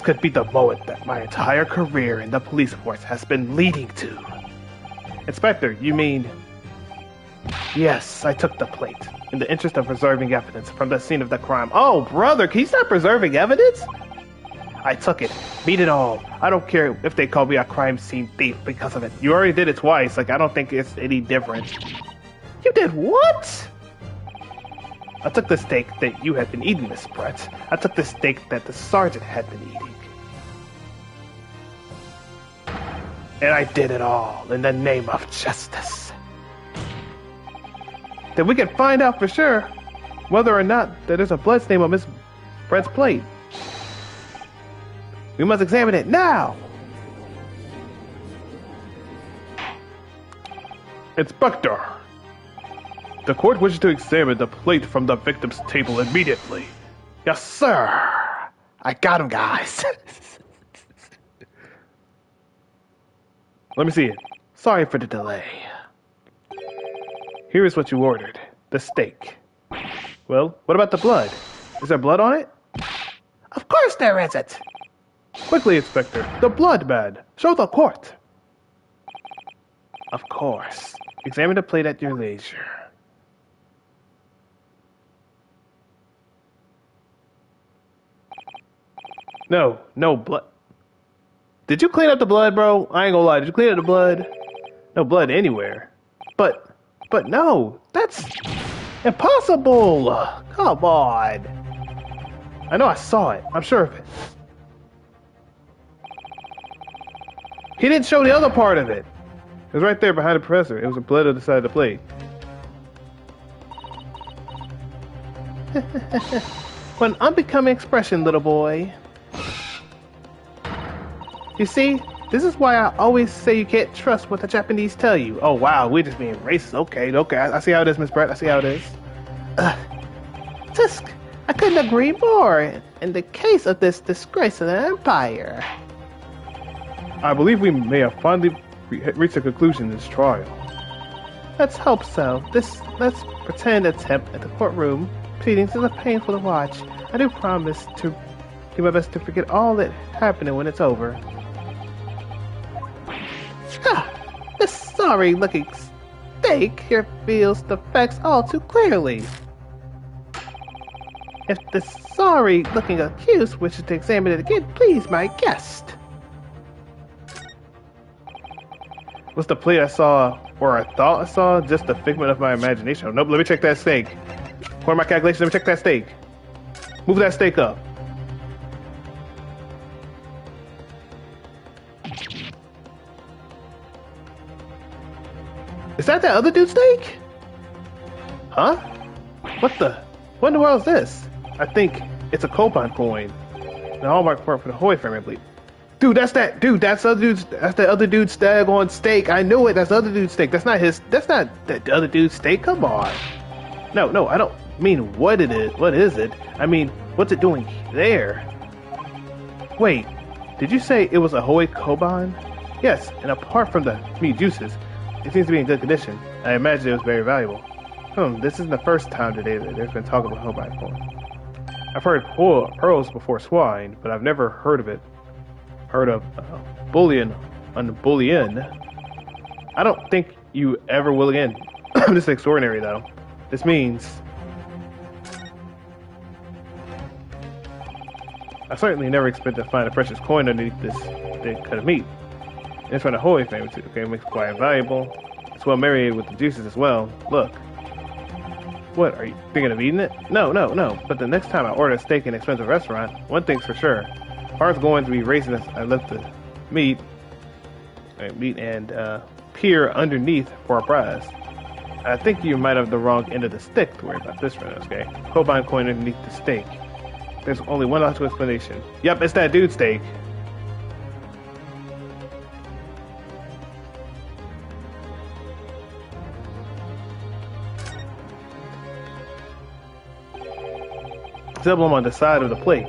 could be the moment that my entire career in the police force has been leading to. Inspector, you mean... Yes, I took the plate, in the interest of preserving evidence from the scene of the crime. Oh, brother, can you stop preserving evidence? I took it. Beat it all. I don't care if they call me a crime scene thief because of it. You already did it twice, like, I don't think it's any different. You did what? I took the steak that you had been eating, Miss Brett. I took the steak that the sergeant had been eating. And I did it all in the name of justice. Then we can find out for sure whether or not that there's a blood stain on Miss Brett's plate. We must examine it now. Inspector, the court wishes to examine the plate from the victim's table immediately. Yes, sir. I got him, guys. Let me see it. Sorry for the delay. Here is what you ordered. The steak. Well, what about the blood? Is there blood on it? Of course there isn't. Quickly, Inspector. The blood, man. Show the court. Of course. Examine the plate at your leisure. No blood. Did you clean up the blood, bro? I ain't gonna lie. Did you clean up the blood? No blood anywhere. But no. That's impossible. Come on. I know I saw it. I'm sure of it. He didn't show the other part of it. It was right there behind the professor. It was the blood on the side of the plate. What an unbecoming expression, little boy. You see, this is why I always say you can't trust what the Japanese tell you. Oh, wow, we're just being racist. Okay, I see how it is, Miss Brett. I see how it is. Tisk, I couldn't agree more in the case of this disgrace of the Empire. I believe we may have finally reached a conclusion in this trial. Let's hope so. Let's pretend attempt at the courtroom proceedings is painful to watch. I do promise to do my best to forget all that happened when it's over. This sorry-looking steak here reveals the facts all too clearly. If the sorry-looking accused wishes to examine it again, please, my guest. Was the plate I saw, or I thought I saw, just a figment of my imagination? Oh, nope, let me check that steak. According to my calculations, let me check that steak. Move that steak up. Is that other dude's steak? Huh? What in the world is this? I think it's a coupon coin. The hallmark part for the Hoy family, I believe. Dude, that's the other dude's daggone steak. I knew it. That's the other dude's steak. That's not the other dude's steak. Come on. No, I don't mean what it is. What is it? I mean, what's it doing there? Wait, did you say it was a Hoy Koban? Yes, and apart from the meat juices, it seems to be in good condition. I imagine it was very valuable. This isn't the first time today that there's been talk about Hobai corn. I've heard pearls before swine, but I've never heard of bullion on bullion. I don't think you ever will again. This is extraordinary, though. This means I certainly never expected to find a precious coin underneath this big cut of meat. And it's from the Hoy family too. Okay, it makes it quite valuable. It's well marinated with the juices as well. Look. What, are you thinking of eating it? No. But the next time I order a steak in an expensive restaurant, one thing's for sure. Heart's going to be racing as I lift the meat and peer underneath for a prize. I think you might have the wrong end of the stick to worry about this one, okay? Combine coin underneath the steak. There's only one logical explanation. Yep, it's that dude's steak. It's emblem on the side of the plate.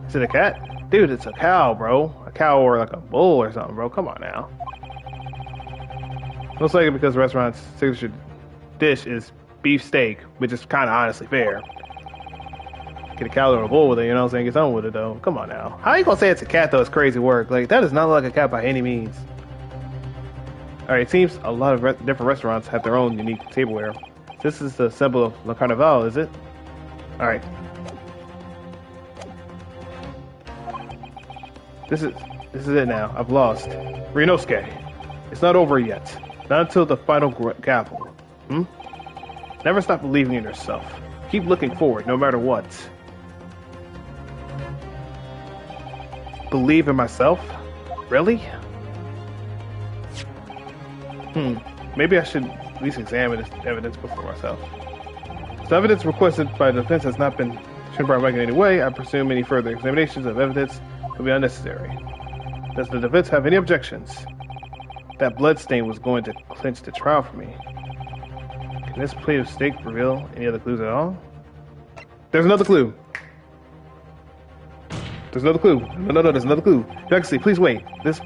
Is it a cat? Dude, it's a cow, bro. A cow or like a bull or something, bro. Come on now. Most likely because the restaurant's signature dish is beef steak, which is kind of honestly fair. Get a cow or a bull with it, you know what I'm saying? Get something with it, though. Come on now. How you gonna say it's a cat, though? It's crazy work. Like, that does not look like a cat by any means. Alright, it seems a lot of different restaurants have their own unique tableware. This is the symbol of Le Carnaval, is it? Alright. This is it now. I've lost. Rinosuke. It's not over yet. Not until the final gavel. Never stop believing in yourself. Keep looking forward, no matter what. Believe in myself? Really? Maybe I should at least examine this evidence before myself. The evidence requested by the defense has not been shown by Mike in any way. I presume any further examinations of evidence will be unnecessary. Does the defense have any objections? That bloodstain was going to clinch the trial for me. Can this plate of steak reveal any other clues at all? There's another clue. There's another clue. No, there's another clue. Excellency, please wait. This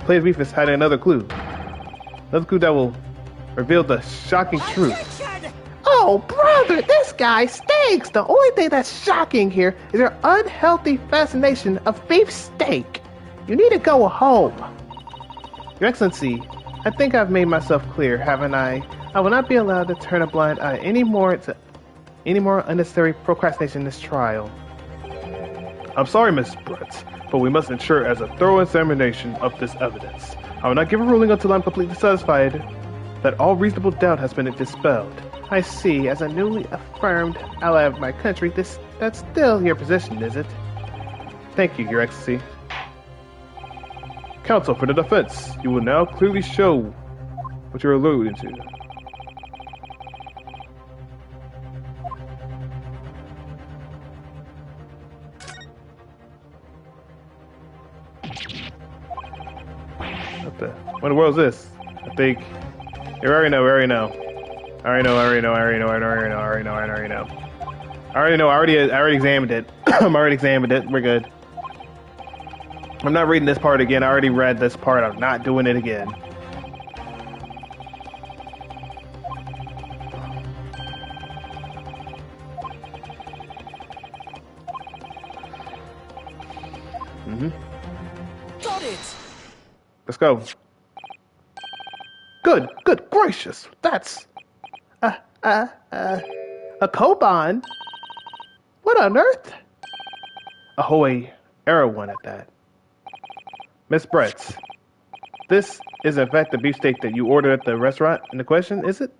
plate of beef is hiding another clue. Another clue that will reveal the shocking truth. Oh, brother, this guy stinks. The only thing that's shocking here is your unhealthy fascination of beef steak. You need to go home. Your Excellency, I think I've made myself clear, haven't I? I will not be allowed to turn a blind eye any more unnecessary procrastination in this trial. I'm sorry, Miss Brett, but we must ensure as a thorough examination of this evidence. I will not give a ruling until I'm completely satisfied that all reasonable doubt has been dispelled. I see. As a newly affirmed ally of my country, that's still your position, is it? Thank you, Your Excellency. Counsel for the defense, you will now clearly show what you're alluding to. What in the world is this? I think... we already know. I already know. I already know. I already examined it. I'm already examined it. We're good. I'm not reading this part again. I already read this part. I'm not doing it again. Got it! Let's go. Good gracious. That's a Koban. What on earth? A Hoei era one at that. Miss Bretz, this is in fact the beefsteak that you ordered at the restaurant in the question, is it?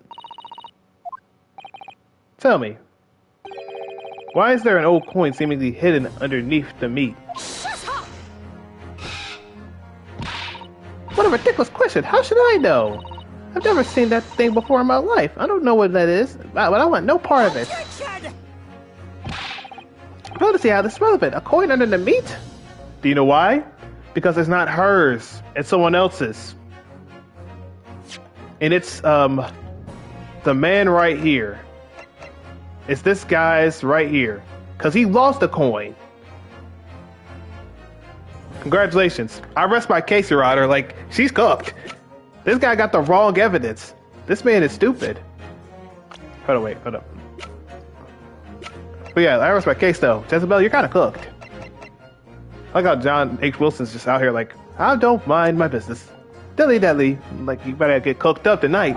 Tell me, why is there an old coin seemingly hidden underneath the meat? Shut up! What a ridiculous question. How should I know? I've never seen that thing before in my life. I don't know what that is, but I want no part of it. Attention! I want to see how this is relevant. A coin under the meat? Do you know why? Because it's not hers, it's someone else's. And it's the man right here. It's this guy's right here. Cause he lost a coin. Congratulations. I rest my case, Your Honor. Like, she's cooked. This guy got the wrong evidence. This man is stupid. Hold up. But yeah, I rest my case though. Jezebel, you're kind of cooked. I like how John H. Wilson's just out here like, I don't mind my business. Dilly-dally, like you better get cooked up tonight.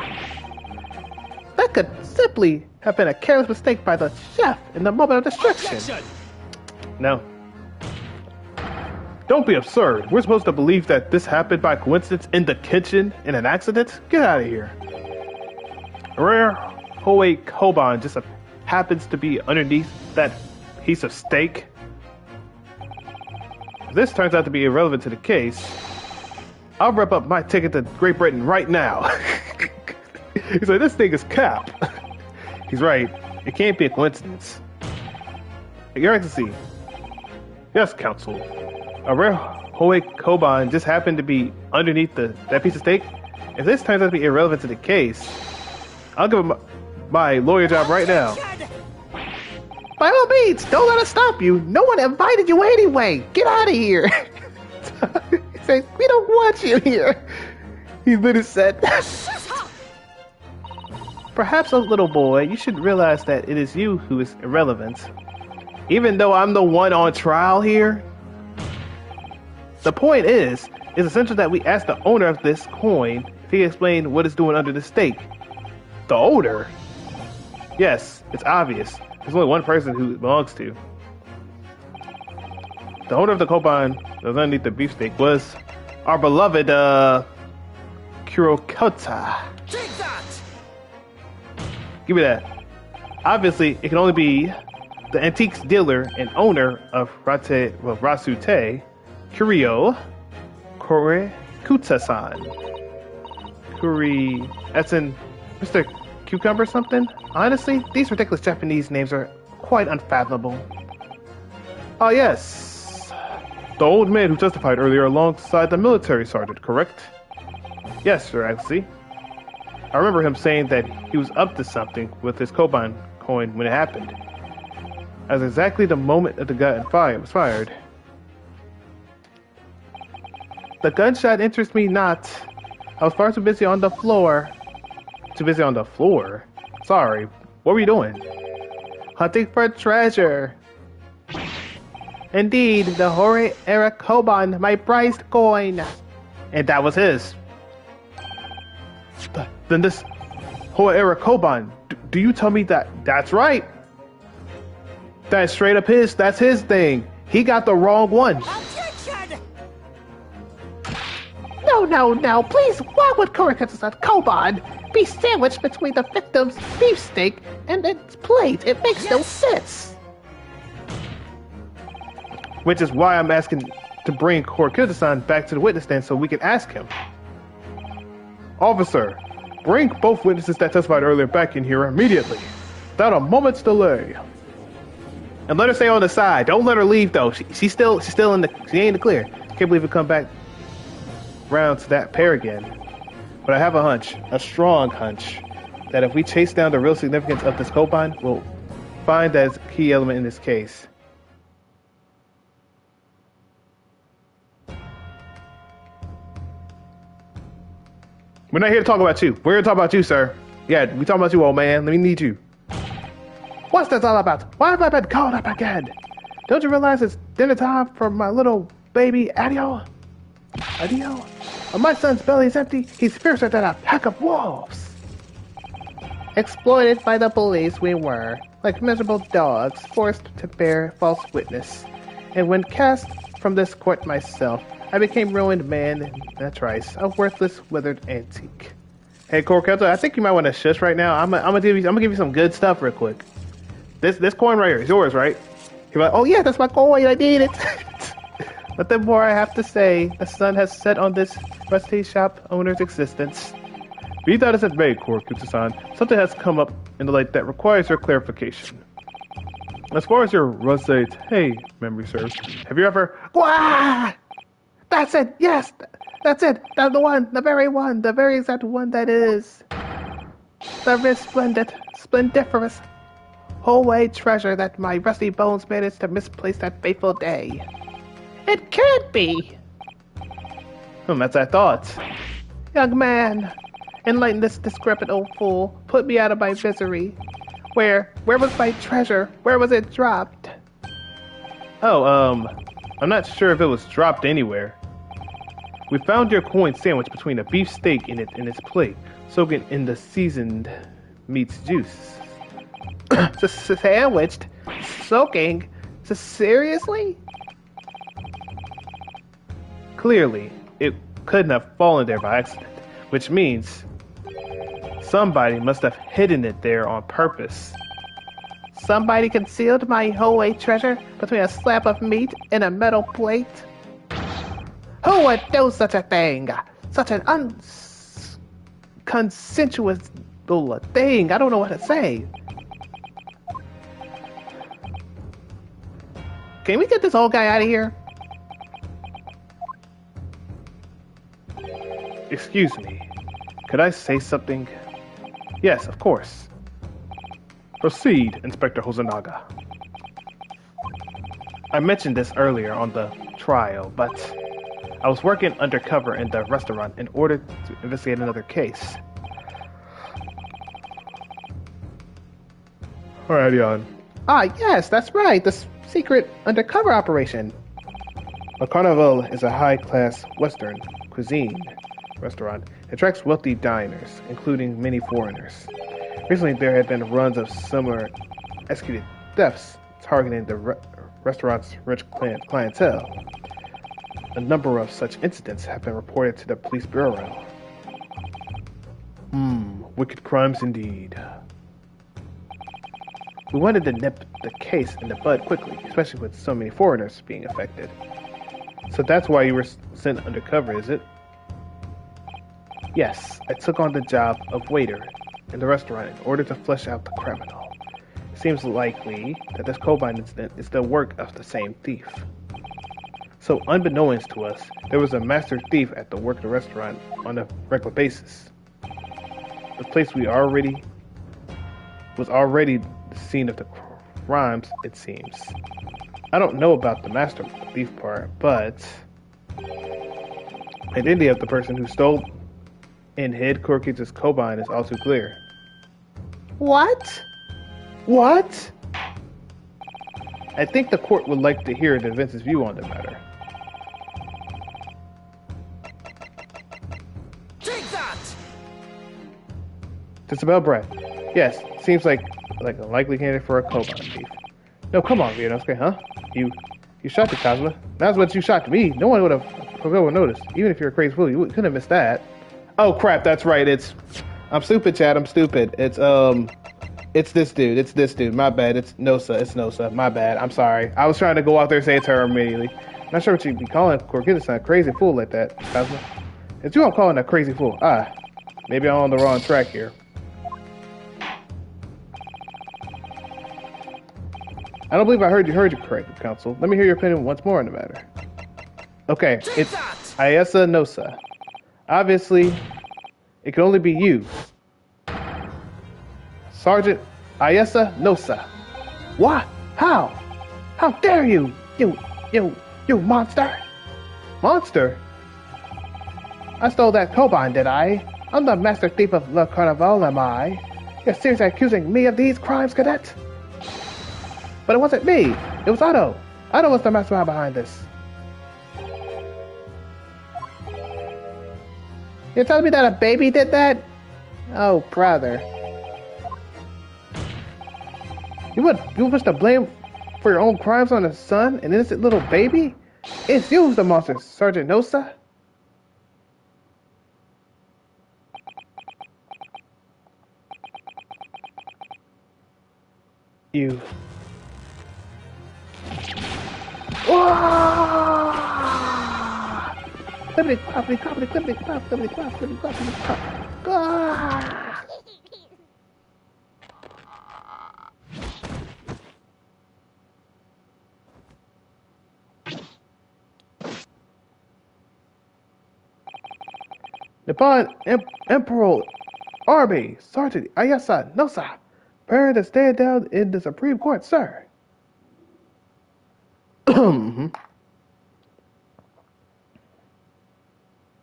That could simply have been a careless mistake by the chef in the moment of destruction. Attention! No. Don't be absurd. We're supposed to believe that this happened by coincidence in the kitchen in an accident? Get out of here. A rare Hoei Koban just happens to be underneath that piece of steak. If this turns out to be irrelevant to the case, I'll rip up my ticket to Great Britain right now. He's like, this thing is cap. He's right. It can't be a coincidence. Your Excellency. Yes, Counsel. A rare Hoei Koban just happened to be underneath that piece of steak. If this turns out to be irrelevant to the case, I'll give him my lawyer job right now. By all means, don't let us stop you. No one invited you anyway. Get out of here. He said, we don't want you here. He literally said, perhaps, a little boy, you should realize that it is you who is irrelevant. Even though I'm the one on trial here. The point is essential that we ask the owner of this coin if he explained what it's doing under the steak. The owner? Yes, it's obvious. There's only one person who it belongs to. The owner of the Koban that was underneath the beefsteak was our beloved, Kurokota. Take that! Give me that. Obviously, it can only be the antiques dealer and owner of Rasute, Kurio Korekuta-san. That's in Mr. Cucumber something? Honestly, these ridiculous Japanese names are quite unfathomable. Oh yes. The old man who testified earlier alongside the military sergeant, correct? Yes, Your Excellency. I remember him saying that he was up to something with his Koban coin when it happened. As exactly the moment that the gun was fired. The gunshot interests me not. I was far too busy on the floor. Too busy on the floor? Sorry. What were you doing? Hunting for treasure. Indeed, the Hoei era Koban, my prized coin. And that was his. Then this Hoei era Koban, do you tell me that that's right? That's straight up his, that's his thing. He got the wrong one. Attention! No, please, why would Kurokota-san Koban be sandwiched between the victim's beefsteak and its plate? It makes no sense. Which is why I'm asking to bring Kurokota-san back to the witness stand so we can ask him. Officer, bring both witnesses that testified earlier back in here immediately, without a moment's delay. And let her stay on the side. Don't let her leave though. She's still in the. She ain't in the clear. Can't believe we come back round to that pair again. But I have a hunch, a strong hunch, that if we chase down the real significance of this Koban, we'll find that as a key element in this case. We're not here to talk about you. We're here to talk about you, sir. Yeah, we talking about you, old man. Let me need you. What's this all about? Why have I been called up again? Don't you realize it's dinner time for my little baby Adio? Adio? When my son's belly is empty, he's fiercer than a pack of wolves. Exploited by the police, we were, like miserable dogs, forced to bear false witness. And when cast from this court myself, I became ruined man in a trice, a worthless, withered antique. Hey, Corkelto, I think you might want to shush right now. I'm gonna give you some good stuff real quick. This coin right here is yours, right? You're like, oh yeah, that's my coin, I need it. Nothing more I have to say. The sun has set on this rusty shop owner's existence. Be that as it may, Korokutsu-san, something has come up in the light that requires your clarification. As far as your Rosé memory serves, have you ever... Wah! That's it, yes! That's it! That's the one! The very exact one that is... The resplendent, splendiferous, whole-way treasure that my rusty bones managed to misplace that fateful day. It can't be! That's I thought. Young man, enlighten this decrepit old fool. Put me out of my misery. Where was my treasure? Where was it dropped? Oh, I'm not sure if it was dropped anywhere. We found your coin sandwiched between a beef steak in its plate, soaking in the seasoned meat's juice. Sandwiched? Soaking? Seriously? Clearly, it couldn't have fallen there by accident, which means somebody must have hidden it there on purpose. Somebody concealed my whole treasure between a slab of meat and a metal plate? Who would do such a thing? Such an unconsensuous thing. I don't know what to say. Can we get this old guy out of here? Excuse me. Could I say something? Yes, of course. Proceed, Inspector Hosonaga. I mentioned this earlier on the trial, but I was working undercover in the restaurant in order to investigate another case. Alright, Jan. Ah, yes, that's right. The secret undercover operation. A Carnival is a high-class Western cuisine restaurant. It attracts wealthy diners, including many foreigners. Recently, there have been runs of similar executed thefts targeting the restaurant's rich clientele. A number of such incidents have been reported to the police bureau. Wicked crimes indeed. We wanted to nip the case in the bud quickly, especially with so many foreigners being affected. So that's why you were sent undercover, is it? Yes, I took on the job of waiter in the restaurant in order to flesh out the criminal. It seems likely that this Kobine incident is the work of the same thief. So unbeknownst to us, there was a master thief at the work of the restaurant on a regular basis. The place was already the scene of the crimes, it seems. I don't know about the master thief part, but the identity of the person who stole and hid Korokitsu's Kobine is all too clear. What? What? I think the court would like to hear the Vince's view on the matter. Take that! Isabel Brett. Yes, seems like a likely candidate for a Kobine thief. No, come on, Ryunosuke, huh? You shot the Kazuma. That's what you shot to me. No one would have noticed. Even if you're a crazy fool, you couldn't have missed that. Oh crap, that's right. I'm stupid, Chad. I'm stupid. It's this dude. It's this dude. My bad. It's Nosa. My bad. I'm sorry. I was trying to go out there and say it's her immediately. Not sure what you'd be calling Korokitsu-san a crazy fool like that, Kazuma. It's you I'm calling a crazy fool. Maybe I'm on the wrong track here. I don't believe I heard you correctly, Counsel. Let me hear your opinion once more on the matter. Okay, it's Ayesa Nosa. Obviously, it can only be you. Sergeant Ayesa Nosa. What? How? How dare you? You monster! Monster? I stole that Cobine, did I? I'm the master thief of Le Carnival, am I? You're seriously accusing me of these crimes, cadet? But it wasn't me. It was Otto. Otto was the mastermind behind this. You're telling me that a baby did that? Oh, brother. You wish to blame for your own crimes on a son, an innocent little baby? It's you who's the monster, Sergeant Nosa. You. Clippity cloppity cloppity clippity clop clippity clop clippity clop clippity clop. Nippon Emperor Army Sergeant Ayasa Nosa, preparing to stand down in the Supreme Court, sir.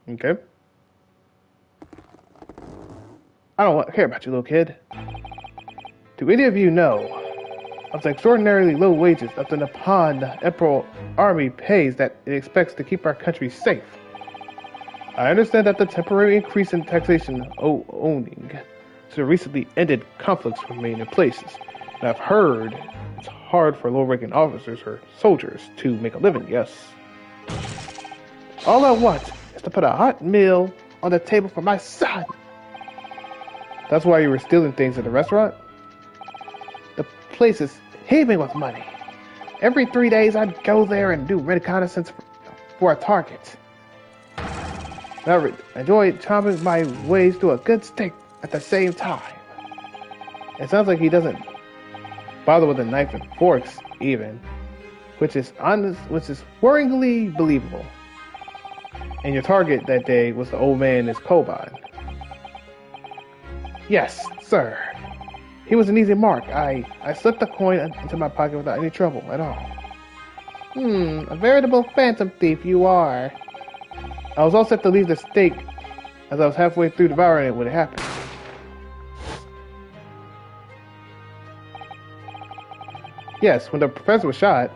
Okay. I don't care about you, little kid. Do any of you know of the extraordinarily low wages that the Nippon Emperor Army pays that it expects to keep our country safe? I understand that the temporary increase in taxation owing to the recently ended conflicts remain in places. And I've heard it's hard for low-ranking officers or soldiers to make a living, yes. All I want is to put a hot meal on the table for my son. That's why you were stealing things at the restaurant? The place is heaving with money. Every 3 days I'd go there and do reconnaissance for a target. I enjoy chomping my ways to a good steak at the same time. It sounds like he doesn't bother with a knife and forks even, which is worryingly believable. And your target that day was the old man in his Cobine. Yes, sir. He was an easy mark. I slipped the coin into my pocket without any trouble at all. A veritable phantom thief you are. I was all set to leave the steak as I was halfway through devouring it when it happened. Yes, when the professor was shot,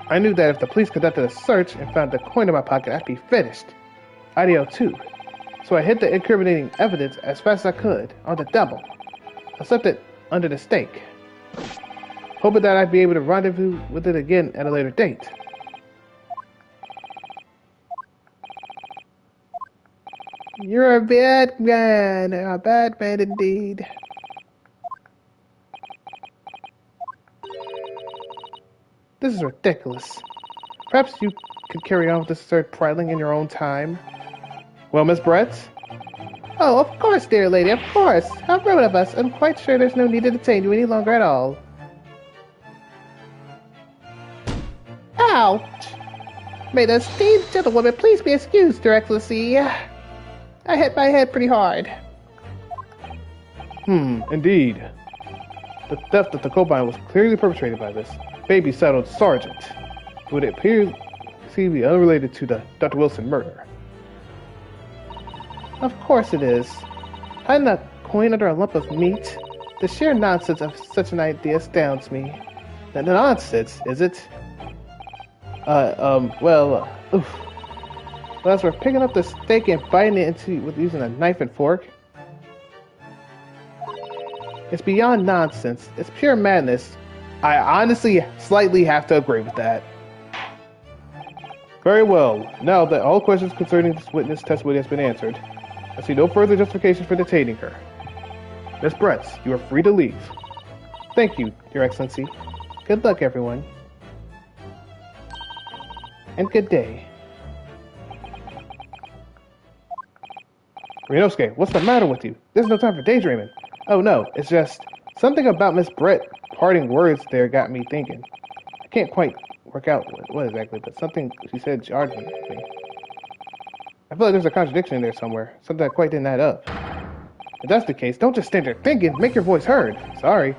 I knew that if the police conducted a search and found the coin in my pocket, I'd be finished. Ideo too. So I hid the incriminating evidence as fast as I could, on the double. I slipped it under the steak, hoping that I'd be able to rendezvous with it again at a later date. You're a bad man indeed. This is ridiculous. Perhaps you could carry on with this absurd prattling in your own time. Well, Miss Brett? Oh, of course, dear lady, of course. How rude of us. I'm quite sure there's no need to detain you any longer at all. Ouch! May the esteemed gentlewoman please be excused, Your Excellency. I hit my head pretty hard. Indeed. The theft of the Cobine was clearly perpetrated by this baby-saddled sergeant, who would appear to be unrelated to the Dr. Wilson murder. Of course it is. Hiding a coin under a lump of meat? The sheer nonsense of such an idea astounds me. The nonsense, is it? Oof. Well, as we're picking up the steak and biting it into with using a knife and fork. It's beyond nonsense. It's pure madness. I honestly slightly have to agree with that. Very well. Now that all questions concerning this witness testimony has been answered, I see no further justification for detaining her. Miss Brett, you are free to leave. Thank you, Your Excellency. Good luck, everyone. And good day. Ryunosuke, what's the matter with you? There's no time for daydreaming. Oh no, it's just something about Miss Brett parting words there got me thinking. I can't quite work out what exactly, but something she said jarred me. I feel like there's a contradiction in there somewhere, something that quite didn't add up. If that's the case, don't just stand there thinking, make your voice heard. Sorry.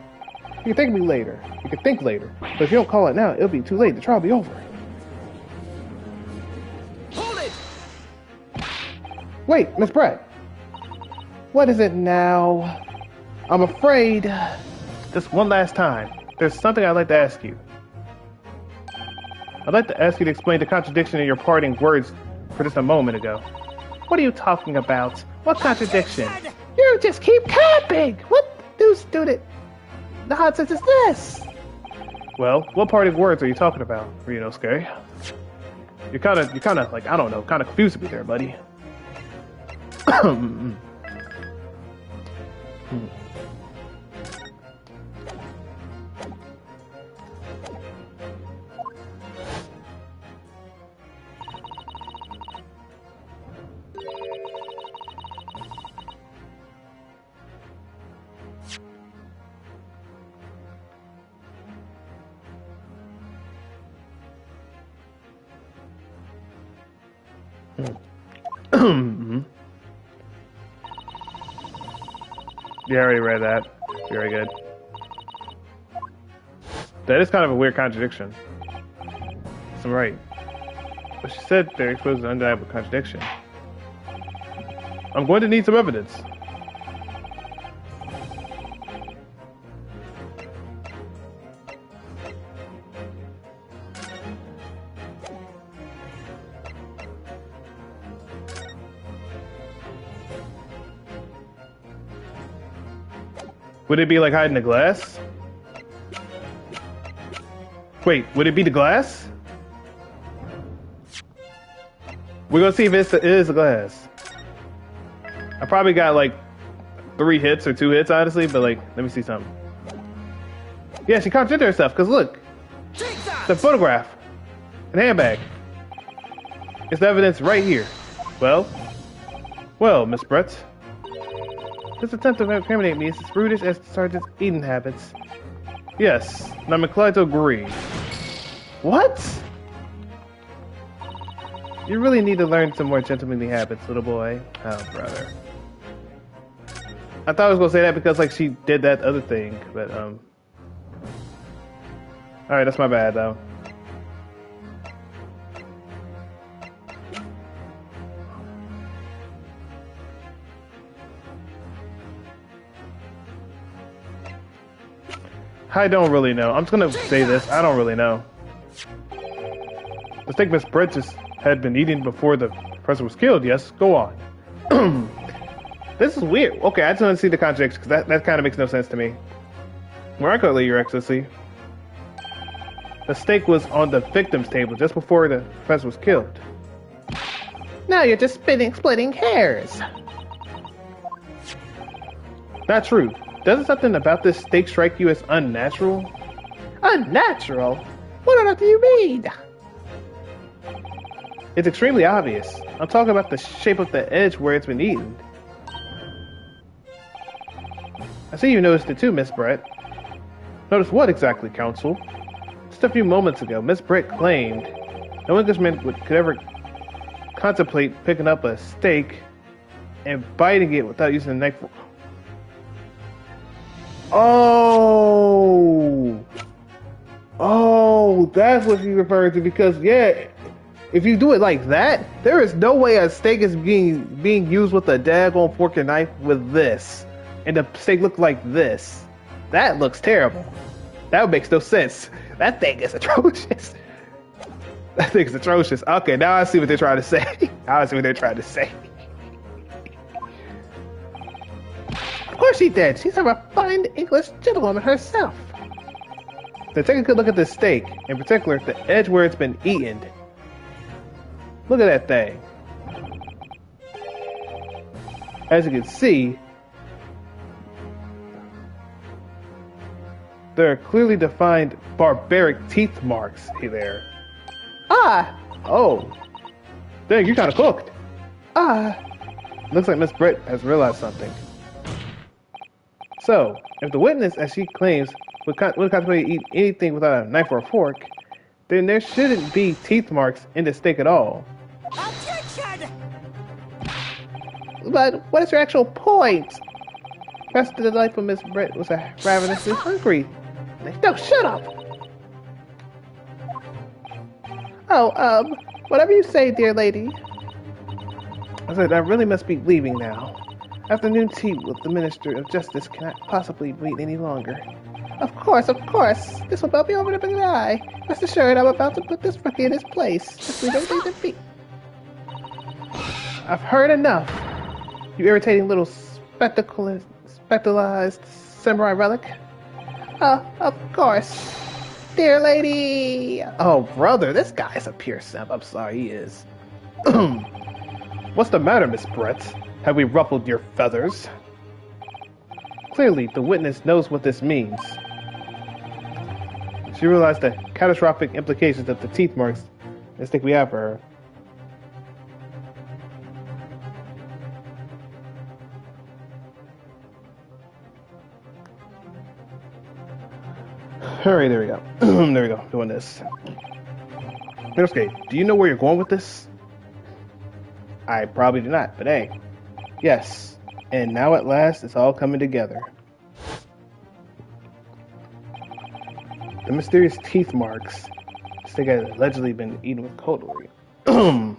You can thank me later. You can think later. But if you don't call it now, it'll be too late. The trial will be over. Hold it! Wait, Miss Brett. What is it now? I'm afraid. Just one last time. There's something I'd like to ask you. I'd like to ask you to explain the contradiction in your parting words for just a moment ago. What are you talking about? What contradiction? Attention! You just keep capping! What new student nonsense is this? Well, what parting words are you talking about, Ryunosuke? You're kind of like, I don't know, kind of confused me there, buddy. Yeah, I already read that. Very good. That is kind of a weird contradiction. I'm right. But she said they're exposed to undeniable contradiction. I'm going to need some evidence. Would it be like hiding the glass? Wait, would it be the glass? We're gonna see if it is the glass. I probably got like 3 hits or 2 hits, honestly, but like, let me see something. Yeah, she contradicted herself, because look, Take that! the photograph, an handbag. It's the evidence right here. Well, Miss Brett. This attempt to incriminate me is as brutish as the sergeant's eating habits. Yes, and I'm inclined to agree. What? You really need to learn some more gentlemanly habits, little boy. Oh, brother. I thought I was gonna say that because, like, she did that other thing, but, Alright, that's my bad, though. I don't really know. I'm just gonna say this. I don't really know. The steak Miss Brett just had been eating before the person was killed. Yes, go on. This is weird. Okay, I just want to see the contradiction because that kind of makes no sense to me. Miraculously, Your Excellency, the steak was on the victim's table just before the professor was killed. Now you're just splitting hairs. Not true. Doesn't something about this steak strike you as unnatural? Unnatural? What on earth do you mean? It's extremely obvious. I'm talking about the shape of the edge where it's been eaten. I see you noticed it too, Miss Brett. Notice what exactly, Counsel? Just a few moments ago, Miss Brett claimed no Englishman could ever contemplate picking up a steak and biting it without using a knife. Oh, that's what she referred to. Because yeah, if you do it like that, there is no way a steak is being used with a daggone fork and knife with this, and the steak look like this. That looks terrible. That makes no sense. That thing is atrocious. That thing is atrocious. Okay, now I see what they're trying to say. Now I see what they're trying to say. Of course she did. She's a refined English gentlewoman herself. Now take a good look at this steak, in particular the edge where it's been eaten. Look at that thing. As you can see, there are clearly defined barbaric teeth marks there. Ah! Oh. Dang, you kind of cooked. Looks like Miss Brett has realized something. So, if the witness, as she claims, would contemplate eat anything without a knife or a fork, then there shouldn't be teeth marks in the steak at all. Attention! But what is your actual point? The rest of the life of Miss Brett was ravenously hungry. directly. No, shut up! Oh, whatever you say, dear lady. I said I really must be leaving now. Afternoon tea with the Minister of Justice cannot possibly wait any longer. Of course, of course. This will not be over the eye. Rest assured, I'm about to put this rookie in his place. Just leave everything to me. I've heard enough. You irritating little spectacleized samurai relic. Of course. Dear lady! Oh, brother, this guy's a pure simp. I'm sorry, he is. What's the matter, Miss Brett? Have we ruffled your feathers? Clearly, the witness knows what this means. She realized the catastrophic implications of the teeth marks I think we have for her. Alright, there we go. There we go, doing this. Middlescape, do you know where you're going with this? I probably do not, but hey. Yes, and now at last it's all coming together. The mysterious teeth marks. This thing has allegedly been eaten with cutlery. The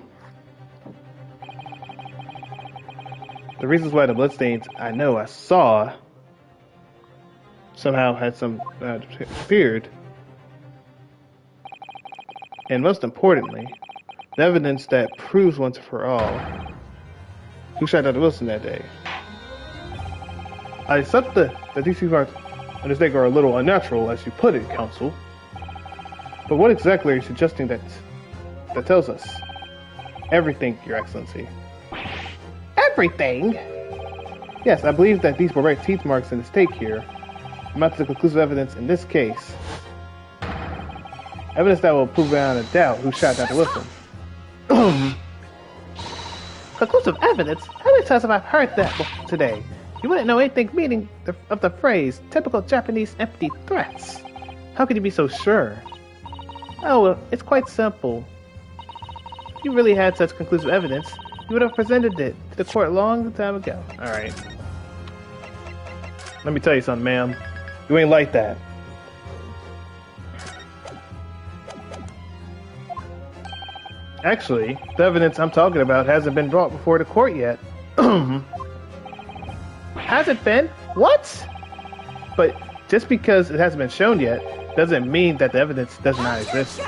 reasons why the bloodstains I saw somehow had some disappeared. And most importantly, the evidence that proves once and for all who shot Dr. Wilson that day. I accept that these teeth marks on this day are a little unnatural, as you put it, Counsel. But what exactly are you suggesting that tells us? Everything, Your Excellency. Everything? Yes, I believe that these barbaric teeth marks in the stake here amount to conclusive evidence in this case. Evidence that will prove beyond a doubt who shot Dr. Wilson. Conclusive evidence? How many times have I heard that today? You wouldn't know anything meaning of the phrase, typical Japanese empty threats. How could you be so sure? Oh, well, it's quite simple. If you really had such conclusive evidence, you would have presented it to the court a long time ago. Alright. Let me tell you something, ma'am. You ain't like that. Actually, the evidence I'm talking about hasn't been brought before the court yet. Hasn't been? What? But just because it hasn't been shown yet, doesn't mean that the evidence does not exist.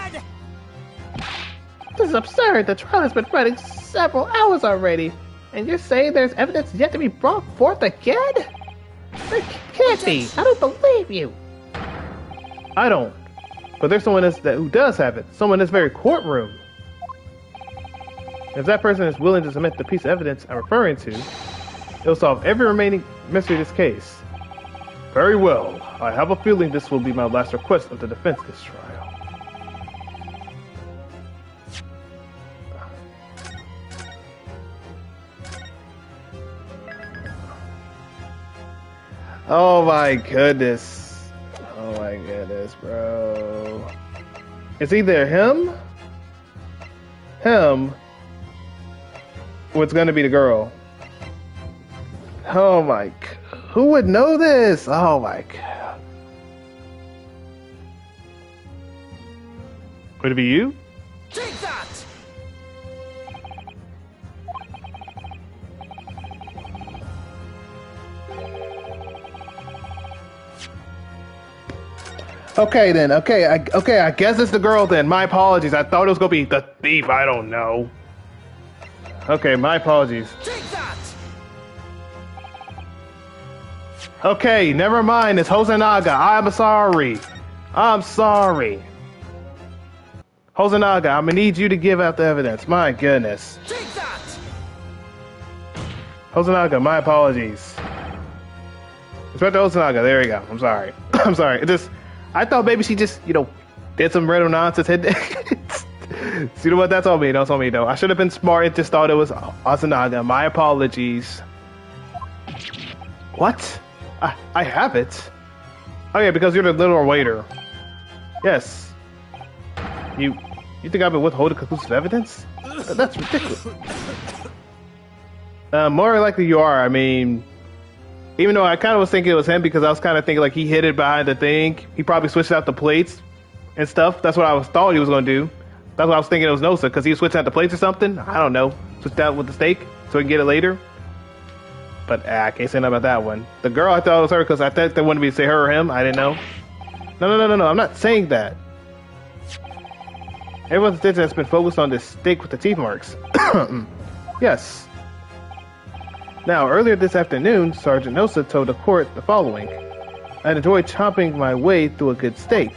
This is absurd. The trial has been running several hours already. And you're saying there's evidence yet to be brought forth again? There can't be. I don't believe you. I don't. But there's someone who does have it. Someone in this very courtroom. If that person is willing to submit the piece of evidence I'm referring to, it'll solve every remaining mystery of this case. Very well. I have a feeling this will be my last request of the defense this trial. Oh my goodness. Oh my goodness, bro. It's either him, or it's gonna be the girl. Oh my, who would know this? Oh my god. Would it be you? Take that! Okay then, okay, I guess it's the girl then. My apologies, I thought it was gonna be the thief, I don't know. Okay, my apologies. Take that! Okay, never mind, it's Hosenaga, I'm sorry. I'm sorry. Hosenaga, I'm gonna need you to give out the evidence, my goodness. Take that! Hosenaga, my apologies. Inspector Hosenaga, there we go, I'm sorry. I'm sorry, I thought maybe she just, did some random nonsense. See what that's on me? That's on me, though. I should have been smart and just thought it was Hosenaga. My apologies. What? I have it. Oh yeah, because you're the little waiter. Yes. You think I've been withholding conclusive evidence? That's ridiculous. More likely you are. I mean, Even though I kind of was thinking it was him because I was kind of thinking like he hid it behind the thing. He probably switched out the plates and stuff. That's what I thought he was going to do. That's what I was thinking it was Nosa because he was switching out the plates or something. I don't know. Switched out with the steak so we can get it later. But I can't say nothing about that one. The girl, I thought it was her because I thought they wanted me to say her or him. I didn't know. No. I'm not saying that. Everyone's attention has been focused on this steak with the teeth marks. Yes. Now, earlier this afternoon, Sergeant Nosa told the court the following. I'd enjoyed chomping my way through a good steak.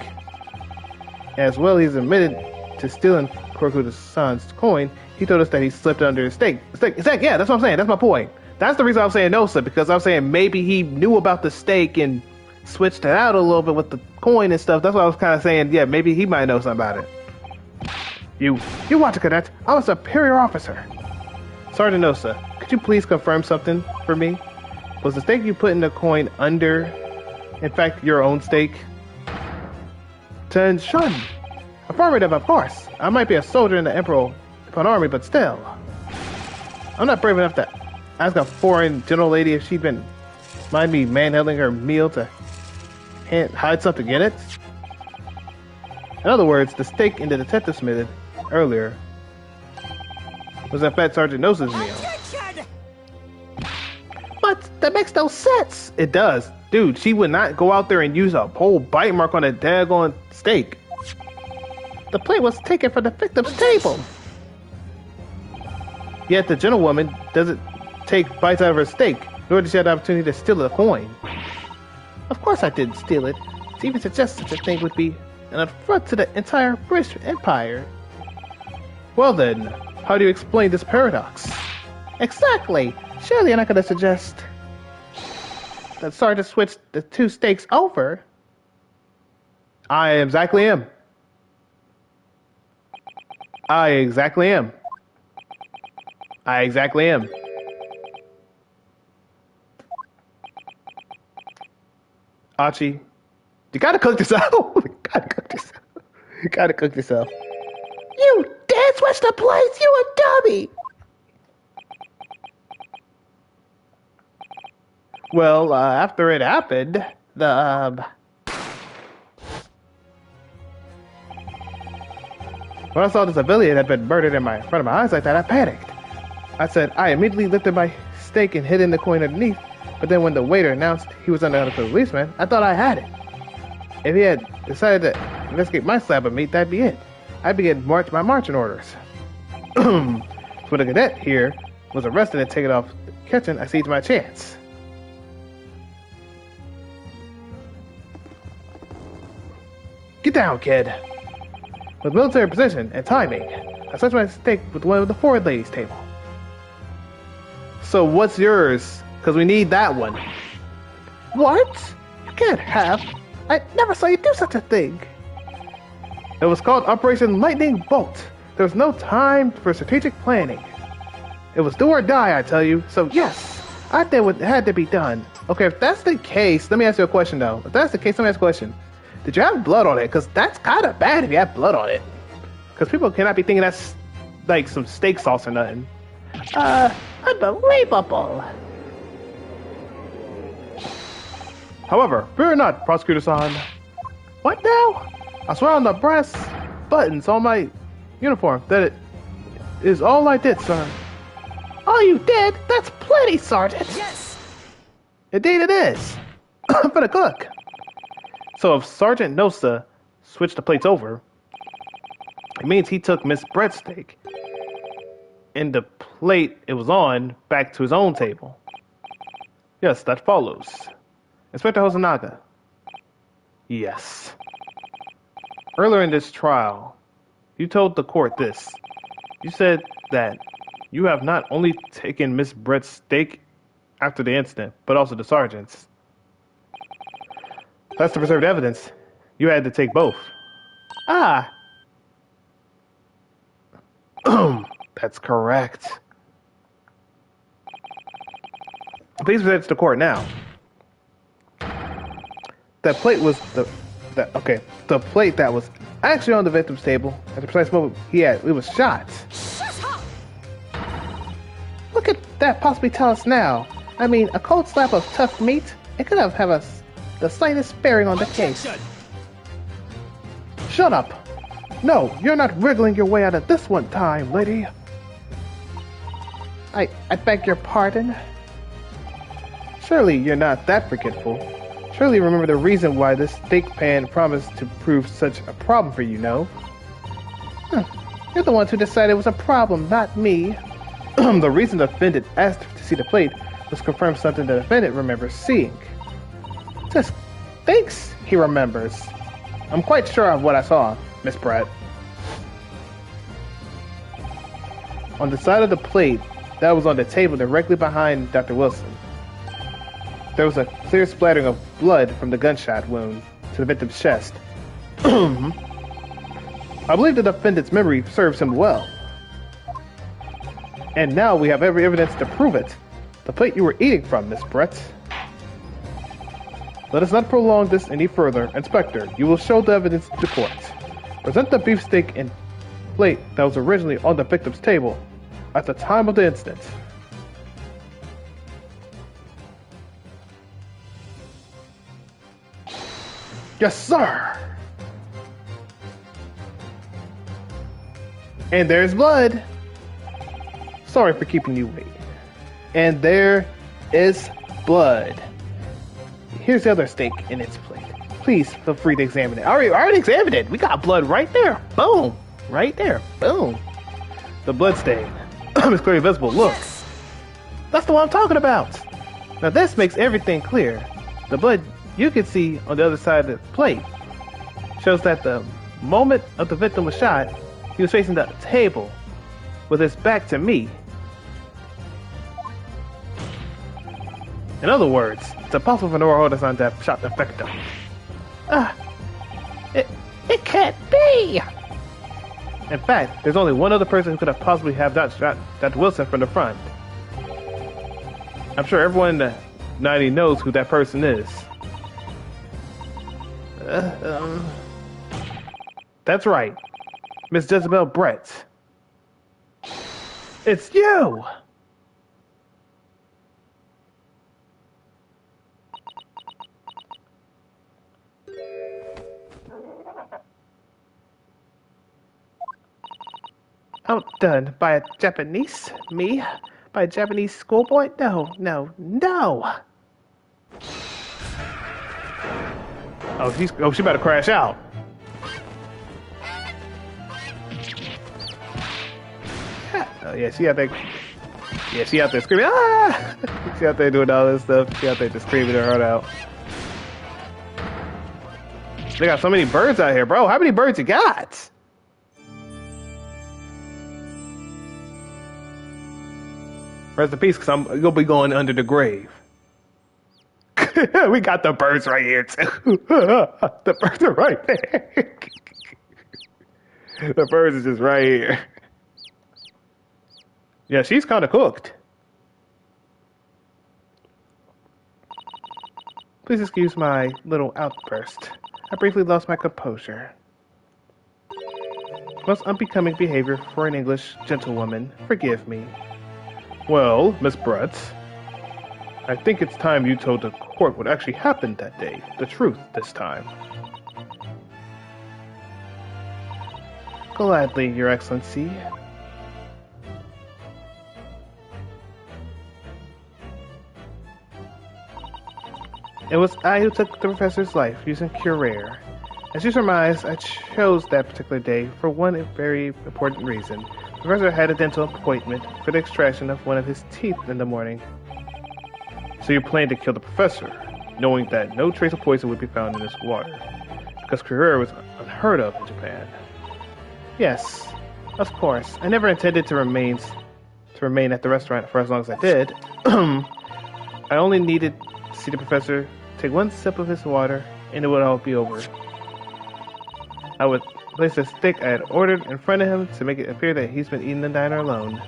As well, he's admitted to stealing Krokudo-san's coin. He told us that he slipped under his steak. Yeah, that's what I'm saying. That's my point. That's the reason I was saying Nosa, because I was saying maybe he knew about the steak and switched it out a little bit with the coin and stuff. That's what I was kind of saying. Yeah, maybe he might know something about it. You watch it, cadet. I'm a superior officer. Sergeant Nosa, could you please confirm something for me? Was the steak you put in the coin under, in fact, your own steak? Shun. Affirmative, of course. I might be a soldier in the Emperor army, but still. I'm not brave enough to ask a foreign general lady if she'd been mind me manhandling her meal to hide something in it. In other words, the steak in the detective submitted earlier was in fact Sergeant Nosa's meal. Attention! But that makes no sense. It does. Dude, she would not go out there and use a whole bite mark on a daggone steak. The plate was taken from the victim's table. Yet the gentlewoman doesn't take bites out of her steak, nor did she have the opportunity to steal the coin. Of course I didn't steal it. To even suggest such a thing would be an affront to the entire British Empire. Well then, how do you explain this paradox? Exactly. Surely you're not going to suggest that Sergeant switched the two steaks over. I exactly am. Archie, you gotta cook this up. You gotta cook this up. You did switch the plates, you a dummy! Well, after it happened, when I saw the civilian had been murdered in front of my eyes like that, I panicked. I immediately lifted my steak and hid in the coin underneath, but then when the waiter announced he was under the policeman, I thought I had it. If he had decided to investigate my slab of meat, that'd be it. I began my marching orders. When the cadet here was arrested and taken off the kitchen, I seized my chance. Get down, kid. With military precision and timing, I switched my steak with one of the forward ladies' table. So what's yours? Because we need that one. What? You can't have. I never saw you do such a thing. It was called Operation Lightning Bolt. There was no time for strategic planning. It was do or die, I tell you. So yes, I did what had to be done. Okay, if that's the case, let me ask you a question though. If that's the case, let me ask you a question. Did you have blood on it? Because that's kind of bad if you have blood on it. Because people cannot be thinking that's like some steak sauce or nothing. Unbelievable. However, fear not, Prosecutor-san. What now? I swear on the brass buttons on my uniform that it is all I did, sir. All you did? That's plenty, Sergeant. Yes! Indeed it is. I'm gonna cook. So if Sergeant Nosa switched the plates over, it means he took Miss Brett's steak and the plate it was on back to his own table. Yes, that follows. Inspector Hosonaga. Yes. Earlier in this trial, you told the court this. You said that you have not only taken Miss Brett's steak after the incident, but also the sergeant's. That's the preserved evidence. You had to take both. Ah. That's correct. Please present it to the court now. That plate was the plate that was actually on the victim's table at the precise moment it was shot. Shut up! What could that possibly tell us now? I mean, a cold slap of tough meat, it could have the slightest bearing on the case. Objection! Shut up! No, you're not wriggling your way out of this one time, lady. I beg your pardon? Surely you're not that forgetful. Surely you remember the reason why this steak pan promised to prove such a problem for you, no? You're the ones who decided it was a problem, not me. The reason the defendant asked to see the plate was to confirm something the defendant remembers seeing. Just thinks he remembers. I'm quite sure of what I saw, Miss Pratt. On the side of the plate that was on the table directly behind Dr. Wilson, there was a clear splattering of blood from the gunshot wound to the victim's chest. I believe the defendant's memory serves him well. And now we have every evidence to prove it. The plate you were eating from, Miss Brett. Let us not prolong this any further. Inspector, you will show the evidence to court. Present the beefsteak and plate that was originally on the victim's table at the time of the incident. Yes, sir! And there's blood. Sorry for keeping you waiting. And there is blood. Here's the other steak in its plate. Please feel free to examine it. I already examined it. We got blood right there. Boom. Right there. Boom. The blood stain. It's clearly visible. Look. Yes! That's the one I'm talking about. Now this makes everything clear. The blood you can see on the other side of the plate shows that the moment of the victim was shot, he was facing the table with his back to me. In other words, it's impossible for Nora Holdison to have shot the victim. It can't be! In fact, there's only one other person who could have possibly have shot Dr. Wilson from the front. I'm sure everyone in the 90 knows who that person is. That's right. Miss Jezebel Brett. It's you! Outdone by a Japanese? Me? By a Japanese schoolboy? No, no, no! Oh, she about to crash out. Oh yeah, she out there. Yeah, she out there screaming. Ah! She out there doing all this stuff. She out there just screaming her heart out. They got so many birds out here, bro. How many birds you got? Rest in peace, because I'm gonna be going under the grave. We got the birds right here too. The birds are right there. The birds is just right here. Yeah, she's kind of cooked. Please excuse my little outburst. I briefly lost my composure. Most unbecoming behavior for an English gentlewoman. Forgive me. Well, Miss Brett, I think it's time you told the court what actually happened that day. The truth this time. Gladly, Your Excellency. It was I who took the professor's life using Curare. As you surmise, I chose that particular day for one very important reason. The professor had a dental appointment for the extraction of one of his teeth in the morning. So you planned to kill the professor, knowing that no trace of poison would be found in this water, because Curare was unheard of in Japan. Yes, of course. I never intended to remain at the restaurant for as long as I did. I only needed to see the professor take one sip of his water, and it would all be over. I would place the steak I had ordered in front of him to make it appear that he's been eating the diner alone,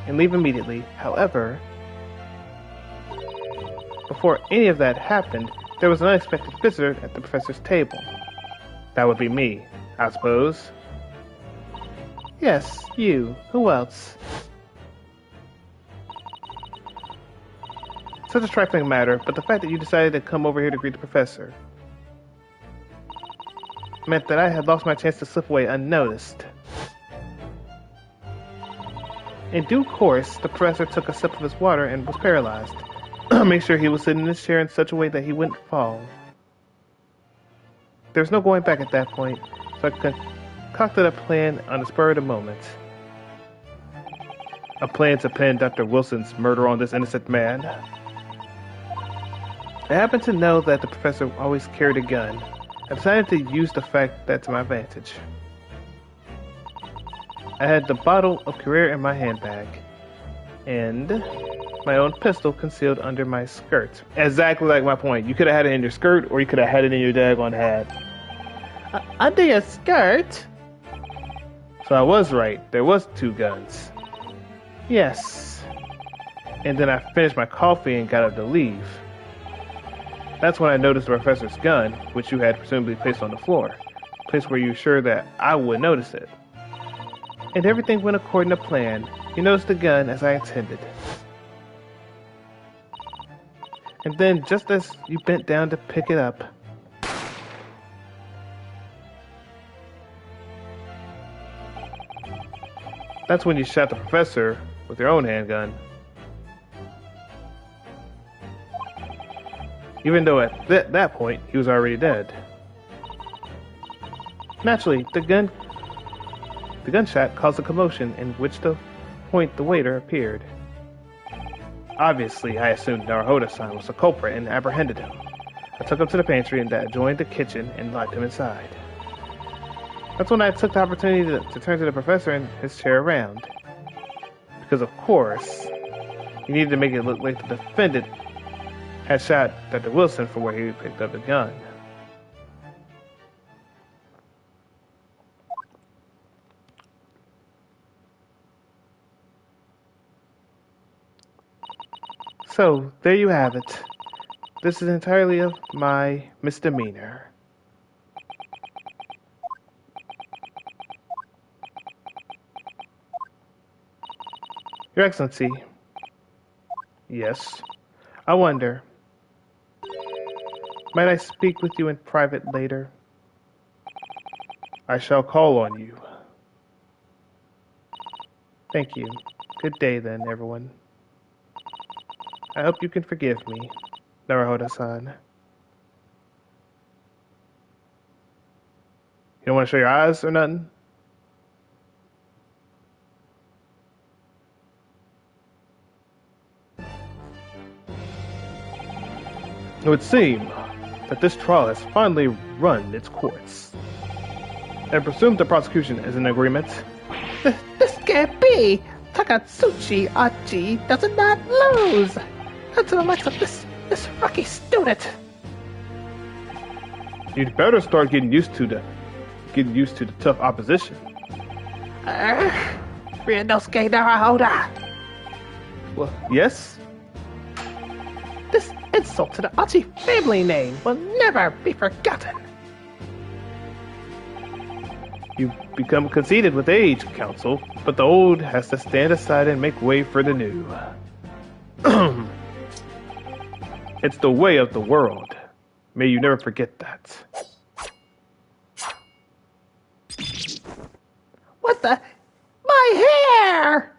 and leave immediately. However, before any of that happened, there was an unexpected visitor at the professor's table. That would be me, I suppose. Yes, you. Who else? Such a trifling matter, but the fact that you decided to come over here to greet the professor meant that I had lost my chance to slip away unnoticed. In due course, the professor took a sip of his water and was paralyzed. Made sure he was sitting in his chair in such a way that he wouldn't fall. There was no going back at that point, so I concocted a plan on the spur of the moment. A plan to pin Dr. Wilson's murder on this innocent man. I happened to know that the professor always carried a gun. I decided to use the fact that to my advantage. I had the bottle of Career in my handbag, and my own pistol concealed under my skirt. Exactly like my point. You could have had it in your skirt, or you could have had it in your daggone hat. Under your skirt? So I was right. There was 2 guns. Yes. And then I finished my coffee and got up to leave. That's when I noticed the professor's gun, which you had presumably placed on the floor. A place where you were sure that I would notice it. And everything went according to plan. You noticed the gun as I intended. And then, just as you bent down to pick it up, that's when you shot the professor with your own handgun. Even though at that point, he was already dead. Naturally, the gunshot caused a commotion in which the point the waiter appeared. Obviously, I assumed Naruhodo-san was the culprit and apprehended him. I took him to the pantry and that adjoined the kitchen and locked him inside. That's when I took the opportunity to turn to the professor and his chair around. Because of course, he needed to make it look like the defendant had shot Dr. Wilson from where he picked up the gun. So, there you have it. This is entirely of my misdemeanor. Your Excellency. Yes. I wonder. Might I speak with you in private later? I shall call on you. Thank you. Good day then, everyone. I hope you can forgive me, Naruhodo-san. You don't want to show your eyes or nothing? It would seem that this trial has finally run its course. I presume the prosecution is in agreement. This can't be! Takatsuchi Achi does not lose! Until the likes of this rookie student! You'd better start getting used to the tough opposition. Ryunosuke Naruhodo! Well, yes? This insult to the Achi family name will never be forgotten. You become conceited with age, Counsel, but the old has to stand aside and make way for the new. It's the way of the world. May you never forget that. What the? My hair!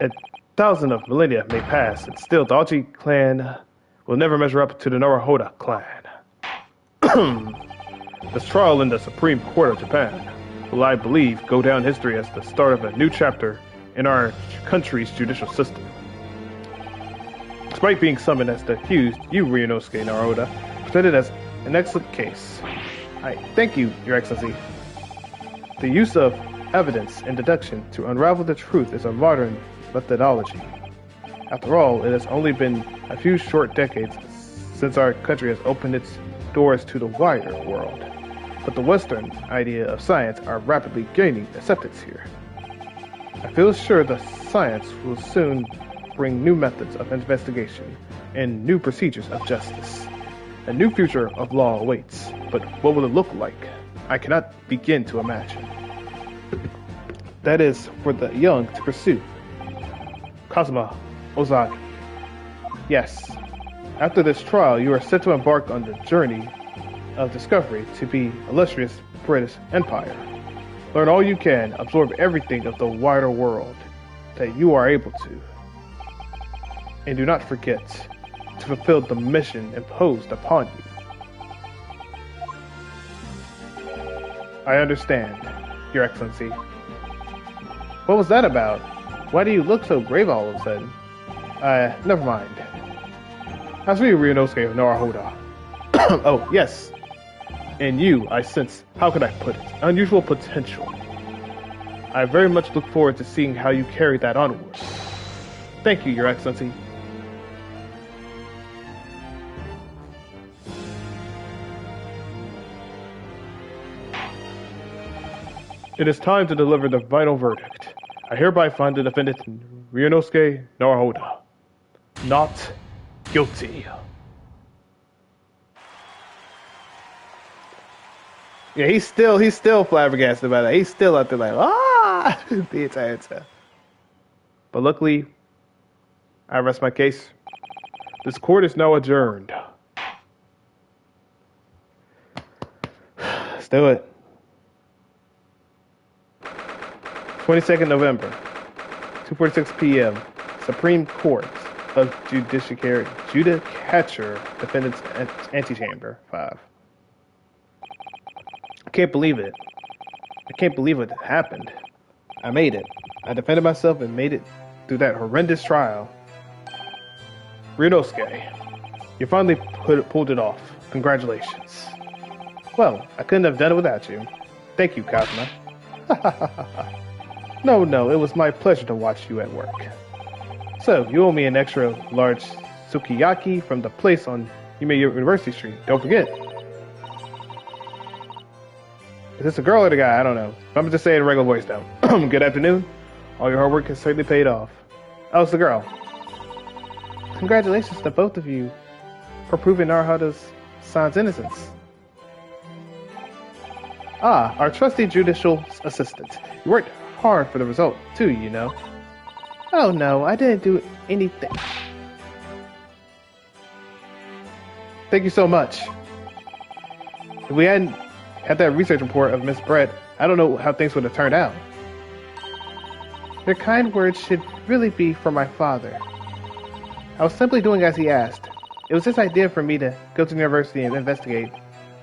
A thousand of millennia may pass, and still the Achi clan will never measure up to the Naruhodo clan. This trial in the Supreme Court of Japan will, I believe, go down history as the start of a new chapter in our country's judicial system. Despite being summoned as the accused, you, Ryunosuke Naruhodo, presented as an excellent case. I thank you, Your Excellency. The use of evidence and deduction to unravel the truth is a modern methodology. After all, it has only been a few short decades since our country has opened its doors to the wider world. But the Western idea of science are rapidly gaining acceptance here. I feel sure the science will soon bring new methods of investigation and new procedures of justice. A new future of law awaits, but what will it look like? I cannot begin to imagine. that is for the young to pursue. Kazuma Ozaki. Yes. After this trial, you are set to embark on the journey of discovery to be illustrious British Empire. Learn all you can, absorb everything of the wider world that you are able to. And do not forget to fulfill the mission imposed upon you. I understand, Your Excellency. What was that about? Why do you look so grave all of a sudden? Never mind. As for you, Ryunosuke of Naruhodo. Oh, yes. In you, I sense, how could I put it, unusual potential. I very much look forward to seeing how you carry that onward. Thank you, Your Excellency. It is time to deliver the final verdict. I hereby find the defendant, Ryunosuke Naruhodo, not guilty. Yeah, he's still flabbergasted about it. He's still out there like, the entire time. But luckily, I rest my case. This court is now adjourned. Let's do it. 22nd November, 2:46 p.m. Supreme Court of Judicature, Defendant's Antechamber 5. I can't believe it. I can't believe what happened. I made it. I defended myself and made it through that horrendous trial. Ryunosuke, you finally pulled it off. Congratulations. Well, I couldn't have done it without you. Thank you, Kazuma. No, it was my pleasure to watch you at work. So, you owe me an extra large sukiyaki from the place on Yume University Street. Don't forget. Is this a girl or the guy? I don't know. I'm just saying in regular voice though. Good afternoon. All your hard work has certainly paid off. Oh, it's the girl. Congratulations to both of you for proving Naruhodo's son's innocence. Ah, our trusty judicial assistant. You worked hard for the result, too, you know. Oh no, I didn't do anything. Thank you so much. If we hadn't had that research report of Miss Brett, I don't know how things would have turned out. Your kind words should really be for my father. I was simply doing as he asked. It was his idea for me to go to the university and investigate.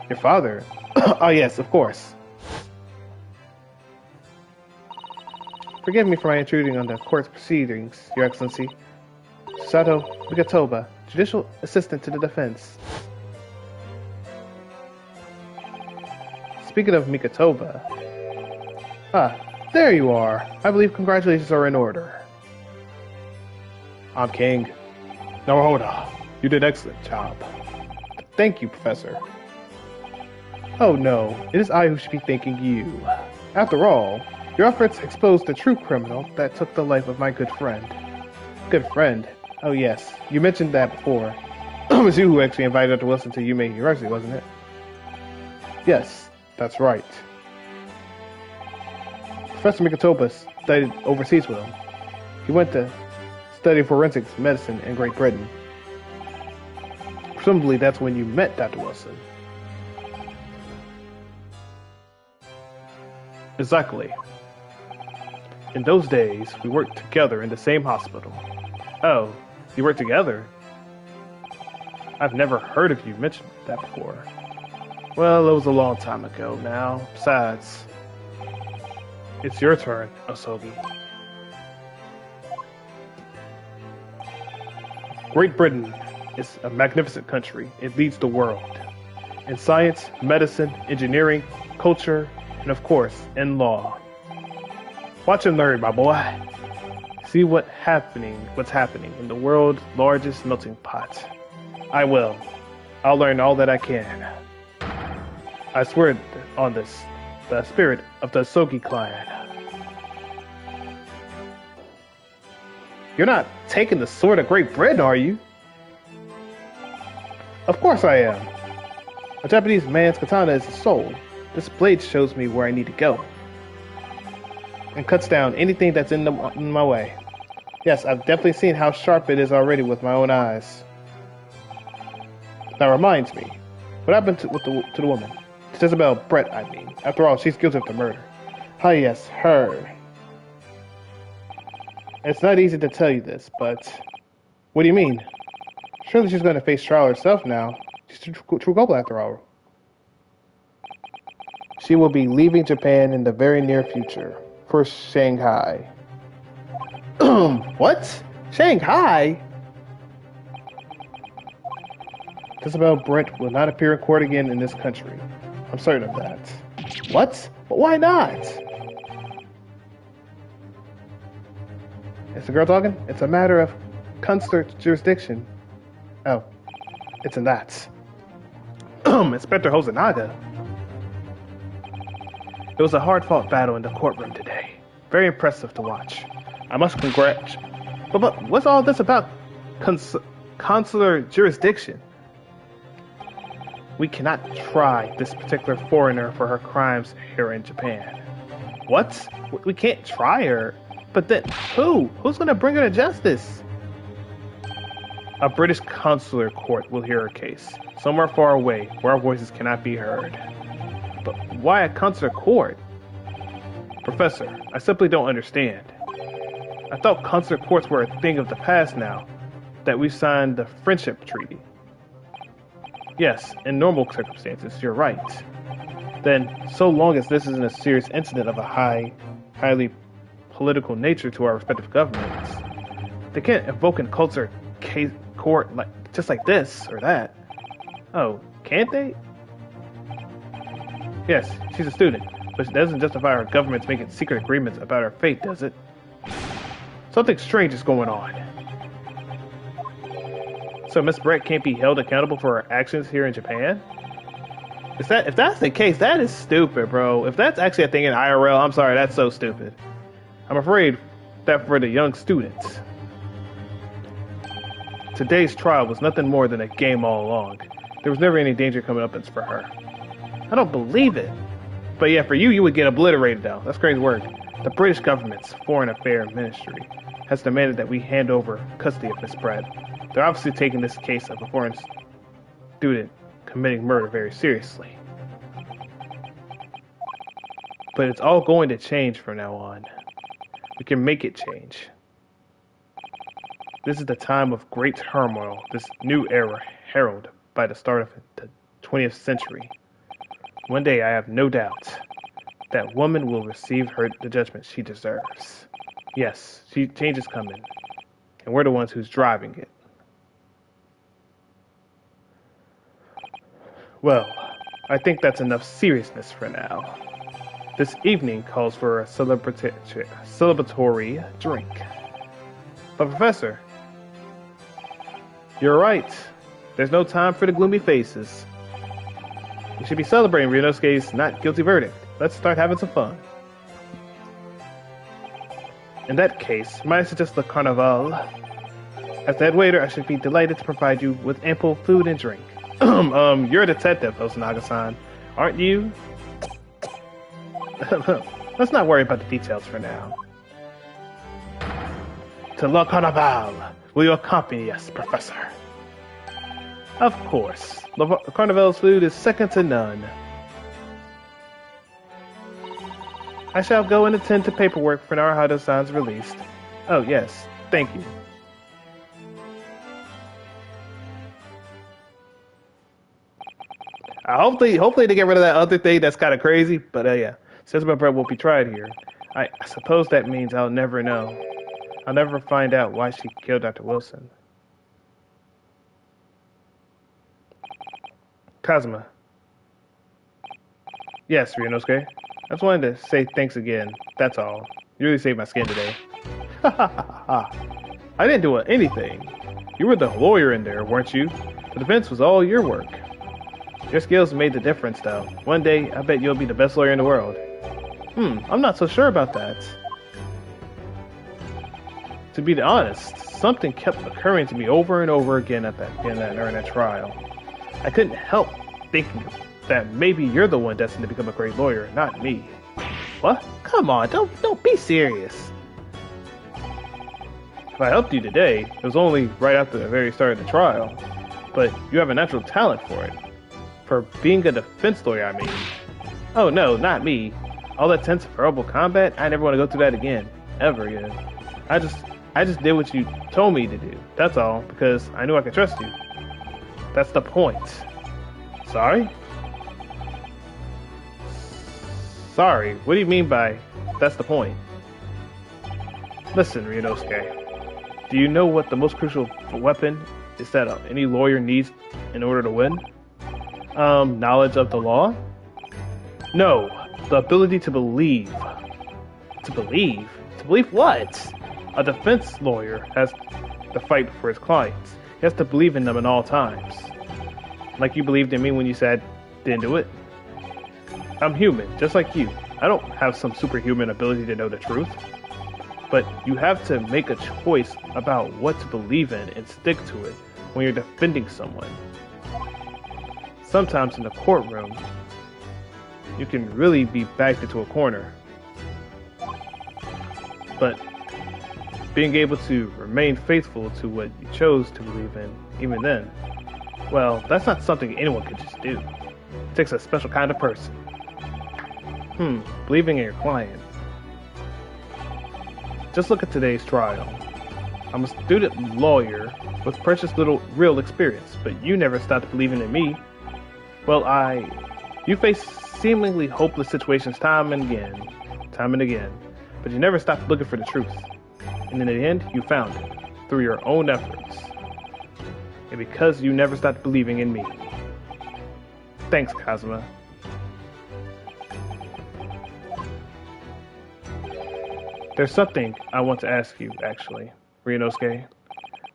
Your father? Oh yes, of course. Forgive me for my intruding on the court's proceedings, Your Excellency. Sato Mikatoba, Judicial Assistant to the Defense. Speaking of Mikatoba... Ah, there you are. I believe congratulations are in order. I'm King. Naruhodo, you did an excellent job. Thank you, Professor. Oh no, it is I who should be thanking you. After all, your efforts exposed the true criminal that took the life of my good friend. Good friend? Oh yes, you mentioned that before. It was you who actually invited Dr. Wilson to Yume University, wasn't it? Yes, that's right. Professor Mikatoba studied overseas with him. He went to study forensics medicine in Great Britain. Presumably that's when you met Dr. Wilson. Exactly. In those days, we worked together in the same hospital. Oh, you worked together? I've never heard of you mention that before. Well, it was a long time ago now. Besides, it's your turn, Osogi. Great Britain is a magnificent country. It leads the world. In science, medicine, engineering, culture, and of course, in law. Watch and learn, my boy. See what's happening in the world's largest melting pot. I will. I'll learn all that I can. I swear on this, the spirit of the Sogi clan. You're not taking the sword of Great Britain, are you? Of course I am. A Japanese man's katana is a soul. This blade shows me where I need to go. and cuts down anything that's in my way. Yes, I've definitely seen how sharp it is already with my own eyes. That reminds me, what happened to the woman? To Isabel Brett, I mean. After all, she's guilty of the murder. Ah, yes, her. It's not easy to tell you this, but... What do you mean? Surely she's going to face trial herself now. She's a true couple after all. She will be leaving Japan in the very near future. For Shanghai. What? Shanghai? Isabel Brent will not appear in court again in this country. I'm certain of that. What? But why not? Is the girl talking? It's a matter of consular jurisdiction. Oh, it's in that. Inspector Hosonaga. It was a hard-fought battle in the courtroom today. Very impressive to watch. I must congratulate. But what's all this about consular jurisdiction? We cannot try this particular foreigner for her crimes here in Japan. What? We can't try her? But then, who? Who's going to bring her to justice? A British consular court will hear her case, somewhere far away, where our voices cannot be heard. But why a consular court? Professor, I simply don't understand. I thought consular courts were a thing of the past now, that we signed the friendship treaty. Yes, in normal circumstances, you're right. Then, so long as this isn't a serious incident of a highly political nature to our respective governments, they can't invoke and consular court just like this or that. Oh, can't they? Yes, she's a student, but it doesn't justify our governments making secret agreements about her fate, does it? Something strange is going on. So Miss Brett can't be held accountable for her actions here in Japan? If that's the case, that is stupid, bro. If that's actually a thing in IRL, I'm sorry, that's so stupid. I'm afraid that for the young students. Today's trial was nothing more than a game all along. There was never any danger coming up for her. I don't believe it. But yeah, for you would get obliterated though. That's crazy work. The British government's Foreign Affairs Ministry has demanded that we hand over custody of Miss Brett. They're obviously taking this case of a foreign student committing murder very seriously. But it's all going to change from now on. We can make it change. This is the time of great turmoil, this new era heralded by the start of the 20th century. One day, I have no doubt, that woman will receive the judgment she deserves. Yes, change is coming, and we're the ones who's driving it. Well, I think that's enough seriousness for now. This evening calls for a celebratory drink. But Professor, you're right. There's no time for the gloomy faces. We should be celebrating Ryunosuke's not guilty verdict. Let's start having some fun. In that case, might I suggest the Carnival? As the head waiter, I should be delighted to provide you with ample food and drink. You're a detective, Hosonaga-san, aren't you? Let's not worry about the details for now. To La Carnival, will you accompany us, Professor? Of course. The Carnival's food is second to none. I shall go and attend to paperwork for Naruhito-san's release. Oh, yes. Thank you. Hopefully they get rid of that other thing that's kind of crazy. But yeah, since my brother won't be tried here, I suppose that means I'll never know. I'll never find out why she killed Dr. Wilson. Kazuma. Yes, Ryunosuke. I just wanted to say thanks again. That's all. You really saved my skin today. Ha ha ha ha. I didn't do anything. You were the lawyer in there, weren't you? The defense was all your work. Your skills made the difference, though. One day, I bet you'll be the best lawyer in the world. I'm not so sure about that. To be honest, something kept occurring to me over and over again during that trial. I couldn't help thinking that maybe you're the one destined to become a great lawyer, not me. What? Come on, don't be serious. If I helped you today, it was only right after the very start of the trial. But you have a natural talent for it. For being a defense lawyer, I mean. Oh no, not me. All that tense verbal combat, I never want to go through that again. Ever again. I just did what you told me to do. That's all, because I knew I could trust you. That's the point. Sorry? Sorry, what do you mean by that's the point? Listen, Ryunosuke. Do you know what the most crucial weapon is that any lawyer needs in order to win? Knowledge of the law? No, the ability to believe. To believe? To believe what? A defense lawyer has to fight for his clients. He has to believe in them at all times. Like you believed in me when you said, didn't do it. I'm human, just like you. I don't have some superhuman ability to know the truth. But you have to make a choice about what to believe in and stick to it when you're defending someone. Sometimes in the courtroom, you can really be backed into a corner. But being able to remain faithful to what you chose to believe in, even then, well, that's not something anyone can just do. It takes a special kind of person. Believing in your client. Just look at today's trial. I'm a student lawyer with precious little real experience, but you never stopped believing in me. Well, you face seemingly hopeless situations time and again, but you never stopped looking for the truth. And in the end, you found it through your own efforts. And because you never stopped believing in me. Thanks, Kazuma. There's something I want to ask you, actually, Ryunosuke.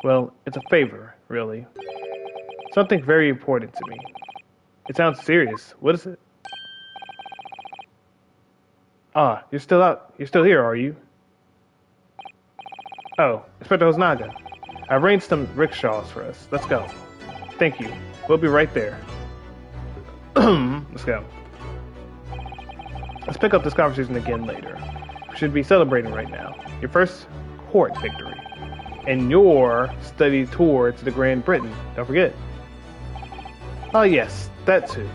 Well, it's a favor, really. Something very important to me. It sounds serious. What is it? Ah, you're still out. You're still here, are you? Oh, Inspector Hosonaga. I arranged some rickshaws for us. Let's go. Thank you. We'll be right there. Let's go. Let's pick up this conversation again later. We should be celebrating right now. Your first court victory. And your study tour to the Grand Britain. Don't forget. Oh yes, that too.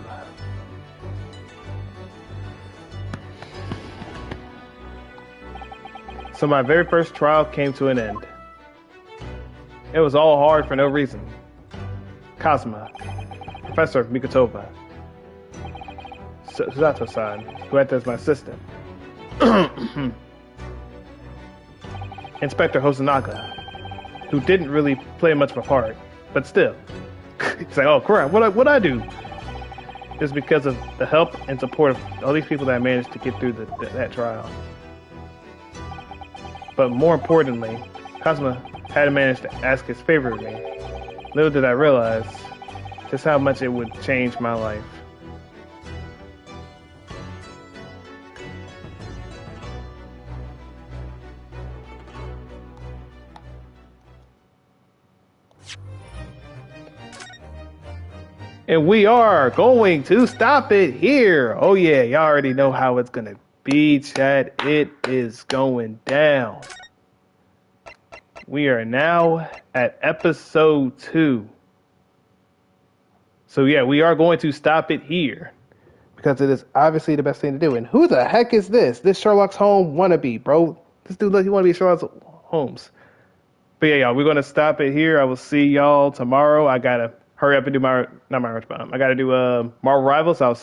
So my very first trial came to an end. It was all hard for no reason. Kazuma, Professor Mikutova, Susato-san, who acted as my assistant, Inspector Hosonaga, who didn't really play much of a part, but still. It's like, oh crap, what'd I do? It's because of the help and support of all these people that I managed to get through that trial. But more importantly, Kazuma had managed to ask his favor of me. Little did I realize just how much it would change my life. And we are going to stop it here. Oh yeah, y'all already know how it's gonna be, chat. It is going down. We are now at episode 2. So yeah, we are going to stop it here. Because it is obviously the best thing to do. And who the heck is this? This Sherlock Holmes wannabe, bro. This dude, look, he wanna be Sherlock Holmes. But yeah, y'all, we're gonna stop it here. I will see y'all tomorrow. I gotta hurry up and do I gotta do Marvel Rivals. I'll see